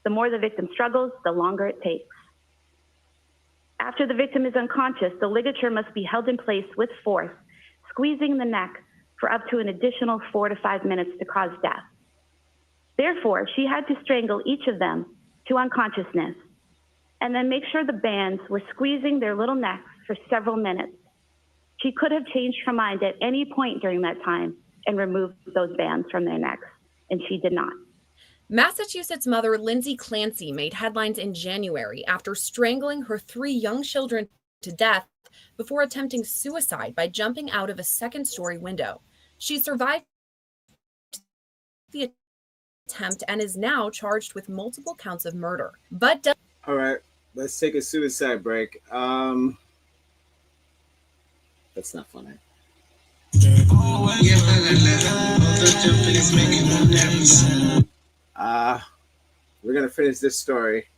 [SPEAKER 2] The more the victim struggles, the longer it takes. After the victim is unconscious, the ligature must be held in place with force, squeezing the neck for up to an additional 4 to 5 minutes to cause death. Therefore, she had to strangle each of them to unconsciousness, and then make sure the bands were squeezing their little necks for several minutes. She could have changed her mind at any point during that time and removed those bands from their necks, and she did not.
[SPEAKER 1] Massachusetts mother Lindsay Clancy made headlines in January after strangling her 3 young children to death before attempting suicide by jumping out of a second-story window. She survived the attempt and is now charged with multiple counts of murder. But
[SPEAKER 5] all right, let's take a suicide break. That's not funny. We're gonna finish this story.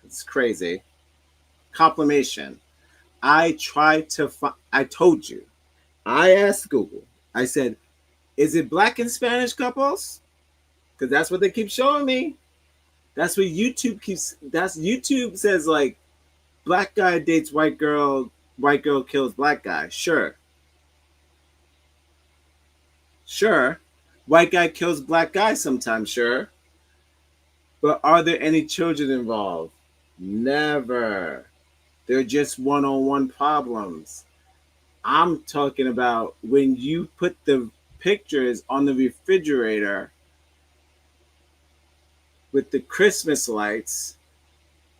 [SPEAKER 5] It's crazy. Complimation. I tried to find. I told you. I asked Google. I said, "Is it Black and Spanish couples?" Because that's what they keep showing me. That's what YouTube keeps. That's YouTube says, like, black guy dates white girl kills black guy. Sure. White guy kills black guy sometimes. Sure. But are there any children involved? Never. They're just one-on-one problems. I'm talking about when you put the pictures on the refrigerator with the Christmas lights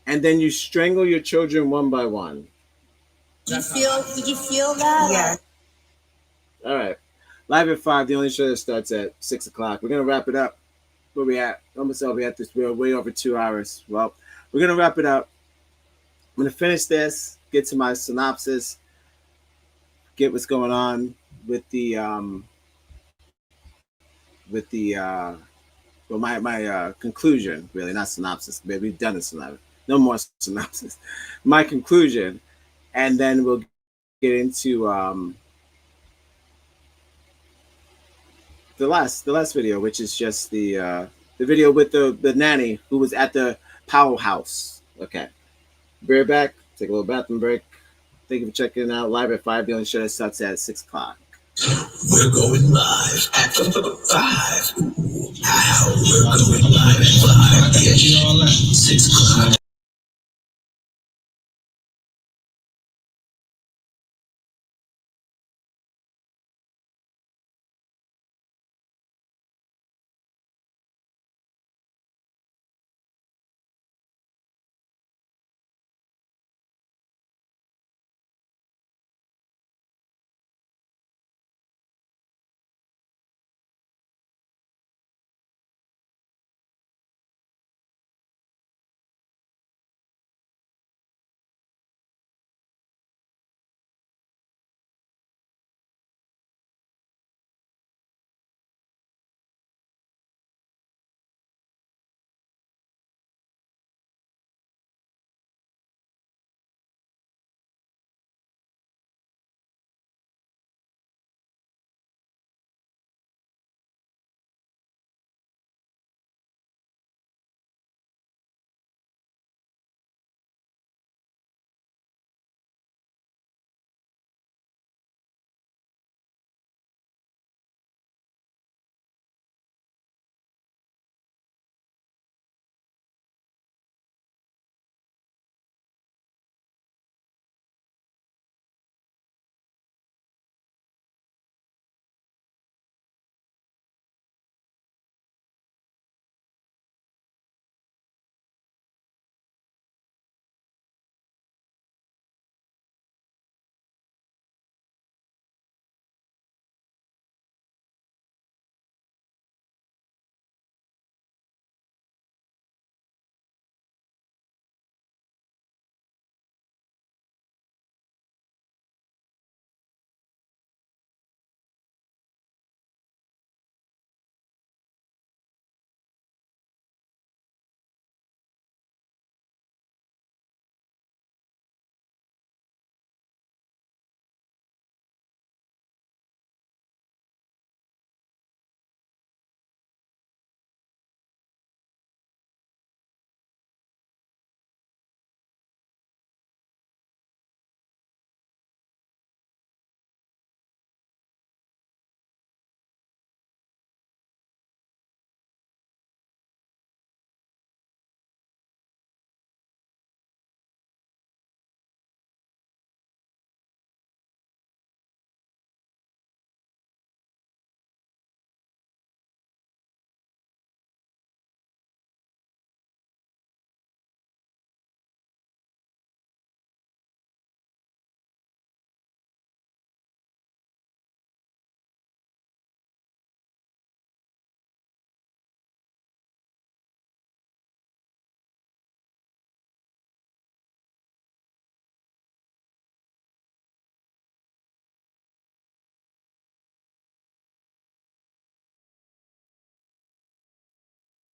[SPEAKER 5] and then you strangle your children one by one.
[SPEAKER 4] Did you feel that? Yeah.
[SPEAKER 5] All right. Live at 5, the only show that starts at 6 o'clock. We're going to wrap it up. Where we at? Almost all we at this. We're way over 2 hours. Well, we're going to wrap it up. I'm going to finish this, get to my synopsis, get what's going on with the my conclusion, really, not synopsis. We've done a synopsis. No more synopsis. My conclusion, and then we'll get into the last video, which is just the video with the nanny who was at the Powell house. Okay, be right back. Take a little bathroom break. Thank you for checking out Live at 5. The only show that starts at 6 o'clock.
[SPEAKER 11] We're going live at 5. We're going live at 5. Yeah, 6 o'clock.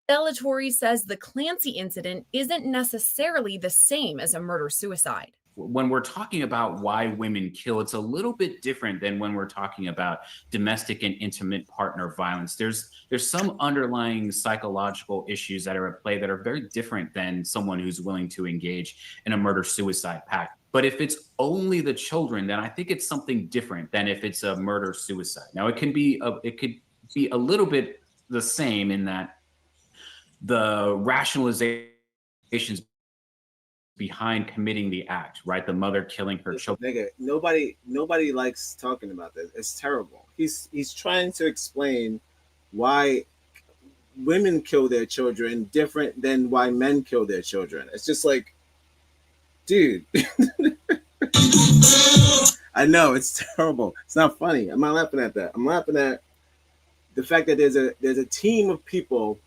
[SPEAKER 1] Bellatori says the Clancy incident isn't necessarily the same as a murder-suicide.
[SPEAKER 16] When we're talking about why women kill, it's a little bit different than when we're talking about domestic and intimate partner violence. There's some underlying psychological issues that are at play that are very different than someone who's willing to engage in a murder-suicide pact. But if it's only the children, then I think it's something different than if it's a murder-suicide. Now, it could be a little bit the same in that the rationalizations behind committing the act, right? The mother killing her children.
[SPEAKER 5] Nigga, nobody likes talking about this. It's terrible. He's trying to explain why women kill their children different than why men kill their children. It's just like, dude. I know it's terrible. It's not funny. I'm not laughing at that. I'm laughing at the fact that there's a team of people,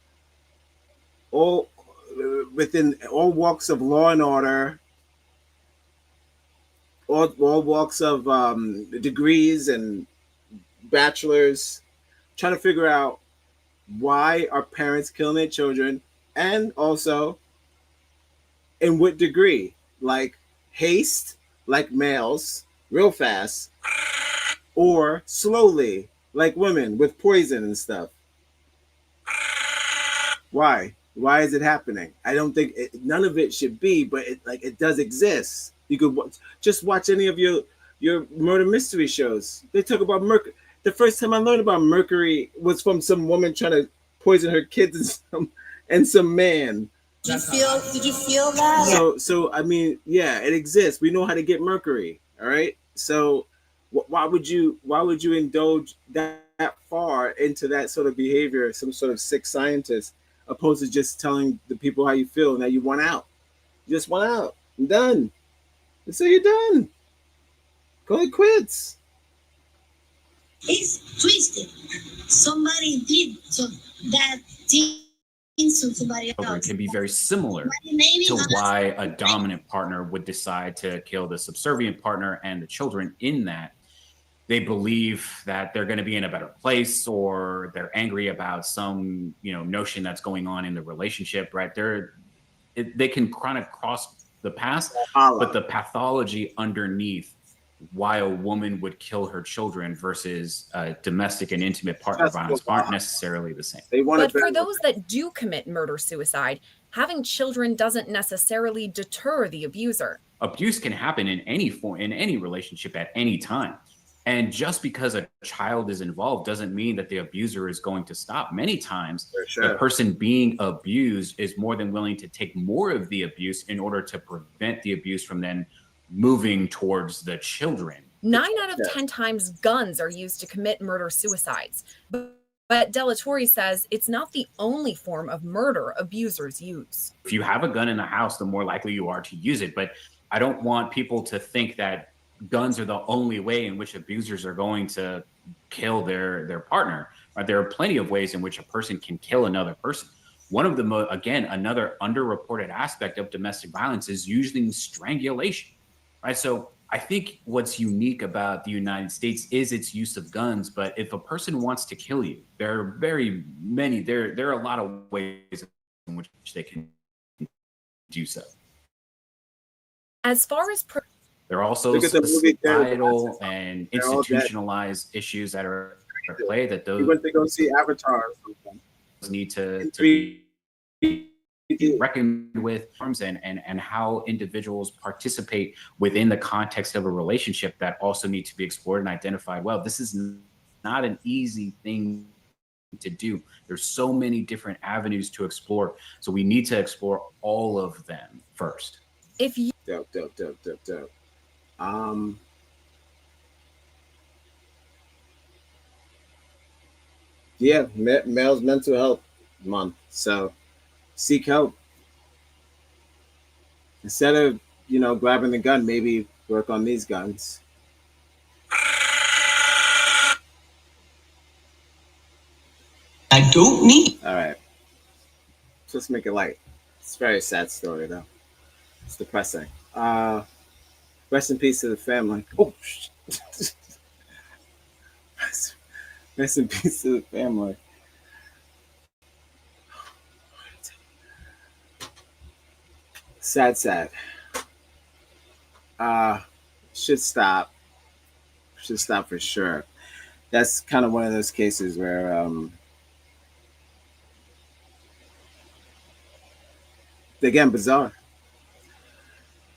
[SPEAKER 5] all within all walks of law and order, all walks of degrees and bachelors, trying to figure out why are parents killing their children, and also in what degree, like haste, like males, real fast, or slowly, like women with poison and stuff. Why? Why is it happening? I don't think none of it should be, but it does exist. You could just watch any of your murder mystery shows. They talk about mercury. The first time I learned about mercury was from some woman trying to poison her kids and some man.
[SPEAKER 4] Did you feel that?
[SPEAKER 5] So I mean, yeah, it exists. We know how to get mercury. All right. So why would you indulge that far into that sort of behavior? Some sort of sick scientist, opposed to just telling the people how you feel and that you want out. You just want out. I'm done. And so you're done. Call it quits.
[SPEAKER 10] It's twisted. Somebody did that thing to somebody else.
[SPEAKER 16] Can be very similar to why a dominant partner would decide to kill the subservient partner and the children, in that they believe that they're going to be in a better place, or they're angry about some notion that's going on in the relationship, right? They can kind of cross the past, but the pathology underneath why a woman would kill her children versus domestic and intimate partner violence aren't necessarily the same.
[SPEAKER 1] But for those that do commit murder-suicide, having children doesn't necessarily deter the abuser.
[SPEAKER 16] Abuse can happen in any form, in any relationship at any time. And just because a child is involved doesn't mean that the abuser is going to stop. Many times, the person being abused is more than willing to take more of the abuse in order to prevent the abuse from then moving towards the children.
[SPEAKER 1] 9 out of 10 times guns are used to commit murder-suicides. But Delatorre says it's not the only form of murder abusers use.
[SPEAKER 16] If you have a gun in the house, the more likely you are to use it. But I don't want people to think that guns are the only way in which abusers are going to kill their partner. Right? There are plenty of ways in which a person can kill another person. One of the again, another underreported aspect of domestic violence is using strangulation. Right? So I think what's unique about the United States is its use of guns. But if a person wants to kill you, there are there are a lot of ways in which they can do so.
[SPEAKER 1] As far as
[SPEAKER 16] there are also societal and institutionalized issues that are at play that those
[SPEAKER 5] went to go see Avatar or something.
[SPEAKER 16] Need to be reckoned with, and how individuals participate within the context of a relationship that also need to be explored and identified. Well, this is not an easy thing to do. There's so many different avenues to explore, so we need to explore all of them first.
[SPEAKER 1] If you
[SPEAKER 5] yeah, male's mental health month, so seek help. Instead of grabbing the gun, maybe work on these guns.
[SPEAKER 10] I don't need.
[SPEAKER 5] All right, so let's make it light. It's a very sad story, though. It's depressing. Rest in peace to the family. Oh, rest in peace to the family. Sad. Should stop. Should stop for sure. That's kind of one of those cases where again, bizarre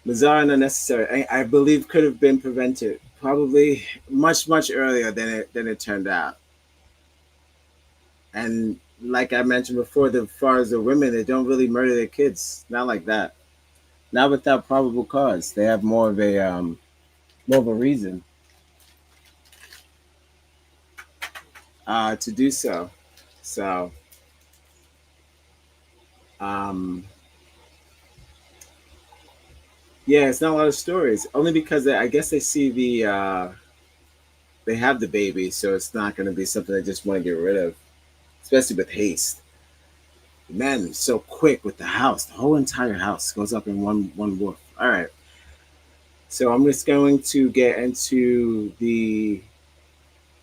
[SPEAKER 5] and unnecessary. I believe could have been prevented probably much earlier than it turned out. And like I mentioned before, as far as the women, they don't really murder their kids. Not like that. Not without probable cause. They have more of a reason to do so. So Yeah, it's not a lot of stories. Only because I guess they see they have the baby, so it's not going to be something they just want to get rid of, especially with haste. The man is so quick with the house. The whole entire house goes up in one woof. All right. So I'm just going to get into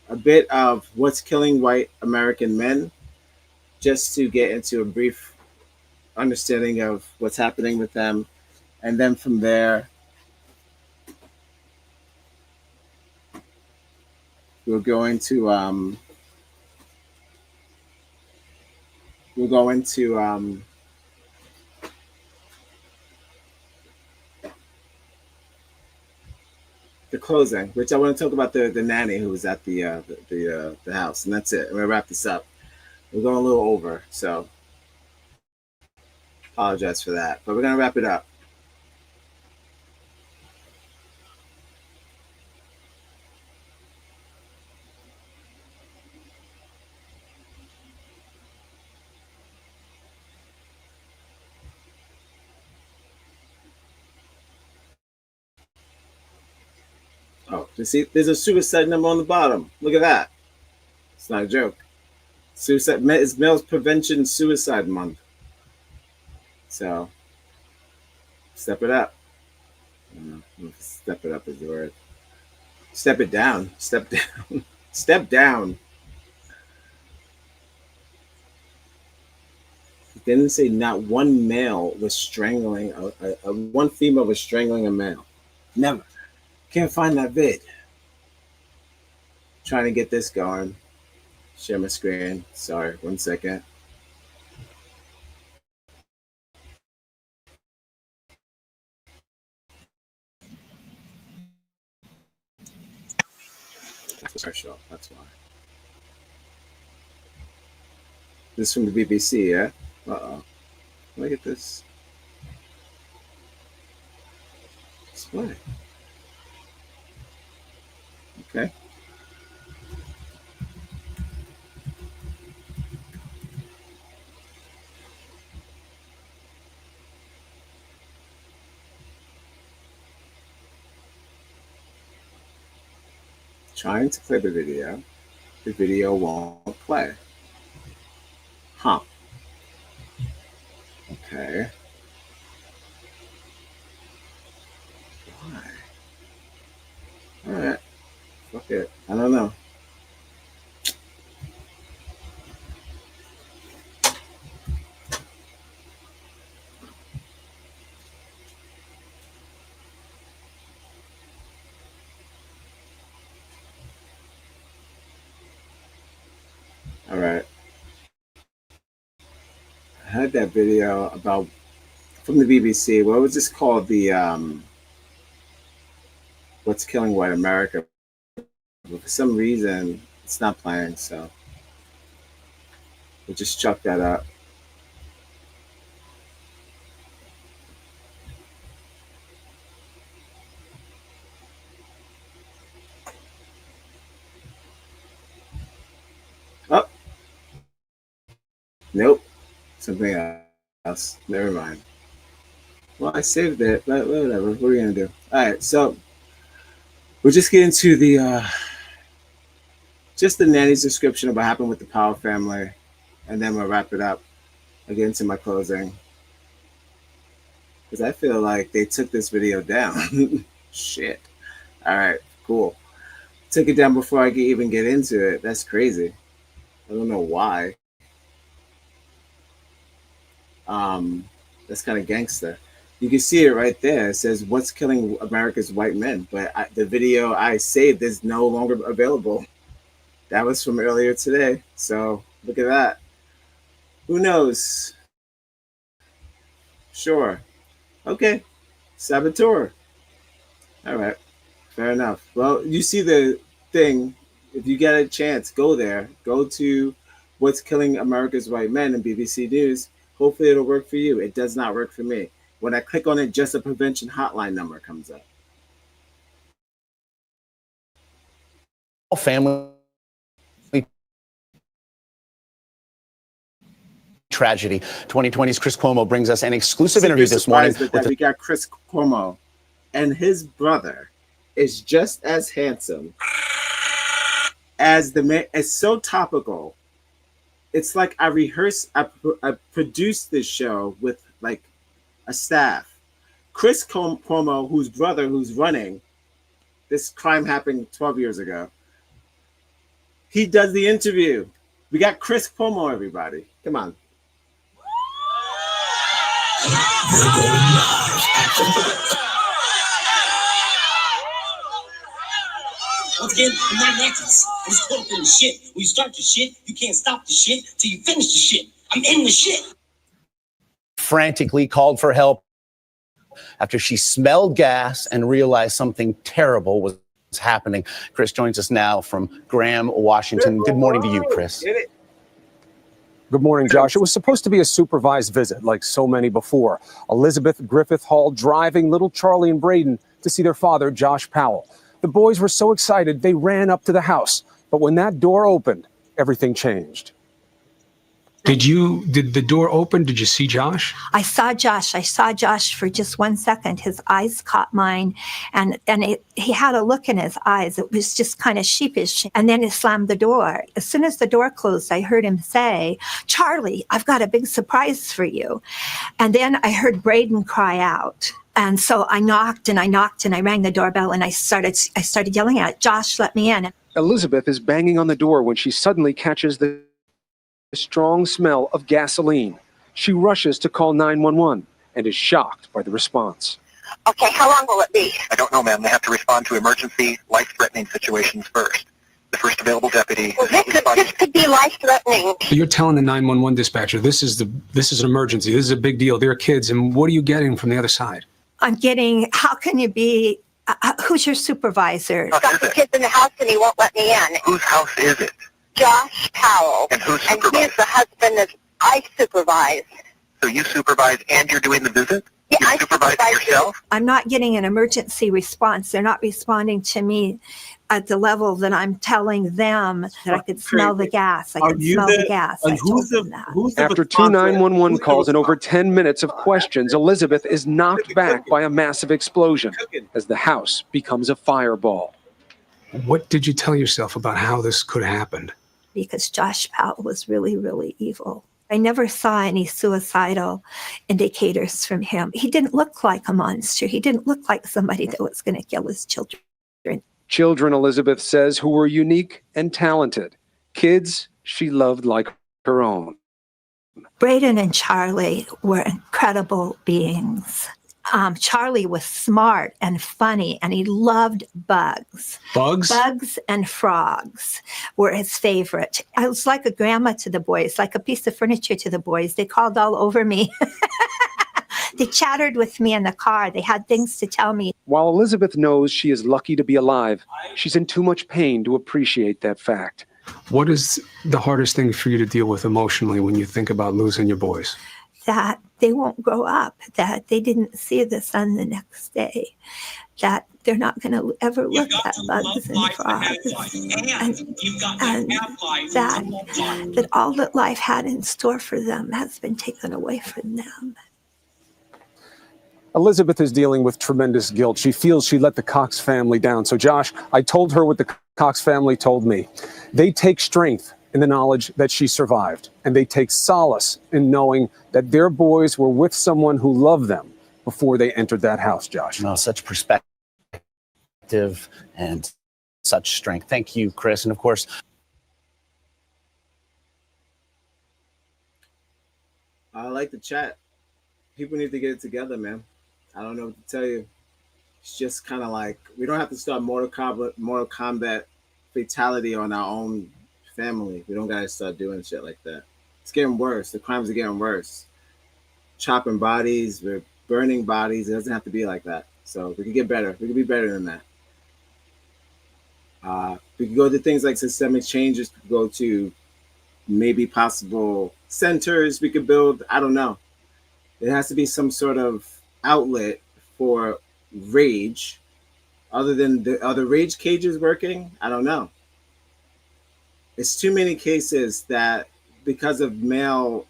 [SPEAKER 5] a bit of what's killing white American men, just to get into a brief understanding of what's happening with them, and then from there we're going to the closing, which I want to talk about the nanny who was at the house, and that's it. I'm gonna wrap this up. We're going a little over, so apologize for that, but we're gonna wrap it up. Oh, you see, there's a suicide number on the bottom. Look at that. It's not a joke. Suicide is Males Prevention Suicide Month. So, step it up. I don't know if step it up is the word. Step it down. Step down. Step down. It didn't say not one male was strangling, one female was strangling a male. Never. Can't find that vid. Trying to get this going. Share my screen. Sorry, 1 second. Special. That's why. This is from the BBC, yeah? Uh-oh. Look at this. Display. Okay. Trying to play the video won't play. Huh. Okay. Why? Alright. Fuck it. I don't know. Alright. I had that video about from the BBC. What was this called? The What's Killing White America? But for some reason it's not playing, so we'll just chuck that up. Oh, nope, something else. Never mind. Well, I saved it, but whatever. What are we gonna do? All right, so we'll just get into the just the nanny's description of what happened with the Powell family, and then we'll wrap it up. I'll get into my closing, because I feel like they took this video down. Shit. All right, cool. Took it down before I could even get into it. That's crazy. I don't know why. That's kind of gangster. You can see it right there. It says, "What's killing America's white men?" But the video I saved is no longer available. That was from earlier today. So look at that. Who knows? Sure. Okay. Saboteur. All right. Fair enough. Well, you see the thing. If you get a chance, go there. Go to What's Killing America's White Men in BBC News. Hopefully it'll work for you. It does not work for me. When I click on it, just a prevention hotline number comes up.
[SPEAKER 18] Family tragedy. 2020's Chris Cuomo brings us an exclusive interview this morning.
[SPEAKER 5] We got Chris Cuomo. and his brother is just as handsome as the man. It's so topical. It's like I produced this show with like a staff. Chris Cuomo, whose brother, who's running, this crime happened 12 years ago. He does the interview. We got Chris Cuomo, everybody. Come on.
[SPEAKER 10] Once again, I'm not an activist. I'm just caught up in the shit. When you start the shit, you can't stop the shit till you finish the shit. I'm in the shit.
[SPEAKER 18] Frantically called for help after she smelled gas and realized something terrible was happening. Chris joins us now from Graham, Washington. Good morning to you, Chris.
[SPEAKER 21] Good morning, Josh. It was supposed to be a supervised visit, like so many before. Elizabeth Griffith Hall driving little Charlie and Braden to see their father, Josh Powell. The boys were so excited, they ran up to the house. But when that door opened, everything changed.
[SPEAKER 22] Did the door open? Did you see Josh?
[SPEAKER 24] I saw Josh. I saw Josh for just 1 second. His eyes caught mine, and he had a look in his eyes. It was just kind of sheepish. And then he slammed the door. As soon as the door closed, I heard him say, "Charlie, I've got a big surprise for you." And then I heard Braden cry out. And so I knocked and I rang the doorbell, and I started yelling out, "Josh, let me in."
[SPEAKER 21] Elizabeth is banging on the door when she suddenly catches the strong smell of gasoline. She rushes to call 911 and is shocked by the response.
[SPEAKER 25] Okay, how long will it be? I don't know, ma'am. They have to respond to emergency, life-threatening situations first. The first available deputy. Well, this could be life-threatening.
[SPEAKER 22] So you're telling the 911 dispatcher this is an emergency. This is a big deal. There are kids, and what are you getting from the other side?
[SPEAKER 24] I'm getting, how can you be, who's your supervisor?
[SPEAKER 25] I've got the kids in the house and he won't let me in. Whose house is it? Josh Powell. And who's supervising? And he's the husband that I supervise. So you supervise and you're doing the visit? Yeah, I supervise yourself?
[SPEAKER 24] I'm not getting an emergency response. They're not responding to me at the level that I'm telling them that I could smell the gas. I could smell the gas.
[SPEAKER 21] After two 911 calls and over 10 minutes of questions, Elizabeth is knocked back by a massive explosion as the house becomes a fireball.
[SPEAKER 22] What did you tell yourself about how this could have happened?
[SPEAKER 24] Because Josh Powell was really, really evil. I never saw any suicidal indicators from him. He didn't look like a monster. He didn't look like somebody that was going to kill his children.
[SPEAKER 21] Children, Elizabeth says, who were unique and talented. Kids she loved like her own.
[SPEAKER 24] Braden and Charlie were incredible beings. Charlie was smart and funny, and he loved bugs.
[SPEAKER 22] Bugs?
[SPEAKER 24] Bugs and frogs were his favorite. I was like a grandma to the boys, like a piece of furniture to the boys. They called all over me. They chattered with me in the car. They had things to tell me.
[SPEAKER 21] While Elizabeth knows she is lucky to be alive, she's in too much pain to appreciate that fact.
[SPEAKER 22] What is the hardest thing for you to deal with emotionally when you think about losing your boys?
[SPEAKER 24] That they won't grow up, that they didn't see the sun the next day, that they're not going to ever look at bugs and frogs, and that all that life had in store for them has been taken away from them.
[SPEAKER 21] Elizabeth is dealing with tremendous guilt. She feels she let the Cox family down. So, Josh, I told her what the Cox family told me. They take strength in the knowledge that she survived, and they take solace in knowing that their boys were with someone who loved them before they entered that house, Josh.
[SPEAKER 18] No, such perspective and such strength. Thank you, Chris. And of course,
[SPEAKER 5] I like the chat. People need to get it together, man. I don't know what to tell you. It's just kind of like, we don't have to start Mortal Kombat fatality on our own family. We don't gotta start doing shit like that. It's getting worse. The crimes are getting worse. Chopping bodies, we're burning bodies. It doesn't have to be like that. So we can get better. We can be better than that. We can go to things like systemic changes. We can go to maybe possible centers we could build. I don't know. There has to be some sort of outlet for rage. Other than are the rage cages working? I don't know. It's too many cases that because of male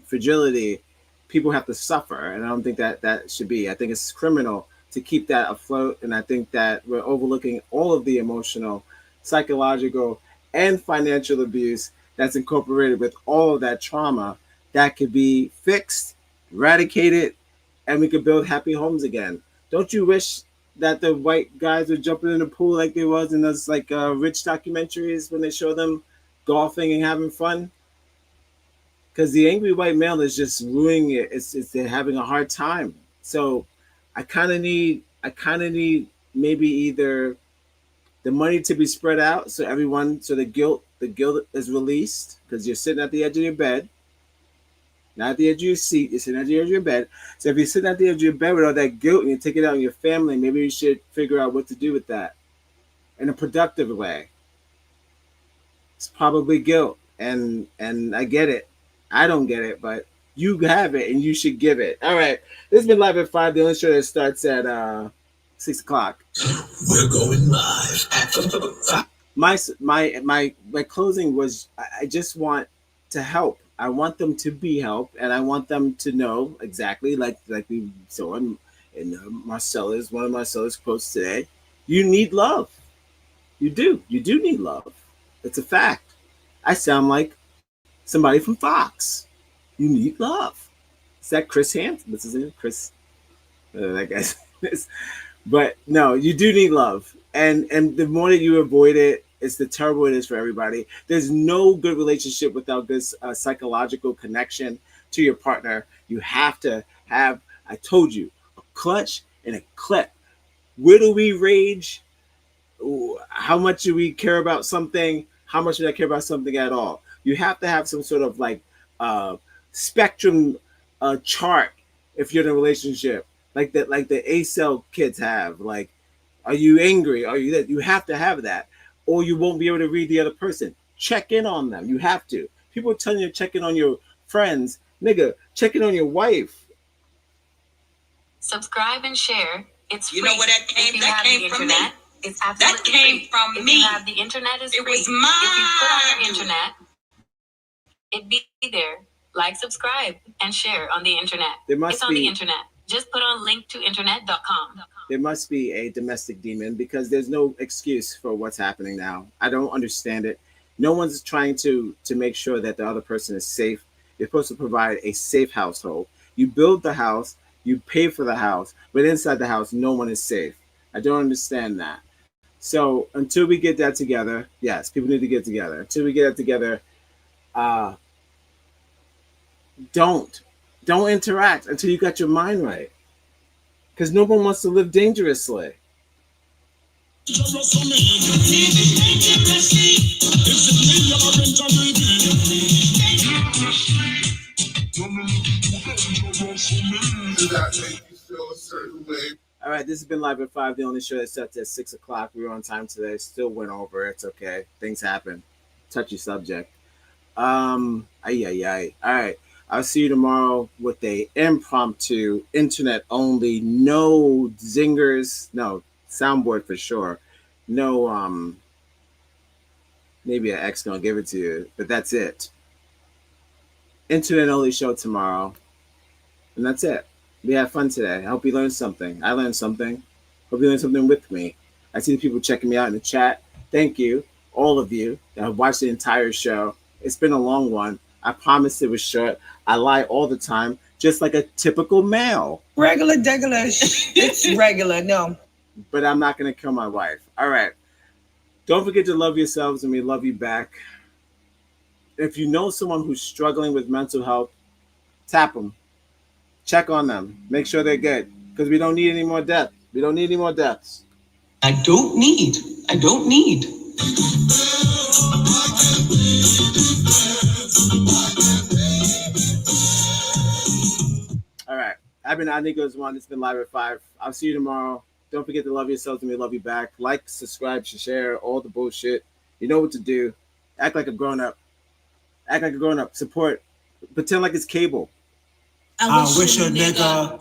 [SPEAKER 5] fragility, people have to suffer, and I don't think that that should be. I think it's criminal to keep that afloat, and I think that we're overlooking all of the emotional, psychological, and financial abuse that's incorporated with all of that trauma that could be fixed, eradicated, and we could build happy homes again. Don't you wish that the white guys were jumping in the pool like there was in those like rich documentaries when they show them golfing and having fun? Because the angry white male is just ruining it. It's they're having a hard time. So I kind of need maybe either the money to be spread out so everyone, so the guilt is released because you're sitting at the edge of your bed, not at the edge of your seat. You're sitting at the edge of your bed. So if you're sitting at the edge of your bed with all that guilt and you take it out on your family, maybe you should figure out what to do with that in a productive way. It's probably guilt, and I get it. I don't get it, but you have it and you should give it. All right, this has been Live at 5. The only show that starts at 6 o'clock.
[SPEAKER 11] We're going live at
[SPEAKER 5] My closing was I just want to help. I want them to be helped, and I want them to know exactly like we saw in Marcella's one of Marcella's quotes today. You need love. You do. You do need love. It's a fact. I sound like somebody from Fox. You need love. Is that Chris Hansen? This is Chris. That guy's. But no, you do need love, and the more that you avoid it, it's the terrible it is for everybody. There's no good relationship without this psychological connection to your partner. You have to have. I told you, a clutch and a clip. Where do we rage? How much do we care about something? How much do I care about something at all? You have to have some sort of like spectrum chart if you're in a relationship, like that, like the A-cell kids have. Like, are you angry? Are you that? You have to have that, or you won't be able to read the other person. Check in on them. You have to. People are telling you to check in on your friends. Nigga, check in on your wife.
[SPEAKER 8] Subscribe and share. It's free.
[SPEAKER 10] You know where that came?
[SPEAKER 8] If you
[SPEAKER 10] That
[SPEAKER 8] have
[SPEAKER 10] came
[SPEAKER 8] the
[SPEAKER 10] from
[SPEAKER 8] internet,
[SPEAKER 10] me.
[SPEAKER 8] it's absolutely
[SPEAKER 10] That came
[SPEAKER 8] free.
[SPEAKER 10] from
[SPEAKER 8] if
[SPEAKER 10] me.
[SPEAKER 8] You have the internet is
[SPEAKER 10] It
[SPEAKER 8] free.
[SPEAKER 10] was mine.
[SPEAKER 8] If you put on your internet, it'd be there. Like, subscribe, and share on the internet. It's on the internet. Just put on link to internet.com.
[SPEAKER 5] There must be a domestic demon because there's no excuse for what's happening now. I don't understand it. No one's trying to make sure that the other person is safe. You're supposed to provide a safe household. You build the house, you pay for the house, but inside the house, no one is safe. I don't understand that. So until we get that together, yes, people need to get together. Until we get it together, don't interact until you got your mind right, because no one wants to live dangerously. All right, this has been Live at 5, the only show that starts at 6 o'clock. We were on time today, still went over. It's okay, things happen. Touchy subject. All right, I'll see you tomorrow with a impromptu, internet only, no zingers, no soundboard for sure, no maybe an X gonna give it to you, but that's it. Internet only show tomorrow, and that's it. We had fun today. I hope you learned something. I learned something. Hope you learned something with me. I see the people checking me out in the chat. Thank you, all of you that have watched the entire show. It's been a long one. I promised it was short. I lie all the time, just like a typical male.
[SPEAKER 4] Regular, it's regular, no.
[SPEAKER 5] But I'm not going to kill my wife. All right. Don't forget to love yourselves, and we love you back. If you know someone who's struggling with mental health, tap them. Check on them. Make sure they're good, because we don't need any more death. We don't need any more deaths.
[SPEAKER 10] I don't need.
[SPEAKER 5] All right. I've been NEGROZ 1. It's been Live at 5. I'll see you tomorrow. Don't forget to love yourselves, and we love you back. Like, subscribe, share, all the bullshit. You know what to do. Act like a grown-up. Act like a grown-up. Support. Pretend like it's cable.
[SPEAKER 10] I wish a nigga.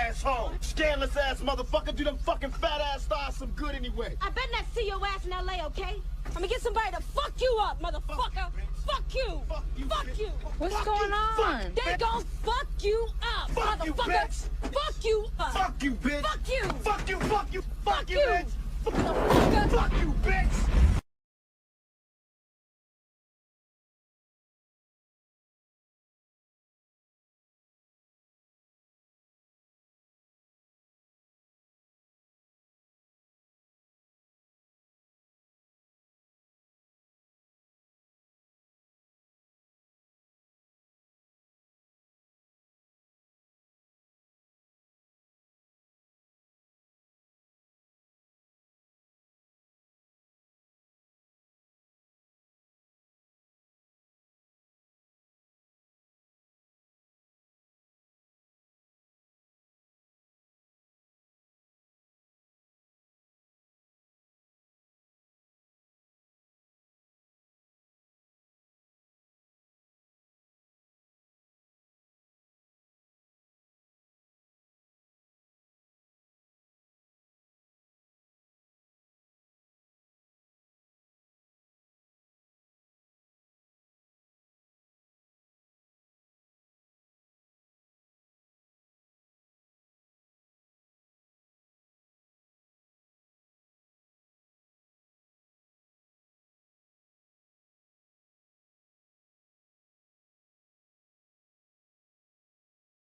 [SPEAKER 3] ass home. Scandalous ass motherfucker. Do them fucking fat ass stars some good anyway.
[SPEAKER 15] I better not see your ass in LA, okay? I'm gonna get somebody to fuck you up, motherfucker. Fuck you. Fuck you.
[SPEAKER 19] What's going on?
[SPEAKER 15] They gon' fuck you up,
[SPEAKER 3] Fuck you,
[SPEAKER 15] motherfucker.
[SPEAKER 3] bitch.
[SPEAKER 15] Fuck you up.
[SPEAKER 3] Fuck you, bitch.
[SPEAKER 15] Fuck you.
[SPEAKER 3] Fuck you, fuck you, fuck you,
[SPEAKER 15] you.
[SPEAKER 3] bitch. Fuck you, bitch.